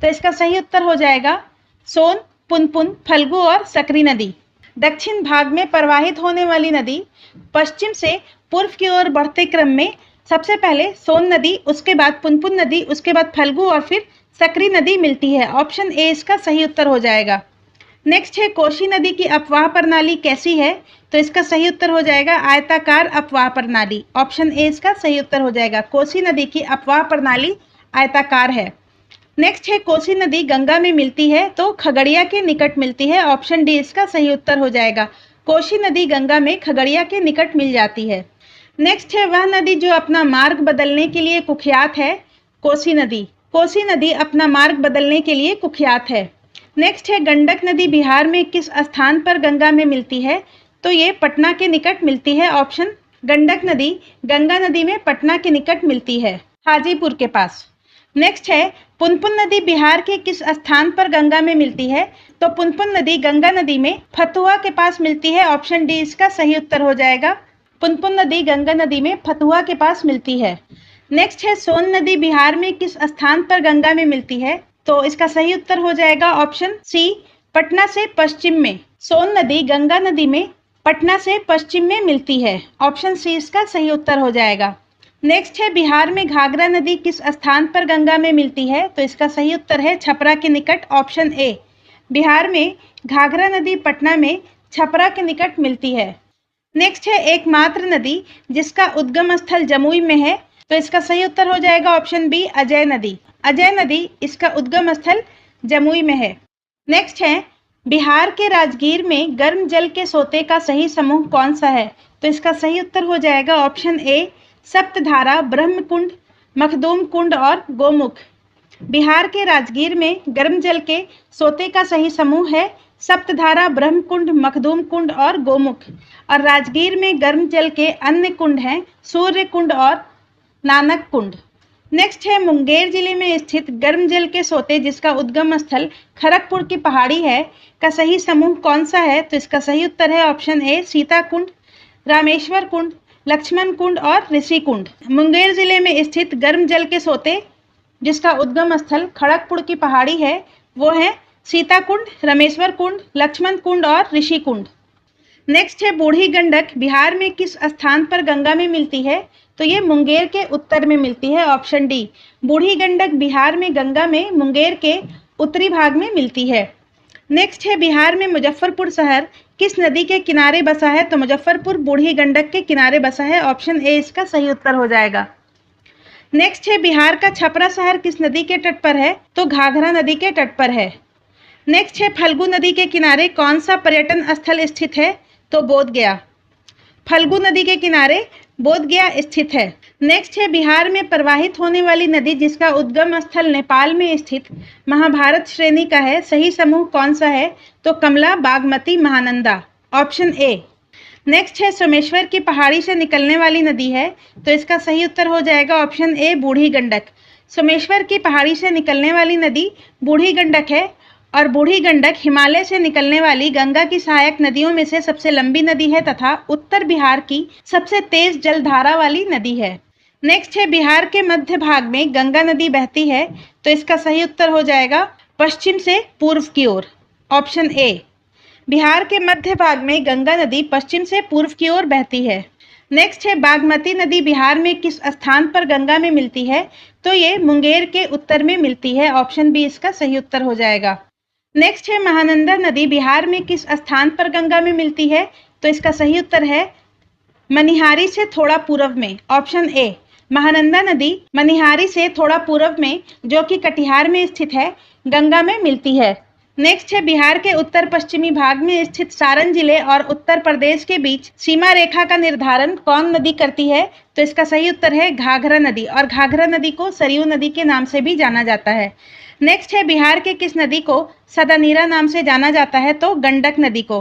तो इसका सही उत्तर हो जाएगा सोन, पुनपुन, फल्गु और सकरी नदी। दक्षिण भाग में प्रवाहित होने वाली नदी पश्चिम से पूर्व की ओर बढ़ते क्रम में सबसे पहले सोन नदी, उसके बाद पुनपुन नदी, उसके बाद फल्गु और फिर सकरी नदी मिलती है, ऑप्शन ए इसका सही उत्तर हो जाएगा। नेक्स्ट है कोसी नदी की अपवाह प्रणाली कैसी है, तो इसका सही उत्तर हो जाएगा आयताकार अपवाह प्रणाली, ऑप्शन ए इसका सही उत्तर हो जाएगा। कोसी नदी की अपवाह प्रणाली आयताकार है। नेक्स्ट है कोसी नदी गंगा में मिलती है तो खगड़िया के निकट मिलती है, ऑप्शन डी इसका सही उत्तर हो जाएगा। कोसी नदी गंगा में खगड़िया के निकट मिल जाती है। नेक्स्ट है वह नदी जो अपना मार्ग बदलने के लिए कुख्यात है, कोसी नदी। कोसी नदी अपना मार्ग बदलने के लिए कुख्यात है। नेक्स्ट है गंडक नदी बिहार में किस स्थान पर गंगा में मिलती है, तो ये पटना के निकट मिलती है, ऑप्शन गंडक नदी गंगा नदी में पटना के निकट मिलती है, हाजीपुर के पास। नेक्स्ट है पुनपुन नदी बिहार के किस स्थान पर गंगा में मिलती है, तो पुनपुन नदी गंगा नदी में फतुहा के पास मिलती है, ऑप्शन डी इसका सही उत्तर हो जाएगा। पुनपुन नदी गंगा नदी में फतुहा के पास मिलती है। नेक्स्ट है सोन नदी बिहार में किस स्थान पर गंगा में मिलती है, तो इसका सही उत्तर हो जाएगा ऑप्शन सी, पटना से पश्चिम में। सोन नदी गंगा नदी में पटना से पश्चिम में मिलती है, ऑप्शन सी इसका सही उत्तर हो जाएगा। नेक्स्ट है बिहार में घाघरा नदी किस स्थान पर गंगा में मिलती है, तो इसका सही उत्तर है छपरा के निकट, ऑप्शन ए। बिहार में घाघरा नदी पटना में छपरा के निकट मिलती है। नेक्स्ट है एकमात्र नदी जिसका उद्गम स्थल जमुई में है, तो इसका सही उत्तर हो जाएगा ऑप्शन बी अजय नदी। अजय नदी इसका उद्गम स्थल जमुई में है। नेक्स्ट है बिहार के राजगीर में गर्म जल के सोते का सही समूह कौन सा है, तो इसका सही उत्तर हो जाएगा ऑप्शन ए सप्तधारा, ब्रह्मकुंड, मखदूम कुंड और गोमुख। बिहार के राजगीर में गर्म जल के सोते का सही समूह है सप्तधारा, ब्रह्मकुंड, मखदूम कुंड और गोमुख। और राजगीर में गर्म जल के अन्य कुंड हैं सूर्य कुंड और नानक कुंड। नेक्स्ट है मुंगेर जिले में स्थित गर्म जल के सोते जिसका उद्गम स्थल खड़गपुर की पहाड़ी है का सही समूह कौन सा है, तो इसका सही उत्तर है ऑप्शन ए सीता कुंड, रामेश्वर कुंड, लक्ष्मण कुंड और ऋषि कुंड। मुंगेर जिले में स्थित गर्म जल के सोते जिसका उद्गम स्थल खड़गपुर की पहाड़ी है वो है सीता कुंड, रामेश्वर कुंड, लक्ष्मण कुंड और ऋषि कुंड। नेक्स्ट है बूढ़ी गंडक बिहार में किस स्थान पर गंगा में मिलती है, तो ये मुंगेर के उत्तर में मिलती है ऑप्शन डी। बूढ़ी गंडक बिहार में गंगा में मुंगेर के उत्तरी भाग में मिलती है। नेक्स्ट है बिहार में मुजफ्फरपुर शहर किस नदी के किनारे बसा है, तो मुजफ्फरपुर बूढ़ी गंडक के किनारे बसा है, ऑप्शन ए इसका सही उत्तर हो जाएगा। नेक्स्ट है बिहार का छपरा शहर किस नदी के तट पर है, तो घाघरा नदी के तट पर है। नेक्स्ट है फल्गु नदी के किनारे कौन सा पर्यटन स्थल स्थित है, तो बोधगया। फल्गु नदी के किनारे बोधगया स्थित है। नेक्स्ट है बिहार में प्रवाहित होने वाली नदी जिसका उद्गम स्थल नेपाल में स्थित महाभारत श्रेणी का है, सही समूह कौन सा है, तो Kamla, Bagmati, Mahananda, option A. Next है सोमेश्वर की पहाड़ी से निकलने वाली नदी है, तो इसका सही उत्तर हो जाएगा ऑप्शन ए बूढ़ी गंडक। सोमेश्वर की पहाड़ी से निकलने वाली नदी बूढ़ी गंडक है और बूढ़ी गंडक हिमालय से निकलने वाली गंगा की सहायक नदियों में से सबसे लंबी नदी है तथा उत्तर बिहार की सबसे तेज जलधारा वाली नदी है। नेक्स्ट है बिहार के मध्य भाग में गंगा नदी बहती है, तो इसका सही उत्तर हो जाएगा पश्चिम से पूर्व की ओर, ऑप्शन ए। बिहार के मध्य भाग में गंगा नदी पश्चिम से पूर्व की ओर बहती है। नेक्स्ट है बागमती नदी बिहार में किस स्थान पर गंगा में मिलती है, तो ये मुंगेर के उत्तर में मिलती है, ऑप्शन बी इसका सही उत्तर हो जाएगा। नेक्स्ट है महानंदा नदी बिहार में किस स्थान पर गंगा में मिलती है, तो इसका सही उत्तर है मनिहारी से थोड़ा पूर्व में, ऑप्शन ए। महानंदा नदी मनिहारी से थोड़ा पूर्व में जो कि कटिहार में स्थित है गंगा में मिलती है। नेक्स्ट है बिहार के उत्तर पश्चिमी भाग में स्थित सारण जिले और उत्तर प्रदेश के बीच सीमा रेखा का निर्धारण कौन नदी करती है, तो इसका सही उत्तर है घाघरा नदी और घाघरा नदी को सरयू नदी के नाम से भी जाना जाता है। नेक्स्ट है बिहार के किस नदी को सदानीरा नाम से जाना जाता है, तो गंडक नदी को।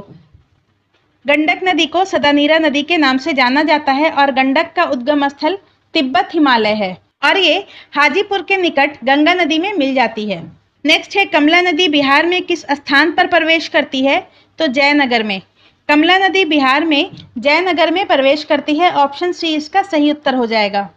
गंडक नदी को सदानीरा नदी के नाम से जाना जाता है और गंडक का उद्गम स्थल तिब्बत हिमालय है और ये हाजीपुर के निकट गंगा नदी में मिल जाती है। नेक्स्ट है कमला नदी बिहार में किस स्थान पर प्रवेश करती है, तो जयनगर में। कमला नदी बिहार में जयनगर में प्रवेश करती है, ऑप्शन सी इसका सही उत्तर हो जाएगा।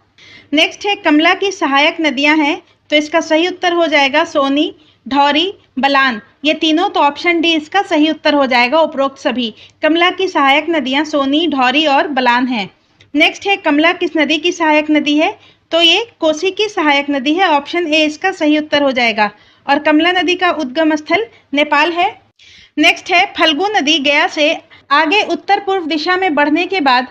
नेक्स्ट है कमला की सहायक नदियां हैं, तो इसका सही उत्तर हो जाएगा सोनी, ढौरी, बलान, ये तीनों, तो ऑप्शन डी इसका सही उत्तर हो जाएगा। उपरोक्त सभी कमला की सहायक नदियां सोनी, ढौरी और बलान हैं। नेक्स्ट है कमला किस नदी की सहायक नदी है, तो ये कोसी की सहायक नदी है, ऑप्शन ए इसका सही उत्तर हो जाएगा और कमला नदी का उद्गम स्थल नेपाल है। नेक्स्ट है फल्गु नदी गया से आगे उत्तर पूर्व दिशा में बढ़ने के बाद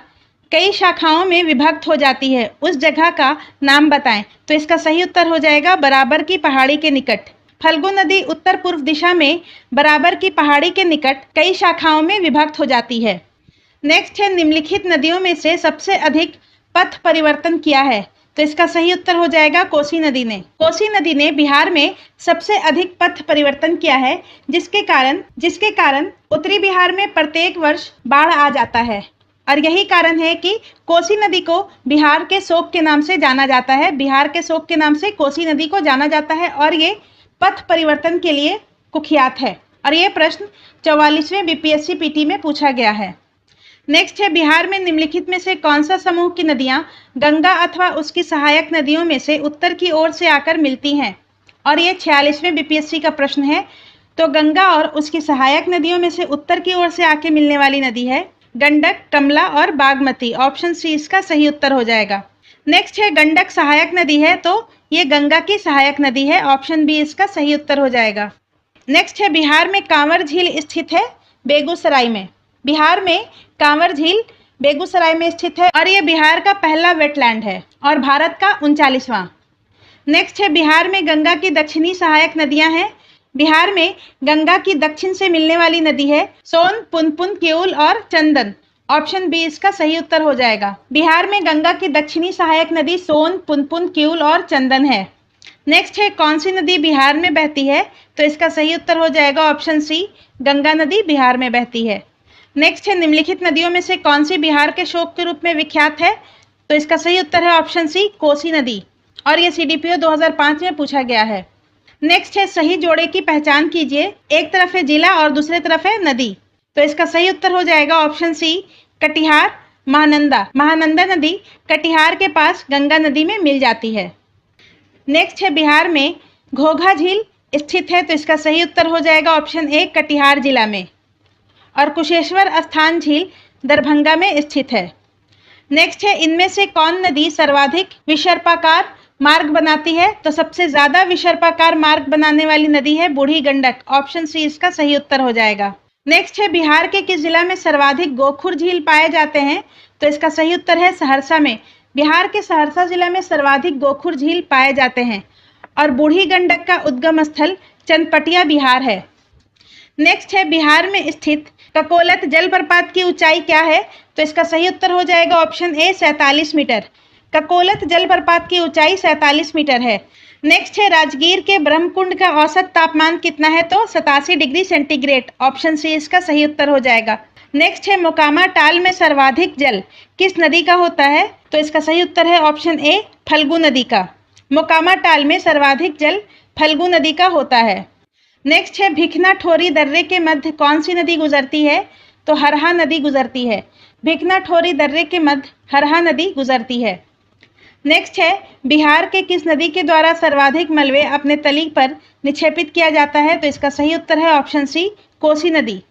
कई शाखाओं में विभक्त हो जाती है, उस जगह का नाम बताएं, तो इसका सही उत्तर हो जाएगा बराबर की पहाड़ी के निकट। फल्गु नदी उत्तर पूर्व दिशा में बराबर की पहाड़ी के निकट कई शाखाओं में विभक्त हो जाती है। नेक्स्ट है निम्नलिखित नदियों में से सबसे अधिक पथ परिवर्तन किया है, तो इसका सही उत्तर हो जाएगा कोसी नदी ने। कोसी नदी ने बिहार में सबसे अधिक पथ परिवर्तन किया है, जिसके कारण उत्तरी बिहार में प्रत्येक वर्ष बाढ़ आ जाता है और यही कारण है कि कोसी नदी को बिहार के शोक के नाम से जाना जाता है। बिहार के शोक के नाम से कोसी नदी को जाना जाता है और ये पथ परिवर्तन के लिए कुख्यात है और ये प्रश्न 44वें बीपीएससी पीटी में पूछा गया है। नेक्स्ट है बिहार में निम्नलिखित में से कौन सा समूह की नदियां गंगा अथवा उसकी सहायक नदियों में से उत्तर की ओर से आकर मिलती हैं, और ये 46वें बीपीएससी का प्रश्न है। तो गंगा और उसकी सहायक नदियों में से उत्तर की ओर से आके मिलने वाली नदी है गंडक, कमला और बागमती, ऑप्शन सी इसका सही उत्तर हो जाएगा। नेक्स्ट है गंडक सहायक नदी है, तो ये गंगा की सहायक नदी है, ऑप्शन बी इसका सही उत्तर हो जाएगा। नेक्स्ट है बिहार में कांवर झील स्थित है बेगूसराय में। बिहार में कांवर झील बेगूसराय में स्थित है और ये बिहार का पहला वेटलैंड है और भारत का 39वां। नेक्स्ट है बिहार में गंगा की दक्षिणी सहायक नदियां हैं। बिहार में गंगा की दक्षिण से मिलने वाली नदी है सोन, पुनपुन, किऊल और चंदन। ऑप्शन बी इसका सही उत्तर हो जाएगा। बिहार में गंगा की दक्षिणी सहायक नदी सोन, पुनपुन, किऊल और चंदन है। नेक्स्ट है कौन सी नदी बिहार में बहती है, तो इसका सही उत्तर हो जाएगा ऑप्शन सी, गंगा नदी बिहार में बहती है। नेक्स्ट है निम्नलिखित नदियों में से कौन सी बिहार के शोक के रूप में विख्यात है, तो इसका सही उत्तर है ऑप्शन सी, कोसी नदी, और ये CDPO 2005 में पूछा गया है। नेक्स्ट है सही जोड़े की पहचान कीजिए, एक तरफ है जिला और दूसरे तरफ है नदी, तो इसका सही उत्तर हो जाएगा ऑप्शन सी, कटिहार, महानंदा। महानंदा नदी कटिहार के पास गंगा नदी में मिल जाती है। नेक्स्ट है बिहार में घोघा झील स्थित है, तो इसका सही उत्तर हो जाएगा ऑप्शन ए, कटिहार जिला में, और कुशेश्वर स्थान झील दरभंगा में स्थित है। नेक्स्ट है इनमें से कौन नदी सर्वाधिक विसर्पाकार मार्ग बनाती है, तो सबसे ज्यादा विसर्पाकार मार्ग बनाने वाली नदी है बूढ़ी गंडक। ऑप्शन सी इसका सही उत्तर हो जाएगा। नेक्स्ट है बिहार के किस जिला में सर्वाधिक गोखुर झील पाए जाते हैं, तो इसका सही उत्तर है सहरसा में। बिहार के सहरसा जिला में सर्वाधिक गोखुर झील पाए जाते हैं और बूढ़ी गंडक का उद्गम स्थल चनपटिया बिहार है। नेक्स्ट है बिहार में स्थित ककोलत जलप्रपात की ऊंचाई क्या है, तो इसका सही उत्तर हो जाएगा ऑप्शन ए, 47 मीटर। ककोलत जलप्रपात की ऊंचाई 47 मीटर है। नेक्स्ट है राजगीर के ब्रह्मकुंड का औसत तापमान कितना है, तो 87 डिग्री सेंटीग्रेड। ऑप्शन सी इसका सही उत्तर हो जाएगा। नेक्स्ट है मोकामा टाल में सर्वाधिक जल किस नदी का होता है, तो इसका सही उत्तर है ऑप्शन ए, फल्गु नदी का। मोकामा टाल में सर्वाधिक जल फल्गु नदी का होता है। नेक्स्ट है भिखना ठोरी दर्रे के मध्य कौन सी नदी गुजरती है, तो हरहा नदी गुजरती है। भिखना ठोरी दर्रे के मध्य हरहा नदी गुजरती है। नेक्स्ट है बिहार के किस नदी के द्वारा सर्वाधिक मलबे अपने तली पर निक्षेपित किया जाता है, तो इसका सही उत्तर है ऑप्शन सी, कोसी नदी,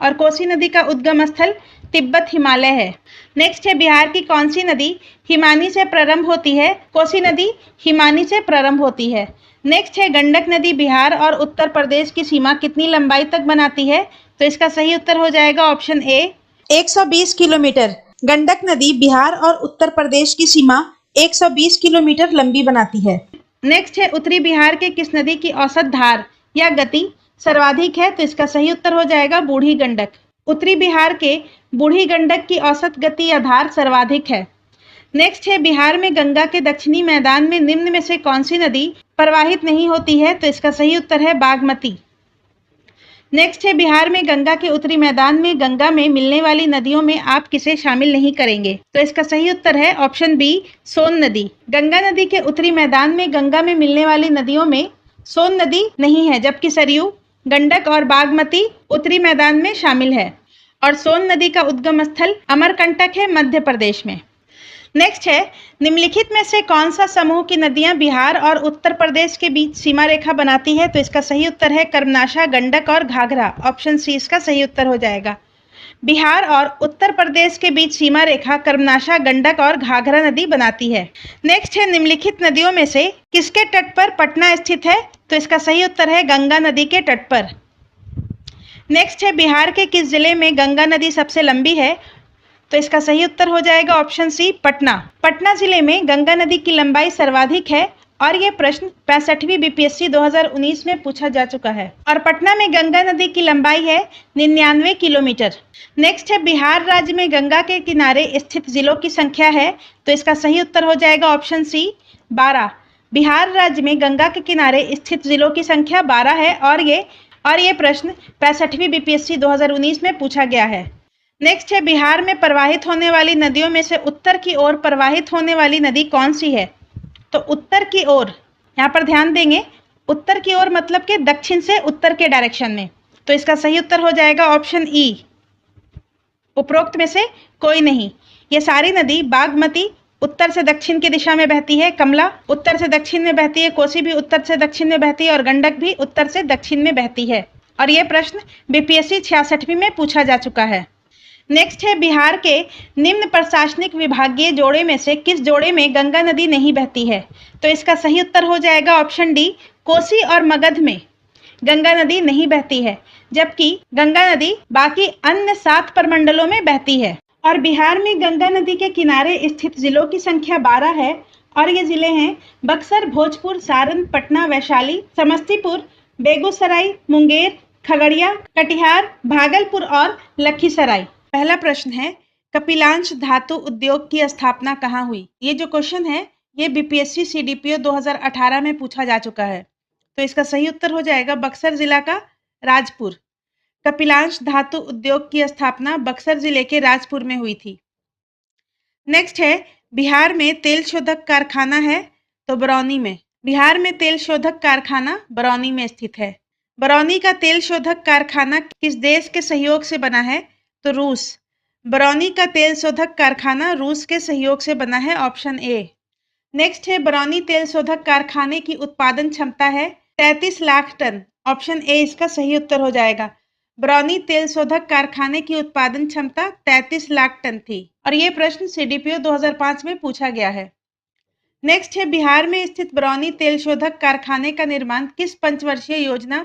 और कोसी नदी का उद्गम स्थल तिब्बत हिमालय है। नेक्स्ट है बिहार की कौन सी नदी हिमानी से प्रारंभ होती है, कोसी नदी हिमानी से प्रारंभ होती है। नेक्स्ट है गंडक नदी बिहार और उत्तर प्रदेश की सीमा कितनी लंबाई तक बनाती है, तो इसका सही उत्तर हो जाएगा ऑप्शन ए, 120 किलोमीटर। गंडक नदी बिहार और उत्तर प्रदेश की सीमा 120 किलोमीटर लंबी बनाती है। नेक्स्ट है उत्तरी बिहार के किस नदी की औसत धार या गति सर्वाधिक है, तो इसका सही उत्तर हो जाएगा बूढ़ी गंडक। उत्तरी बिहार के बूढ़ी गंडक की औसत गति या धार सर्वाधिक है। नेक्स्ट है बिहार में गंगा के दक्षिणी मैदान में निम्न में से कौन सी नदी प्रवाहित नहीं होती है, तो इसका सही उत्तर है बागमती। नेक्स्ट है बिहार में गंगा के उत्तरी मैदान में गंगा में मिलने वाली नदियों में आप किसे शामिल नहीं करेंगे, तो इसका सही उत्तर है ऑप्शन बी, सोन नदी। गंगा नदी के उत्तरी मैदान में गंगा में मिलने वाली नदियों में सोन नदी नहीं है, जबकि सरयू, गंडक और बागमती उत्तरी मैदान में शामिल है, और सोन नदी का उद्गम स्थल अमरकंटक है मध्य प्रदेश में। नेक्स्ट है निम्नलिखित में से कौन सा समूह की नदियां बिहार और उत्तर प्रदेश के बीच सीमा रेखा बनाती है, तो इसका सही उत्तर है कर्मनाशा, गंडक और घाघरा। ऑप्शन सी इसका सही उत्तर हो जाएगा। बिहार और उत्तर प्रदेश के बीच सीमा रेखा कर्मनाशा, गंडक और घाघरा नदी बनाती है। नेक्स्ट है निम्नलिखित नदियों में से किसके तट पर पटना स्थित है, तो इसका सही उत्तर है गंगा नदी के तट पर। नेक्स्ट है बिहार के किस जिले में गंगा नदी सबसे लंबी है, तो इसका सही उत्तर हो जाएगा ऑप्शन सी, पटना। पटना जिले में गंगा नदी की लंबाई सर्वाधिक है और यह प्रश्न 65वीं BPSC 2019 में पूछा जा चुका है, और पटना में गंगा नदी की लंबाई है 99 किलोमीटर। नेक्स्ट है बिहार राज्य में गंगा के किनारे स्थित जिलों की संख्या है, तो इसका सही उत्तर हो जाएगा ऑप्शन सी, 12। बिहार राज्य में गंगा के किनारे स्थित जिलों की संख्या 12 है और ये प्रश्न 65वीं BPSC 2019 में पूछा गया है। नेक्स्ट है बिहार में प्रवाहित होने वाली नदियों में से उत्तर की ओर प्रवाहित होने वाली नदी कौन सी है, तो उत्तर की ओर, यहाँ पर ध्यान देंगे, उत्तर की ओर मतलब कि दक्षिण से उत्तर के डायरेक्शन में, तो इसका सही उत्तर हो जाएगा ऑप्शन ई, उपरोक्त में से कोई नहीं। ये सारी नदी बागमती उत्तर से दक्षिण की दिशा में बहती है, कमला उत्तर से दक्षिण में बहती है, कोसी भी उत्तर से दक्षिण में बहती है और गंडक भी उत्तर से दक्षिण में बहती है, और यह प्रश्न BPSC 66वीं में पूछा जा चुका है। नेक्स्ट है बिहार के निम्न प्रशासनिक विभागीय जोड़े में से किस जोड़े में गंगा नदी नहीं बहती है, तो इसका सही उत्तर हो जाएगा ऑप्शन डी, कोसी और मगध में। गंगा नदी नहीं बहती है, जबकि गंगा नदी बाकी अन्य 7 प्रमंडलों में बहती है। और बिहार में गंगा नदी के किनारे स्थित जिलों की संख्या 12 है और ये जिले हैं बक्सर, भोजपुर, सारण, पटना, वैशाली, समस्तीपुर, बेगूसराय, मुंगेर, खगड़िया, कटिहार, भागलपुर और लखीसराय। पहला प्रश्न है, कपिलांश धातु उद्योग की स्थापना कहाँ हुई? ये जो क्वेश्चन है ये बीपीएससी सीडीपीओ 2018 में पूछा जा चुका है। तो इसका सही उत्तर हो जाएगा बक्सर जिला का राजपुर। कपिलांश धातु उद्योग की स्थापना बक्सर जिले के राजपुर में हुई थी। नेक्स्ट है, बिहार में तेल शोधक कारखाना है तो बरौनी में। बिहार में तेल शोधक कारखाना बरौनी में स्थित है। बरौनी का तेल शोधक कारखाना किस देश के सहयोग से बना है? तो रूस। बरौनी का तेल शोधक कारखाना रूस के सहयोग से बना है, ऑप्शन ए। नेक्स्ट है, बरौनी तेल शोधक कारखाने की उत्पादन क्षमता है 33 लाख टन, ऑप्शन ए इसका सही उत्तर हो जाएगा। बरौनी तेल शोधक कारखाने की उत्पादन क्षमता 33 लाख टन थी और ये प्रश्न सीडीपीओ 2005 में पूछा गया है। नेक्स्ट है, बिहार में स्थित बरौनी तेल शोधक कारखाने का निर्माण किस पंचवर्षीय योजना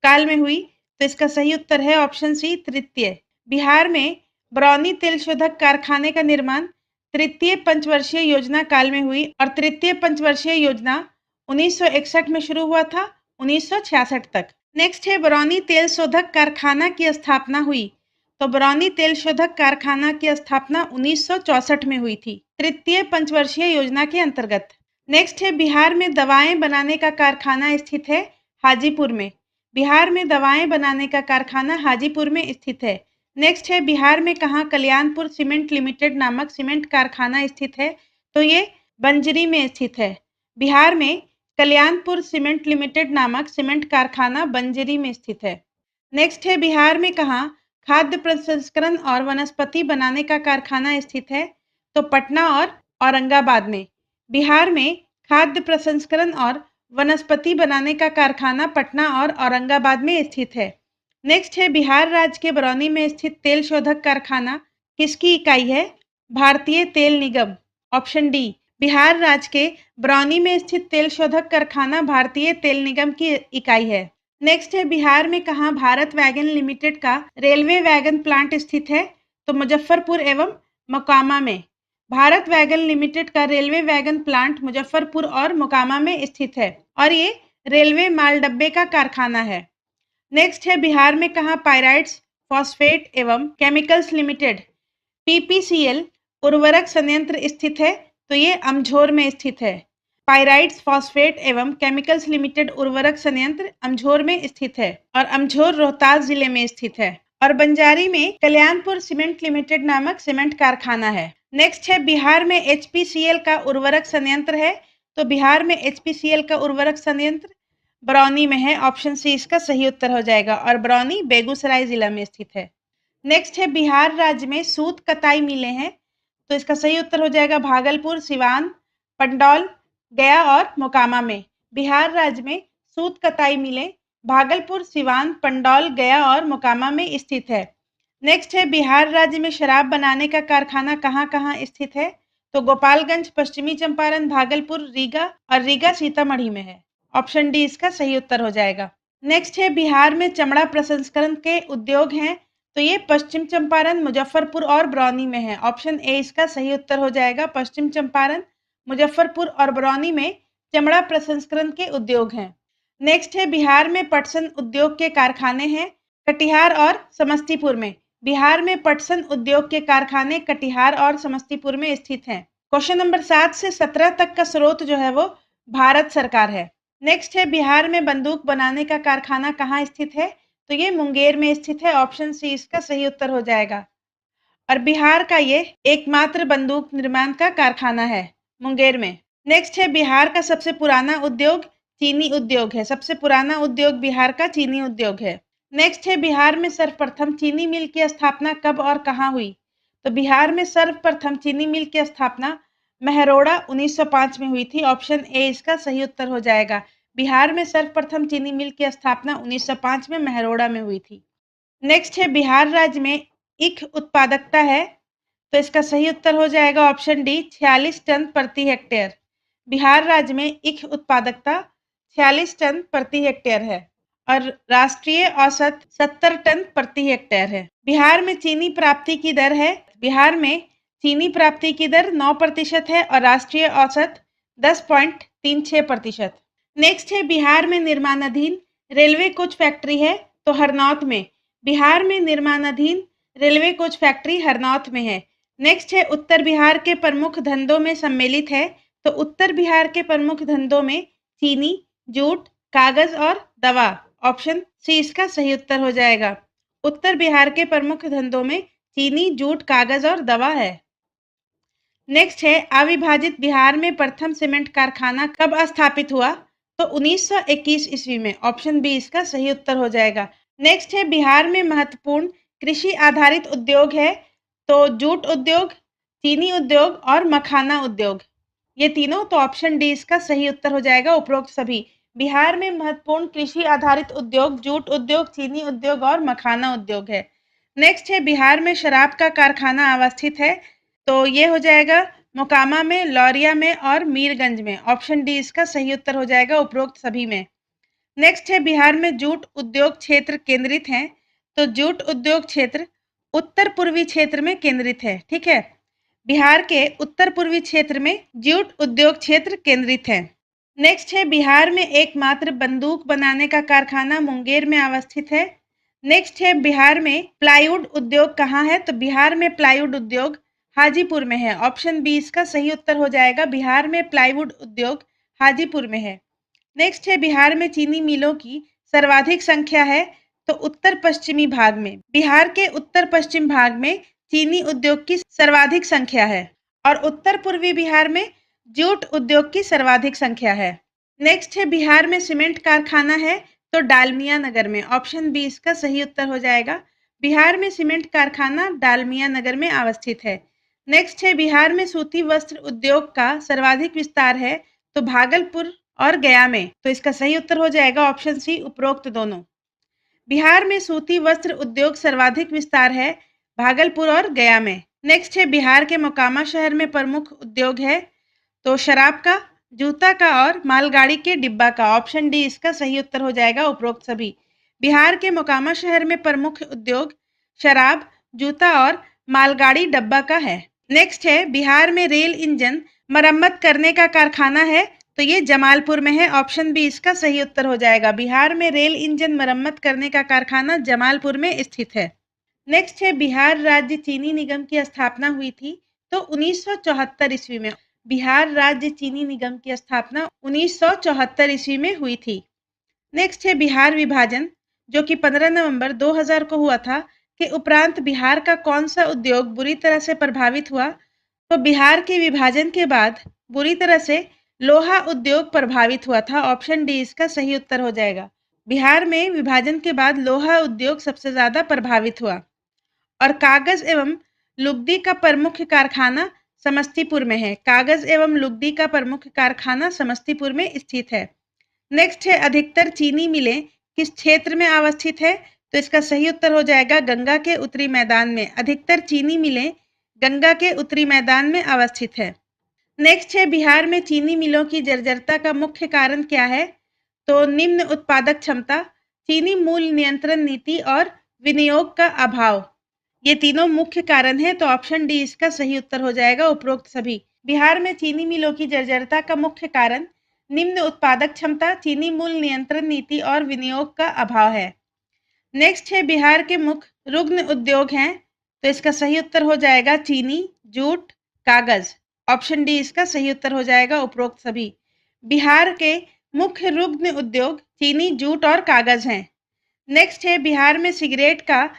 काल में हुई? तो इसका सही उत्तर है ऑप्शन सी, तृतीय। बिहार में बरौनी तेल शोधक कारखाने का निर्माण तृतीय पंचवर्षीय योजना काल में हुई और तृतीय पंचवर्षीय योजना 1961 में शुरू हुआ था 1966 तक। नेक्स्ट है, बरौनी तेल शोधक कारखाना की स्थापना हुई। तो बरौनी तेल शोधक कारखाना की स्थापना 1964 में हुई थी, तृतीय पंचवर्षीय योजना के अंतर्गत। नेक्स्ट है, बिहार में दवाएं बनाने का कारखाना स्थित है हाजीपुर में। बिहार में दवाएं बनाने का कारखाना हाजीपुर में स्थित है। नेक्स्ट है, बिहार में कहाँ कल्याणपुर सीमेंट लिमिटेड नामक सीमेंट कारखाना स्थित है? तो ये बंजरी में स्थित है। बिहार में कल्याणपुर सीमेंट लिमिटेड नामक सीमेंट कारखाना बंजरी में स्थित है। नेक्स्ट है, बिहार में कहाँ खाद्य प्रसंस्करण और वनस्पति बनाने का कारखाना स्थित है? तो पटना और औरंगाबाद में। बिहार में खाद्य प्रसंस्करण और वनस्पति बनाने का कारखाना पटना और औरंगाबाद में स्थित है। नेक्स्ट है, बिहार राज्य के बरौनी में स्थित तेल शोधक कारखाना किसकी इकाई है? भारतीय तेल निगम, ऑप्शन डी। बिहार राज्य के बरौनी में स्थित तेल शोधक कारखाना भारतीय तेल निगम की इकाई है। नेक्स्ट है, बिहार में कहाँ भारत वैगन लिमिटेड का रेलवे वैगन प्लांट स्थित है? तो मुजफ्फरपुर एवं मोकामा में। भारत वैगन लिमिटेड का रेलवे वैगन प्लांट मुजफ्फरपुर और मोकामा में स्थित है और ये रेलवे माल डब्बे का कारखाना है। नेक्स्ट है, बिहार में कहाँ पायराइट्स फॉस्फेट एवं केमिकल्स लिमिटेड पीपीसीएल उर्वरक संयंत्र स्थित है? तो ये अमझोर में स्थित है। पायराइट्स फॉस्फेट एवं केमिकल्स लिमिटेड उर्वरक संयंत्र अमझोर में स्थित है और अमझोर रोहतास जिले में स्थित है। और बंजारी में कल्याणपुर सीमेंट लिमिटेड नामक सीमेंट कारखाना है। नेक्स्ट है, बिहार में एचपीसीएल का उर्वरक संयंत्र है। तो बिहार में एचपीसीएल का उर्वरक संयंत्र बरौनी में है, ऑप्शन सी इसका सही उत्तर हो जाएगा और बरौनी बेगूसराय जिला में स्थित है। नेक्स्ट है, बिहार राज्य में सूत कताई मिलें हैं। तो इसका सही उत्तर हो जाएगा भागलपुर, सिवान, पंडौल, गया और मोकामा में। बिहार राज्य में सूत कताई मिलें भागलपुर, सिवान, पंडौल, गया और मोकामा में स्थित है। नेक्स्ट है, बिहार राज्य में शराब बनाने का कारखाना कहाँ कहाँ स्थित है? तो गोपालगंज, पश्चिमी चंपारण, भागलपुर, रीगा और रीगा सीतामढ़ी में है। ऑप्शन डी इसका सही उत्तर हो जाएगा। नेक्स्ट है, बिहार में चमड़ा प्रसंस्करण के उद्योग हैं। तो ये पश्चिम चंपारण, मुजफ्फरपुर और बरौनी में है। ऑप्शन ए इसका सही उत्तर हो जाएगा। पश्चिम चंपारण, मुजफ्फरपुर और बरौनी में चमड़ा प्रसंस्करण के उद्योग हैं। नेक्स्ट है, बिहार में पटसन उद्योग के कारखाने हैं कटिहार और समस्तीपुर में। बिहार में पटसन उद्योग के कारखाने कटिहार और समस्तीपुर में स्थित हैं। क्वेश्चन नंबर 7 से 17 तक का स्रोत जो है वो भारत सरकार है। नेक्स्ट है, बिहार में बंदूक बनाने का कारखाना कहाँ स्थित है? तो ये मुंगेर में स्थित है, ऑप्शन सी इसका सही उत्तर हो जाएगा। और बिहार का ये एकमात्र बंदूक निर्माण का कारखाना है मुंगेर में। नेक्स्ट है, बिहार का सबसे पुराना उद्योग चीनी उद्योग है। सबसे पुराना उद्योग बिहार का चीनी उद्योग है। नेक्स्ट है, बिहार में सर्वप्रथम चीनी मिल की स्थापना कब और कहाँ हुई? तो बिहार में सर्वप्रथम चीनी मिल की स्थापना महरौड़ा 1905 में हुई थी। ऑप्शन ए इसका सही उत्तर हो जाएगा। बिहार में सर्वप्रथम चीनी मिल की स्थापना 1905 में महरौड़ा में हुई थी। नेक्स्ट है, बिहार राज्य में ईख उत्पादकता है। तो इसका सही उत्तर हो जाएगा ऑप्शन डी 46 टन प्रति हेक्टेयर। बिहार राज्य में ईख उत्पादकता 46 टन प्रति हेक्टेयर है। और राष्ट्रीय औसत 70 टन प्रति हेक्टेयर है। बिहार में चीनी प्राप्ति की दर है, बिहार में चीनी प्राप्ति की दर 9% है और राष्ट्रीय औसत 10.36%। नेक्स्ट है बिहार में निर्माणाधीन रेलवे कोच फैक्ट्री है तो हरनौत में, बिहार में निर्माणाधीन रेलवे कोच फैक्ट्री हरनौत में है। नेक्स्ट है उत्तर बिहार के प्रमुख धंधों में सम्मिलित है तो उत्तर बिहार के प्रमुख धंधों में चीनी, जूट, कागज और दवा। ऑप्शन सी इसका सही उत्तर हो जाएगा। उत्तर बिहार के प्रमुख धंधों में चीनी, जूट, कागज और दवा है। नेक्स्ट है अविभाजित बिहार में प्रथम सीमेंट कारखाना कब स्थापित हुआ तो 1921 ईस्वी में। ऑप्शन बी इसका सही उत्तर हो जाएगा। नेक्स्ट है बिहार में महत्वपूर्ण कृषि आधारित उद्योग है तो जूट उद्योग, चीनी उद्योग और मखाना उद्योग, ये तीनों। तो ऑप्शन डी इसका सही उत्तर हो जाएगा उपरोक्त सभी। बिहार में महत्वपूर्ण कृषि आधारित उद्योग जूट उद्योग, चीनी उद्योग और मखाना उद्योग है। नेक्स्ट है बिहार में शराब का कारखाना अवस्थित है तो ये हो जाएगा मोकामा में, लौरिया में और मीरगंज में। ऑप्शन डी इसका सही उत्तर हो जाएगा उपरोक्त सभी में। नेक्स्ट है बिहार में जूट उद्योग क्षेत्र केंद्रित हैं तो जूट उद्योग क्षेत्र उत्तर पूर्वी क्षेत्र में केंद्रित है। ठीक है, बिहार के उत्तर पूर्वी क्षेत्र में जूट उद्योग क्षेत्र केंद्रित है। नेक्स्ट है बिहार में एकमात्र बंदूक बनाने का कारखाना मुंगेर में अवस्थित है। नेक्स्ट है बिहार में प्लाईवुड उद्योग कहाँ है तो बिहार में प्लाईवुड उद्योग हाजीपुर में है। ऑप्शन बी इसका सही उत्तर हो जाएगा। बिहार में प्लाईवुड उद्योग हाजीपुर में है। नेक्स्ट है बिहार में चीनी मिलों की सर्वाधिक संख्या है तो उत्तर पश्चिमी भाग में, बिहार के उत्तर पश्चिम भाग में चीनी उद्योग की सर्वाधिक संख्या है और उत्तर पूर्वी बिहार में जूट उद्योग की सर्वाधिक संख्या है। नेक्स्ट है बिहार में सीमेंट कारखाना है तो डालमिया नगर में। ऑप्शन बी इसका सही उत्तर हो जाएगा। बिहार में सीमेंट कारखाना डालमिया नगर में अवस्थित है। नेक्स्ट है बिहार में सूती वस्त्र उद्योग का सर्वाधिक विस्तार है तो भागलपुर और गया में। तो इसका सही उत्तर हो जाएगा ऑप्शन सी उपरोक्त दोनों। बिहार में सूती वस्त्र उद्योग सर्वाधिक विस्तार है भागलपुर और गया में। नेक्स्ट है बिहार के मोकामा शहर में प्रमुख उद्योग है तो शराब का, जूता का और मालगाड़ी के डिब्बा का। ऑप्शन डी इसका सही उत्तर हो जाएगा उपरोक्त सभी। बिहार के मोकामा शहर में प्रमुख उद्योग शराब, जूता और मालगाड़ी डब्बा का है। नेक्स्ट है बिहार में रेल इंजन मरम्मत करने का कारखाना है तो ये जमालपुर में है। ऑप्शन बी इसका सही उत्तर हो जाएगा। बिहार में रेल इंजन मरम्मत करने का कारखाना जमालपुर में स्थित है। नेक्स्ट है बिहार राज्य चीनी निगम की स्थापना हुई थी तो 1974 ईस्वी में। बिहार राज्य चीनी निगम की स्थापना 1974 ईस्वी में हुई थी। नेक्स्ट है बिहार विभाजन जो कि 15 नवंबर 2000 को हुआ था के उपरांत बिहार का कौन सा उद्योग बुरी तरह से प्रभावित हुआ तो बिहार के विभाजन के बाद बुरी तरह से लोहा उद्योग प्रभावित हुआ था। ऑप्शन डी इसका सही उत्तर हो जाएगा। बिहार में विभाजन के बाद लोहा उद्योग सबसे ज्यादा प्रभावित हुआ और कागज एवं लुगदी का प्रमुख कारखाना समस्तीपुर में है। कागज एवं लुगदी का प्रमुख कारखाना समस्तीपुर में स्थित है। नेक्स्ट है अधिकतर चीनी मिलें किस क्षेत्र में अवस्थित है तो इसका सही उत्तर हो जाएगा गंगा के उत्तरी मैदान में। अधिकतर चीनी मिलें गंगा के उत्तरी मैदान में अवस्थित है। नेक्स्ट है बिहार में चीनी मिलों की जर्जरता का मुख्य कारण क्या है तो निम्न उत्पादक क्षमता, चीनी मूल्य नियंत्रण नीति और विनियोग का अभाव, ये तीनों मुख्य कारण है। तो ऑप्शन डी इसका सही उत्तर हो जाएगा उपरोक्त सभी। बिहार में चीनी मिलों की जर्जरता का मुख्य कारण निम्न उत्पादक क्षमता, चीनी मूल्य नियंत्रण नीति और विनियोग का अभाव है। नेक्स्ट है बिहार के मुख्य रुग्ण उद्योग हैं तो इसका सही उत्तर हो जाएगा चीनी, जूट, कागज। ऑप्शन डी इसका सही उत्तर हो जाएगा उपरोक्त सभी। बिहार के मुख्य रुग्ण उद्योग चीनी, जूट और कागज हैं। नेक्स्ट है बिहार में सिगरेट का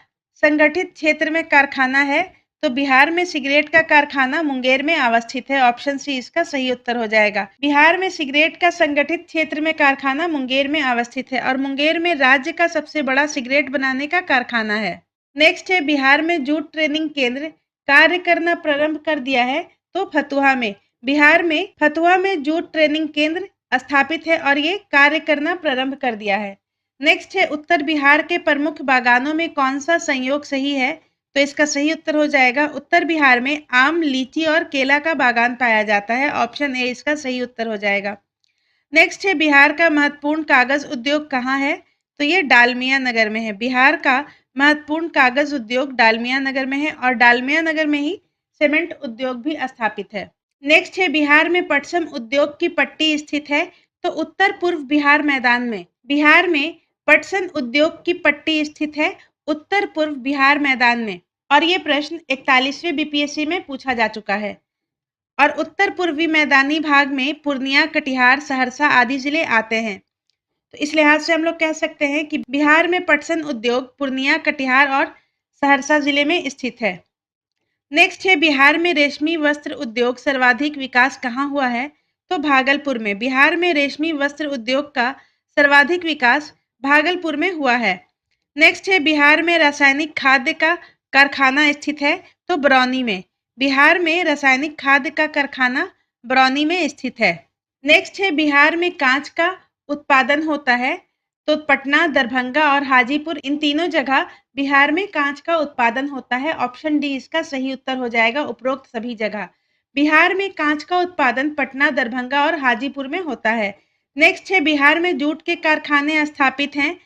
संगठित क्षेत्र में कारखाना है तो बिहार में सिगरेट का कारखाना मुंगेर में अवस्थित है। ऑप्शन सी इसका सही उत्तर हो जाएगा। बिहार में सिगरेट का संगठित क्षेत्र में कारखाना मुंगेर में अवस्थित है और मुंगेर में राज्य का सबसे बड़ा सिगरेट बनाने का कारखाना है। नेक्स्ट है बिहार में जूट ट्रेनिंग केंद्र कार्य करना प्रारंभ कर दिया है तो फतुहा में। बिहार में फतुहा में जूट ट्रेनिंग केंद्र स्थापित है और ये कार्य करना प्रारंभ कर दिया है। नेक्स्ट है उत्तर बिहार के प्रमुख बागानों में कौन सा संयोग सही है तो इसका सही उत्तर हो जाएगा उत्तर बिहार में आम, लीची और केला का बागान पाया जाता है। ऑप्शन ए इसका सही उत्तर हो जाएगा। नेक्स्ट है बिहार का महत्वपूर्ण कागज उद्योग कहाँ है तो ये डालमिया नगर में है। बिहार का महत्वपूर्ण कागज उद्योग डालमिया नगर में है और डालमिया नगर में ही सीमेंट उद्योग भी स्थापित है। नेक्स्ट है बिहार में पटसन उद्योग की पट्टी स्थित है। तो उत्तर पूर्व बिहार मैदान में बिहार में पटसन उद्योग की पट्टी स्थित है, उत्तर पूर्व बिहार मैदान में। और ये प्रश्न 41वें बीपीएससी में पूछा जा चुका है। और उत्तर पूर्वी मैदानी भाग में पूर्णिया, कटिहार, सहरसा आदि जिले आते हैं। तो इस लिहाज से हम लोग कह सकते हैं कि बिहार में पटसन उद्योग पूर्णिया, कटिहार और सहरसा जिले में स्थित है। नेक्स्ट है बिहार में रेशमी वस्त्र उद्योग सर्वाधिक विकास कहाँ हुआ है? तो भागलपुर में। बिहार में रेशमी वस्त्र उद्योग का सर्वाधिक विकास भागलपुर में हुआ है। नेक्स्ट है बिहार में रासायनिक खाद्य का कारखाना स्थित है। तो बरौनी में। बिहार में रासायनिक खाद्य का कारखाना बरौनी में स्थित है। नेक्स्ट है बिहार में कांच का उत्पादन होता है। तो पटना, दरभंगा और हाजीपुर, इन तीनों जगह बिहार में कांच का उत्पादन होता है। ऑप्शन डी इसका सही उत्तर हो जाएगा, उपरोक्त सभी जगह। बिहार में कांच का उत्पादन पटना, दरभंगा और हाजीपुर में होता है। नेक्स्ट है बिहार में जूट के कारखाने स्थापित हैं।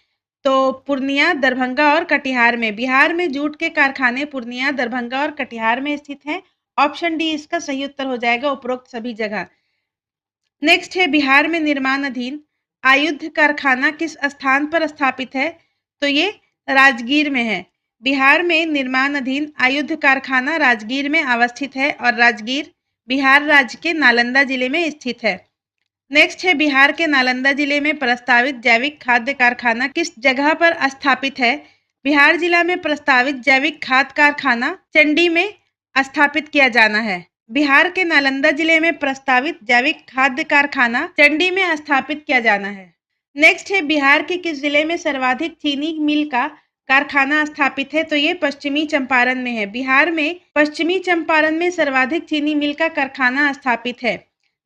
तो पूर्णिया, दरभंगा और कटिहार में। बिहार में जूट के कारखाने पूर्णिया, दरभंगा और कटिहार में स्थित हैं। ऑप्शन डी इसका सही उत्तर हो जाएगा, उपरोक्त सभी जगह। नेक्स्ट है बिहार में निर्माणाधीन आयुध कारखाना किस स्थान पर स्थापित है? तो ये राजगीर में है। बिहार में निर्माणाधीन आयुध कारखाना राजगीर में अवस्थित है और राजगीर बिहार राज्य के नालंदा जिले में स्थित है। नेक्स्ट है बिहार के नालंदा जिले में प्रस्तावित जैविक खाद्य कारखाना किस जगह पर स्थापित है? बिहार जिला में प्रस्तावित जैविक खाद्य कारखाना चंडी में स्थापित किया जाना है। बिहार के नालंदा जिले में प्रस्तावित जैविक खाद्य कारखाना चंडी में स्थापित किया जाना है। नेक्स्ट है बिहार के किस जिले में सर्वाधिक चीनी मिल का कारखाना स्थापित है? तो ये पश्चिमी चंपारण में है। बिहार में पश्चिमी चंपारण में सर्वाधिक चीनी मिल का कारखाना स्थापित है।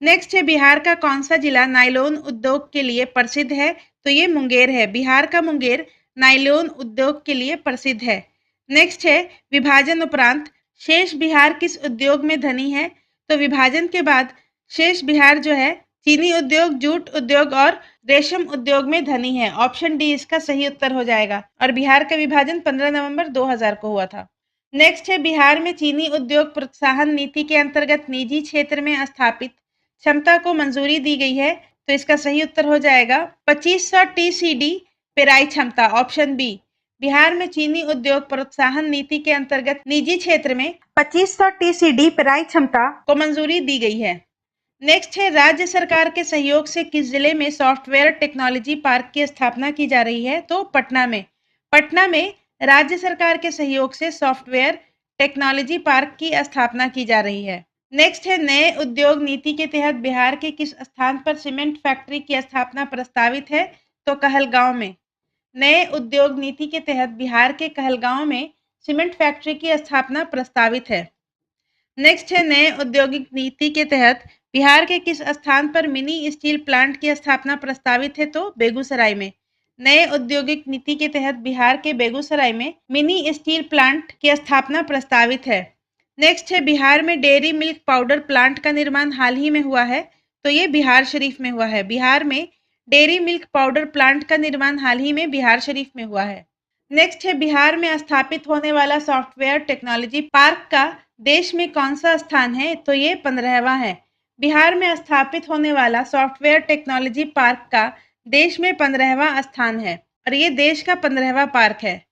नेक्स्ट है बिहार का कौन सा जिला नायलॉन उद्योग के लिए प्रसिद्ध है? तो ये मुंगेर है। बिहार का मुंगेर नायलॉन उद्योग के लिए प्रसिद्ध है। नेक्स्ट है विभाजन उपरांत शेष बिहार किस उद्योग में धनी है? तो विभाजन के बाद शेष बिहार जो है चीनी उद्योग, जूट उद्योग और रेशम उद्योग में धनी है। ऑप्शन डी इसका सही उत्तर हो जाएगा। और बिहार का विभाजन 15 नवंबर 2000 को हुआ था। नेक्स्ट है बिहार में चीनी उद्योग प्रोत्साहन नीति के अंतर्गत निजी क्षेत्र में स्थापित क्षमता को मंजूरी दी गई है। तो इसका सही उत्तर हो जाएगा 2500 टीसीडी पेराई क्षमता, ऑप्शन बी। बिहार में चीनी उद्योग प्रोत्साहन नीति के अंतर्गत निजी क्षेत्र में 2500 टीसीडी पेराई क्षमता को मंजूरी दी गई है। नेक्स्ट है राज्य सरकार के सहयोग से किस जिले में सॉफ्टवेयर टेक्नोलॉजी पार्क की स्थापना की जा रही है? तो पटना में। पटना में राज्य सरकार के सहयोग से सॉफ्टवेयर टेक्नोलॉजी पार्क की स्थापना की जा रही है। नेक्स्ट है नए उद्योग नीति के तहत बिहार के किस स्थान पर सीमेंट फैक्ट्री की स्थापना प्रस्तावित है? तो कहलगांव में। नए उद्योग नीति के तहत बिहार के कहलगांव में सीमेंट फैक्ट्री की स्थापना प्रस्तावित है। नेक्स्ट है नए औद्योगिक नीति के तहत बिहार के किस स्थान पर मिनी स्टील प्लांट की स्थापना प्रस्तावित है? तो बेगूसराय में। नए औद्योगिक नीति के तहत बिहार के बेगूसराय में मिनी स्टील प्लांट की स्थापना प्रस्तावित है। नेक्स्ट है बिहार में डेयरी मिल्क पाउडर प्लांट का निर्माण हाल ही में हुआ है। तो ये बिहार शरीफ में हुआ है। बिहार में डेयरी मिल्क पाउडर प्लांट का निर्माण हाल ही में बिहार शरीफ में हुआ है। नेक्स्ट है बिहार में स्थापित होने वाला सॉफ्टवेयर टेक्नोलॉजी पार्क का देश में कौन सा स्थान है? तो ये 15वां है। बिहार में स्थापित होने वाला सॉफ्टवेयर टेक्नोलॉजी पार्क का देश में 15वां स्थान है और ये देश का 15वां पार्क है।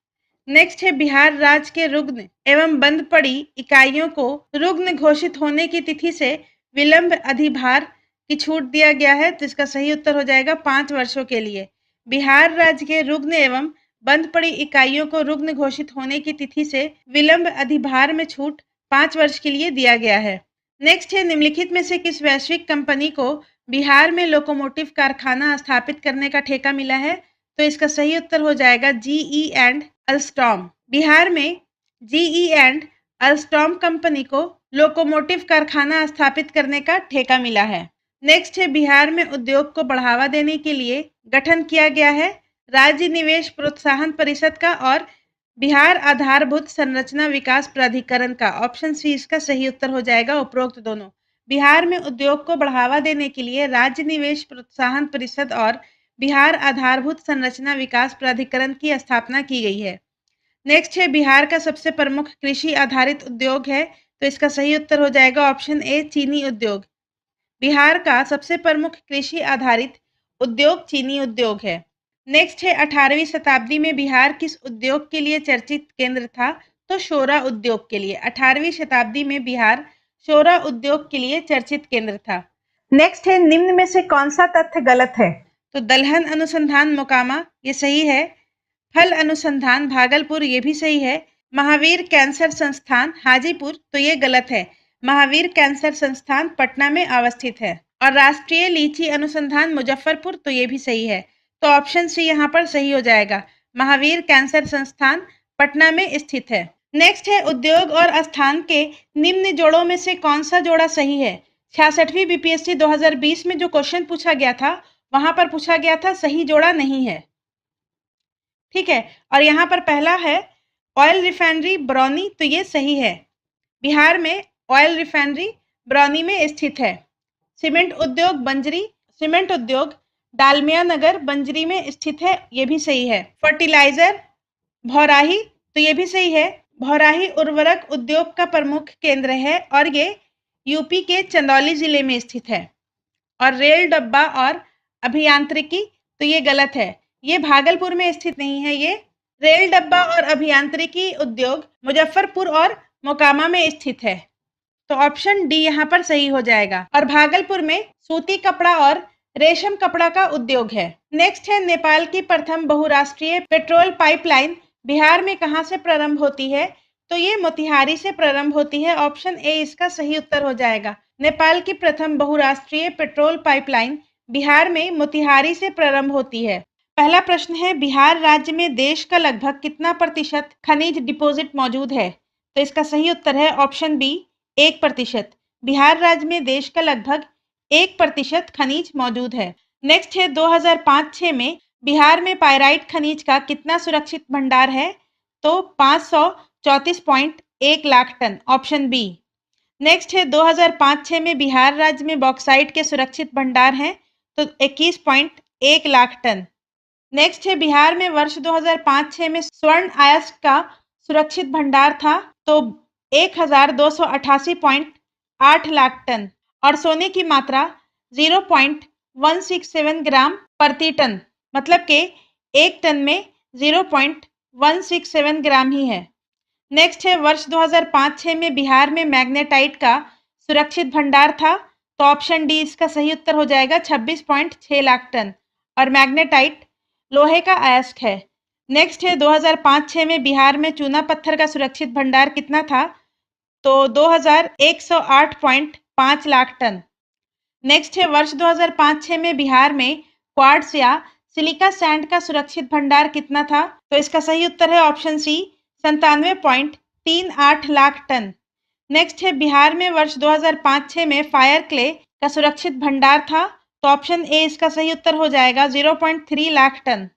नेक्स्ट है बिहार राज्य के रुग्ण एवं बंद पड़ी इकाइयों को रुग्ण घोषित होने की तिथि से विलंब अधिभार की छूट दिया गया है। तो इसका सही उत्तर हो जाएगा 5 वर्षों के लिए। बिहार राज्य के रुग्ण एवं बंद पड़ी इकाइयों को रुग्ण घोषित होने की तिथि से विलंब अधिभार में छूट 5 वर्ष के लिए दिया गया है। नेक्स्ट है निम्नलिखित में से किस वैश्विक कंपनी को बिहार में लोकोमोटिव कारखाना स्थापित करने का ठेका मिला है? तो इसका सही उत्तर हो जाएगा जीई एंड अल्स्टॉम। बिहार में जीई एंड अल्स्टॉम कंपनी को लोकोमोटिव कारखाना स्थापित करने का ठेका मिला है। नेक्स्ट है बिहार में उद्योग को बढ़ावा देने के लिए गठन किया गया है राज्य निवेश प्रोत्साहन परिषद का और बिहार आधारभूत संरचना विकास प्राधिकरण का। ऑप्शन सी इसका सही उत्तर हो जाएगा, उपरोक्त दोनों। बिहार में उद्योग को बढ़ावा देने के लिए राज्य निवेश प्रोत्साहन परिषद और बिहार आधारभूत संरचना विकास प्राधिकरण की स्थापना की गई है? नेक्स्ट है बिहार का सबसे प्रमुख कृषि आधारित उद्योग है, तो इसका सही उत्तर हो जाएगा ऑप्शन ए चीनी उद्योग। बिहार का सबसे प्रमुख कृषि आधारित उद्योग चीनी उद्योग है। नेक्स्ट है 18वीं शताब्दी में बिहार किस उद्योग के लिए चर्चित केंद्र था? तो शोरा उद्योग के लिए। 18वीं शताब्दी में बिहार शोरा उद्योग के लिए चर्चित केंद्र था। नेक्स्ट है निम्न में से कौन सा तथ्य गलत है? तो दलहन अनुसंधान मोकामा ये सही है। फल अनुसंधान भागलपुर ये भी सही है। महावीर कैंसर संस्थान हाजीपुर तो ये गलत है। महावीर कैंसर संस्थान पटना में अवस्थित है। और राष्ट्रीय लीची अनुसंधान मुजफ्फरपुर तो ये भी सही है। तो ऑप्शन सी यहाँ पर सही हो जाएगा। महावीर कैंसर संस्थान पटना में स्थित है। नेक्स्ट है उद्योग और स्थान के निम्न जोड़ों में से कौन सा जोड़ा सही है? 66वीं बीपीएससी 2020 में जो क्वेश्चन पूछा गया था वहां पर पूछा गया था सही जोड़ा नहीं है। ठीक है, और यहाँ पर पहला है ऑयल रिफाइनरी बरौनी तो ये सही है। बिहार में ऑयल रिफाइनरी बरौनी में स्थित है। सीमेंट उद्योग बंजरी सीमेंट उद्योग डालमिया नगर बंजरी में स्थित है, ये भी सही है। फर्टिलाइजर भौराही तो ये भी सही है। भौराही उर्वरक उद्योग का प्रमुख केंद्र है और ये यूपी के चंदौली जिले में स्थित है। और रेल डब्बा और अभियांत्रिकी तो ये गलत है, ये भागलपुर में स्थित नहीं है। ये रेल डब्बा और अभियांत्रिकी उद्योग मुजफ्फरपुर और मोकामा में स्थित है। तो ऑप्शन डी यहाँ पर सही हो जाएगा। और भागलपुर में सूती कपड़ा और रेशम कपड़ा का उद्योग है। नेक्स्ट है नेपाल की प्रथम बहुराष्ट्रीय पेट्रोल पाइपलाइन बिहार में कहाँ से प्रारंभ होती है? तो ये मोतिहारी से प्रारंभ होती है। ऑप्शन ए इसका सही उत्तर हो जाएगा। नेपाल की प्रथम बहुराष्ट्रीय पेट्रोल पाइपलाइन बिहार में मोतिहारी से प्रारंभ होती है। पहला प्रश्न है बिहार राज्य में देश का लगभग कितना प्रतिशत खनिज डिपॉजिट मौजूद है? तो इसका सही उत्तर है ऑप्शन बी 1%। बिहार राज्य में देश का लगभग 1% खनिज मौजूद है। नेक्स्ट है 2005-06 में बिहार में पाइराइट खनिज का कितना सुरक्षित भंडार है? तो 534.1 lakh ton, option B. Next है 2005-06 में बिहार राज्य में बॉक्साइट के सुरक्षित भंडार हैं तो 21.1 लाख टन। नेक्स्ट है बिहार में वर्ष 2005-06 में स्वर्ण अयस्क का सुरक्षित भंडार था तो 1288.8 लाख टन। और सोने की मात्रा 0.167 ग्राम प्रति टन, मतलब के एक टन में 0.167 ग्राम ही है। नेक्स्ट है वर्ष 2005-06 में बिहार में मैग्नेटाइट का सुरक्षित भंडार था तो ऑप्शन डी इसका सही उत्तर हो जाएगा 26.6 लाख टन। और मैग्नेटाइट लोहे का अयस्क है। नेक्स्ट है 2005-06 में बिहार में चूना पत्थर का सुरक्षित भंडार कितना था? तो 2108.5 लाख टन। नेक्स्ट है वर्ष 2005-06 में बिहार में क्वार्ट्ज या सिलिका सैंड का सुरक्षित भंडार कितना था? तो इसका सही उत्तर है option C 97.38 lakh ton. Next है बिहार में वर्ष 2005-06 में फायर क्ले का सुरक्षित भंडार था तो ऑप्शन ए इसका सही उत्तर हो जाएगा 0.3 लाख टन।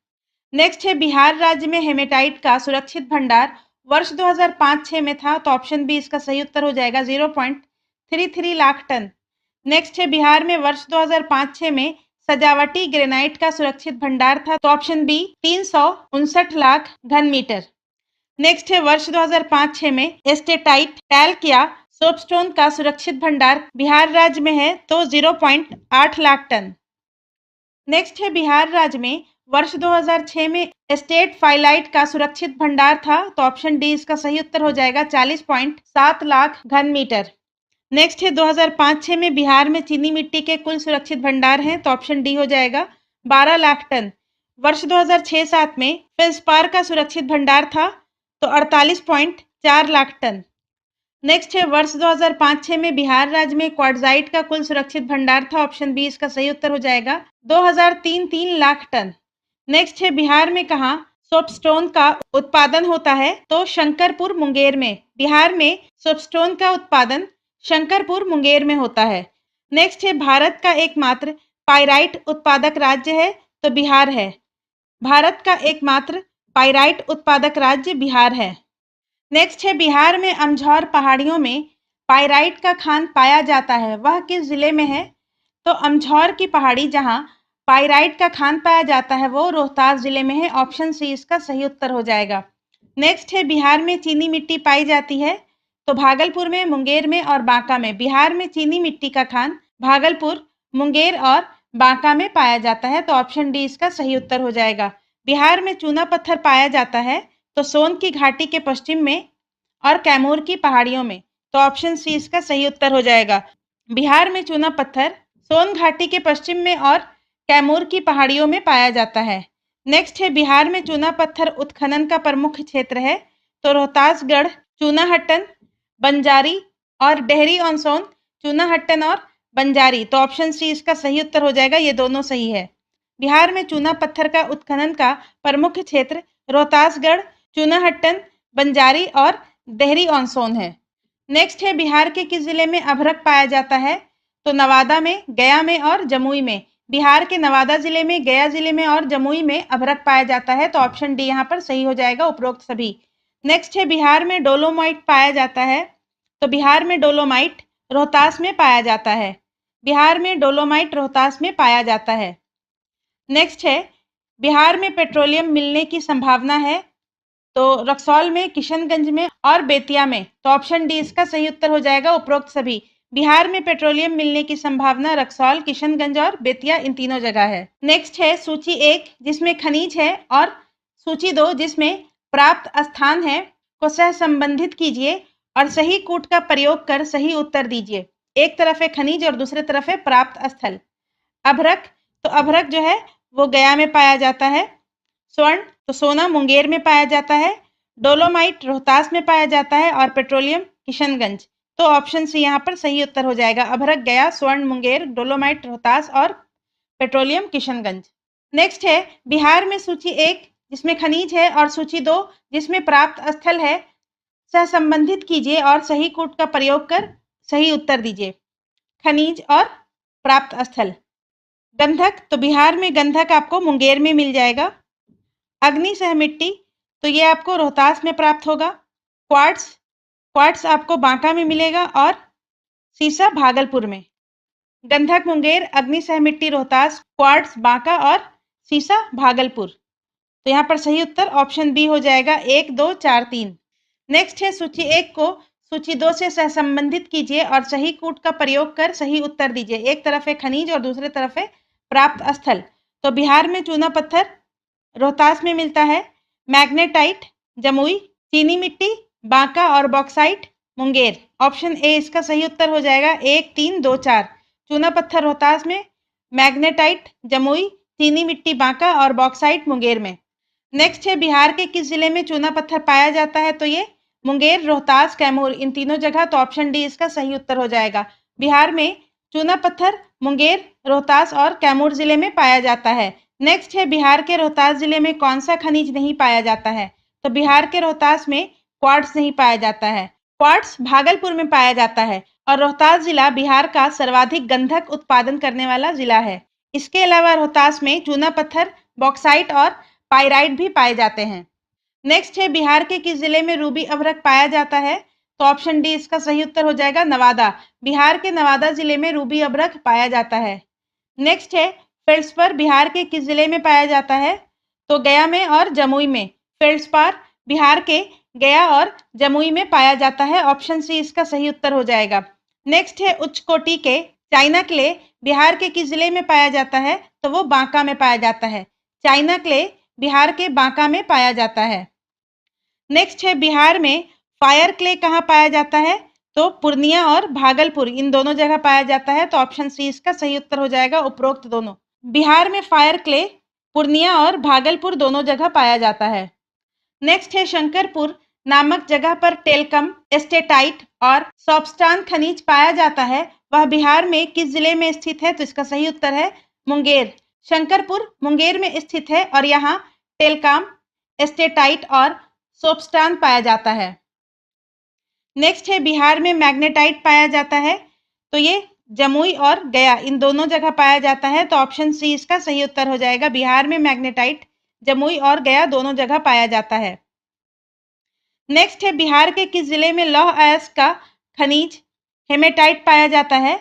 नेक्स्ट है बिहार राज्य में हेमेटाइट का सुरक्षित भंडार वर्ष 2005-06 में था तो ऑप्शन बी इसका सही उत्तर हो जाएगा 0.33 लाख टन। नेक्स्ट है बिहार में वर्ष 2005-06 में सजावटी ग्रेनाइट का सुरक्षित भंडार था तो ऑप्शन बी 359 लाख घन मीटर। नेक्स्ट है वर्ष 2005-06 में एस्टेटाइट टैल्क या सोपस्टोन का सुरक्षित भंडार बिहार राज्य में है तो 0.8 लाख टन। नेक्स्ट है बिहार राज्य में वर्ष 2006 में एस्टेट फाइलाइट का सुरक्षित भंडार था तो ऑप्शन डी इसका सही उत्तर हो जाएगा 40.7 लाख घन मीटर। नेक्स्ट है 2005-06 में बिहार में चीनी मिट्टी के कुल सुरक्षित भंडार हैं तो ऑप्शन डी हो जाएगा 12 लाख टन। वर्ष 2006-07 में फेल्सपार का सुरक्षित भंडार था तो 48.4 लाख टन। नेक्स्ट है वर्ष 2005-06 में बिहार राज्य में क्वार्ट्जाइट का कुल सुरक्षित भंडार था, ऑप्शन बी इसका सही उत्तर हो जाएगा 2003 लाख टन। नेक्स्ट है बिहार में कहाँ सोपस्टोन का उत्पादन होता है? तो शंकरपुर मुंगेर में। बिहार में सोपस्टोन का उत्पादन शंकरपुर मुंगेर में होता है। नेक्स्ट है भारत का एकमात्र पाइराइट उत्पादक राज्य है तो बिहार है। भारत का एकमात्र पाइराइट उत्पादक राज्य बिहार है। नेक्स्ट है बिहार में अमझौर पहाड़ियों में पाइराइट का खान पाया जाता है, वह किस जिले में है? तो अमझौर की पहाड़ी जहां पाइराइट का खान पाया जाता है वो रोहतास जिले में है। ऑप्शन सी इसका सही उत्तर हो जाएगा। नेक्स्ट है बिहार में चीनी मिट्टी पाई जाती है तो भागलपुर में, मुंगेर में और बांका में। बिहार में चीनी मिट्टी का खान भागलपुर, मुंगेर और बांका में पाया जाता है तो ऑप्शन डी इसका सही उत्तर हो जाएगा। बिहार में चूना पत्थर पाया जाता है तो सोन की घाटी के पश्चिम में और कैमूर की पहाड़ियों में तो ऑप्शन सी इसका सही उत्तर हो जाएगा। बिहार में चूना पत्थर सोन घाटी के पश्चिम में और कैमूर की पहाड़ियों में पाया जाता है। नेक्स्ट है बिहार में चूना पत्थर उत्खनन का प्रमुख क्षेत्र है तो रोहतासगढ़, चूनाहट्टन, बंजारी और डेहरी ऑन सोन। चूनाहट्टन और बंजारी तो ऑप्शन सी इसका सही उत्तर हो जाएगा। ये दोनों सही है। बिहार में चूना पत्थर का उत्खनन का प्रमुख क्षेत्र रोहतासगढ़, चूनाहट्टन, बंजारी और डेहरी ऑन सोन है। नेक्स्ट है बिहार के किस जिले में अभ्रक पाया जाता है तो नवादा में, गया में और जमुई में। बिहार के नवादा जिले में, गया जिले में और जमुई में अभ्रक पाया जाता है तो ऑप्शन डी यहाँ पर सही हो जाएगा उपरोक्त सभी। नेक्स्ट है बिहार में डोलोमाइट पाया जाता है तो बिहार में डोलोमाइट रोहतास में पाया जाता है। बिहार में डोलोमाइट रोहतास में पाया जाता है। नेक्स्ट है बिहार में पेट्रोलियम मिलने की संभावना है तो रक्सौल में, किशनगंज में और बेतिया में तो ऑप्शन डी इसका सही उत्तर हो जाएगा उपरोक्त सभी। बिहार में पेट्रोलियम मिलने की संभावना रक्सौल, किशनगंज और बेतिया इन तीनों जगह है। नेक्स्ट है सूची 1 जिसमें खनिज है और सूची 2 जिसमें प्राप्त स्थान है को सह संबंधित कीजिए और सही कूट का प्रयोग कर सही उत्तर दीजिए। एक तरफ है खनिज और दूसरे तरफ है प्राप्त स्थल। अभ्रक तो अभ्रक जो है वो गया में पाया जाता है। स्वर्ण तो सोना मुंगेर में पाया जाता है। डोलोमाइट रोहतास में पाया जाता है और पेट्रोलियम किशनगंज तो ऑप्शन सी यहाँ पर सही उत्तर हो जाएगा। अभ्रक गया, स्वर्ण मुंगेर, डोलोमाइट रोहतास और पेट्रोलियम किशनगंज। नेक्स्ट है बिहार में सूची 1 जिसमें खनिज है और सूची 2 जिसमें प्राप्त स्थल है सह संबंधित कीजिए और सही कूट का प्रयोग कर सही उत्तर दीजिए। खनिज और प्राप्त स्थल। गंधक तो बिहार में गंधक आपको मुंगेर में मिल जाएगा। अग्नि सह मिट्टी तो ये आपको रोहतास में प्राप्त होगा। क्वार्ट्स आपको बांका में मिलेगा और सीसा भागलपुर में। गंधक मुंगेर, अग्नि सह मिट्टी रोहतास, क्वार्ट्स बांका और सीसा भागलपुर तो यहाँ पर सही उत्तर ऑप्शन बी हो जाएगा 1, 2, 4, 3। नेक्स्ट है सूची 1 को सूची 2 से सहसंबंधित कीजिए और सही कूट का प्रयोग कर सही उत्तर दीजिए। एक तरफ है खनिज और दूसरे तरफ है प्राप्त स्थल। तो बिहार में चूना पत्थर रोहतास में मिलता है। मैग्नेटाइट जमुई, चीनी मिट्टी बांका और बॉक्साइट मुंगेर। ऑप्शन ए इसका सही उत्तर हो जाएगा 1, 3, 2, 4। चूना पत्थर रोहतास में, मैग्नेटाइट जमुई, चीनी मिट्टी बांका और बॉक्साइट मुंगेर में। नेक्स्ट है बिहार के किस जिले में चूना पत्थर पाया जाता है तो ये मुंगेर, रोहतास, कैमूर इन तीनों जगह तो ऑप्शन डी इसका सही उत्तर हो जाएगा। बिहार में चूना पत्थर मुंगेर, रोहतास और कैमूर जिले में पाया जाता है। नेक्स्ट है बिहार के रोहतास जिले में कौन सा खनिज नहीं पाया जाता है तो बिहार के रोहतास में क्वार्ट्स नहीं पाया जाता है। क्वार्ट्स भागलपुर में पाया जाता है और रोहतास जिला बिहार का सर्वाधिक गंधक उत्पादन करने वाला जिला है। इसके अलावा रोहतास में चूना पत्थर, बॉक्साइट और पाइराइट भी पाए जाते हैं। नेक्स्ट है बिहार के किस जिले में रूबी अभ्रक पाया जाता है तो ऑप्शन डी इसका सही उत्तर हो जाएगा नवादा। बिहार के नवादा जिले में रूबी अभ्रक पाया जाता है। नेक्स्ट है फेल्ड्सपार बिहार के किस जिले में पाया जाता है तो गया में और जमुई में। फेल्ड्सपार बिहार के गया और जमुई में पाया जाता है। ऑप्शन सी इसका सही उत्तर हो जाएगा। नेक्स्ट है उच्च कोटि के चाइना क्ले बिहार के किस जिले में पाया जाता है तो वो बांका में पाया जाता है। चाइना क्ले बिहार के बांका में पाया जाता है। नेक्स्ट है बिहार में फायर क्ले कहाँ पाया जाता है तो पूर्णिया और भागलपुर इन दोनों जगह पाया जाता है तो ऑप्शन सी इसका सही उत्तर हो जाएगा उपरोक्त दोनों। बिहार में फायर क्ले पूर्णिया और भागलपुर दोनों जगह पाया जाता है। नेक्स्ट है शंकरपुर नामक जगह पर टेलकम, एस्टेटाइट और सॉपस्टान खनिज पाया जाता है। वह बिहार में किस जिले में स्थित है तो इसका सही उत्तर है मुंगेर। शंकरपुर मुंगेर में स्थित है और यहाँ टेलकाम, एस्टेटाइट और सोपस्टान पाया जाता है। नेक्स्ट है बिहार में मैग्नेटाइट पाया जाता है तो ये जमुई और गया इन दोनों जगह पाया जाता है तो ऑप्शन सी इसका सही उत्तर हो जाएगा। बिहार में मैग्नेटाइट जमुई और गया दोनों जगह पाया जाता है। नेक्स्ट है बिहार के किस जिले में लौह अयस्क का खनिज हेमेटाइट पाया जाता है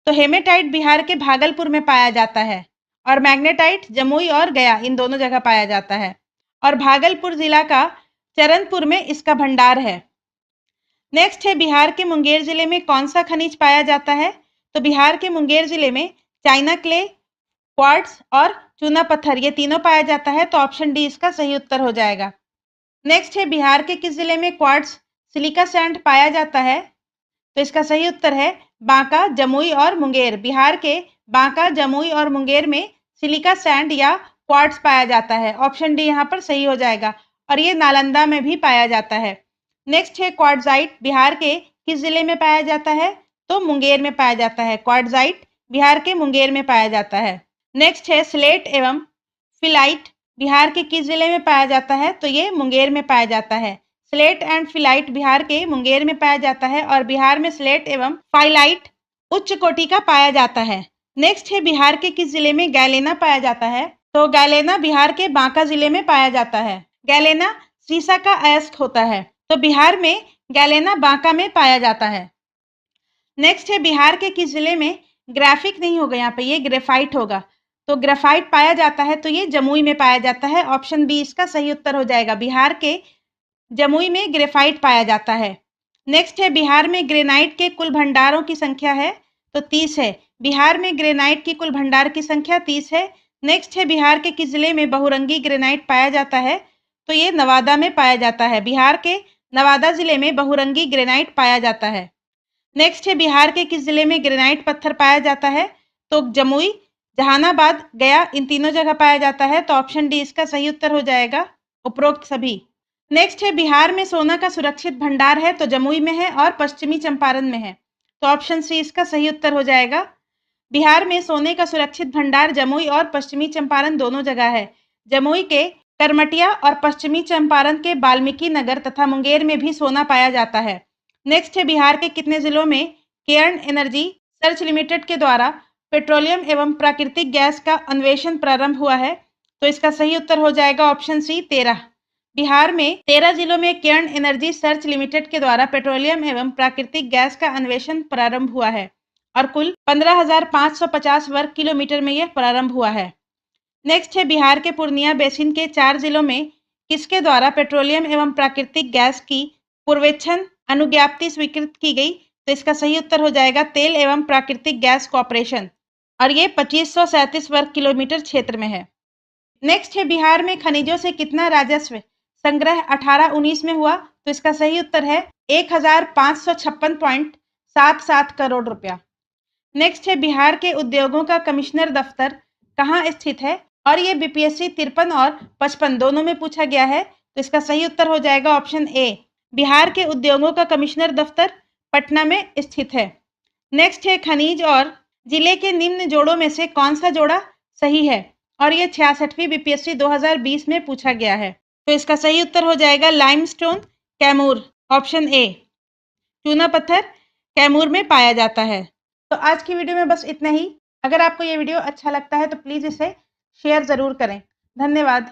तो हेमेटाइट बिहार के भागलपुर में पाया जाता है और मैग्नेटाइट जमुई और गया इन दोनों जगह पाया जाता है। और भागलपुर जिला का चरणपुर में इसका भंडार है। नेक्स्ट है बिहार के मुंगेर जिले में कौन सा खनिज पाया जाता है? तो बिहार के मुंगेर जिले में चाइना क्ले, क्वार्ट्ज और चूना पत्थर ये तीनों पाया जाता है, तो ऑप्शन डी इसका सही उत्तर हो जाएगा। नेक्स्ट है बिहार के किस जिले में क्वार्ट्ज सिलिका सैंड पाया जाता है? तो इसका सही उत्तर है बांका, जमुई और मुंगेर। बिहार के बांका, जमुई और मुंगेर में सिलिका सैंड या क्वार्ट्ज पाया जाता है। ऑप्शन डी यहाँ पर सही हो जाएगा। और ये नालंदा में भी पाया जाता है। नेक्स्ट है क्वार्ट्जाइट बिहार के किस जिले में पाया जाता है? तो मुंगेर में पाया जाता है। क्वार्ट्जाइट बिहार के मुंगेर में पाया जाता है। नेक्स्ट है स्लेट एवं फिलाइट बिहार के किस जिले में पाया जाता है? तो ये मुंगेर में पाया जाता है। स्लेट एंड फिलाइट बिहार के मुंगेर में पाया जाता है और बिहार में स्लेट एवं फाइलाइट उच्च कोटि का पाया जाता है। नेक्स्ट है बिहार के किस जिले में गैलेना पाया जाता है? तो गैलेना बिहार के बांका जिले में पाया जाता है। गैलेना सीसा का अयस्क होता है, तो बिहार में गैलेना बांका में पाया जाता है। नेक्स्ट है बिहार के किस जिले में ग्राफिक नहीं होगा, यहाँ पे ये ग्रेफाइट होगा, तो ग्रेफाइट पाया जाता है, तो ये जमुई में पाया जाता है। ऑप्शन बी इसका सही उत्तर हो जाएगा। बिहार के जमुई में ग्रेफाइट पाया जाता है। नेक्स्ट है बिहार में ग्रेनाइट के कुल भंडारों की संख्या है? तो 30 है। बिहार में ग्रेनाइट की कुल भंडार की संख्या 30 है। नेक्स्ट है बिहार के किस जिले में बहुरंगी ग्रेनाइट पाया जाता है? तो ये नवादा में पाया जाता है। बिहार के नवादा जिले में बहुरंगी ग्रेनाइट पाया जाता है। नेक्स्ट है बिहार के किस जिले में ग्रेनाइट पत्थर पाया जाता है? तो जमुई, जहानाबाद, गया इन तीनों जगह पाया जाता है, तो ऑप्शन डी इसका सही उत्तर हो जाएगा, उपरोक्त सभी। नेक्स्ट है बिहार में सोना का सुरक्षित भंडार है? तो जमुई में है और पश्चिमी चंपारण में है, तो ऑप्शन सी इसका सही उत्तर हो जाएगा। बिहार में सोने का सुरक्षित भंडार जमुई और पश्चिमी चंपारण दोनों जगह है। जमुई के करमटिया और पश्चिमी चंपारण के वाल्मीकि नगर तथा मुंगेर में भी सोना पाया जाता है। नेक्स्ट है बिहार के कितने जिलों में केयर्न एनर्जी सर्च लिमिटेड के द्वारा पेट्रोलियम एवं प्राकृतिक गैस का अन्वेषण प्रारंभ हुआ है? तो इसका सही उत्तर हो जाएगा ऑप्शन सी 13। बिहार में 13 जिलों में केयर्न एनर्जी सर्च लिमिटेड के द्वारा पेट्रोलियम एवं प्राकृतिक गैस का अन्वेषण प्रारंभ हुआ है और कुल 15,550 वर्ग किलोमीटर में यह प्रारंभ हुआ है। नेक्स्ट है बिहार के पूर्णिया बेसिन के 4 जिलों में किसके द्वारा पेट्रोलियम एवं प्राकृतिक गैस की पूर्वेक्षण अनुज्ञप्ति स्वीकृत की गई? तो इसका सही उत्तर हो जाएगा तेल एवं प्राकृतिक गैस कॉर्पोरेशन और ये 2537 वर्ग किलोमीटर क्षेत्र में है। नेक्स्ट है बिहार में खनिजों से कितना राजस्व संग्रह 18-19 में हुआ? तो इसका सही उत्तर है 1556.77 करोड़ रुपया। नेक्स्ट है बिहार के उद्योगों का कमिश्नर दफ्तर कहाँ स्थित है? और ये बीपीएससी 53 और 55 दोनों में पूछा गया है, तो इसका सही उत्तर हो जाएगा ऑप्शन ए। बिहार के उद्योगों का कमिश्नर दफ्तर पटना में स्थित है। नेक्स्ट है खनिज और जिले के निम्न जोड़ों में से कौन सा जोड़ा सही है? और ये 66वीं बीपीएससी 2020 में पूछा गया है, तो इसका सही उत्तर हो जाएगा लाइमस्टोन कैमूर, ऑप्शन ए। चूना पत्थर कैमूर में पाया जाता है। तो आज की वीडियो में बस इतना ही। अगर आपको ये वीडियो अच्छा लगता है तो प्लीज़ इसे शेयर ज़रूर करें। धन्यवाद।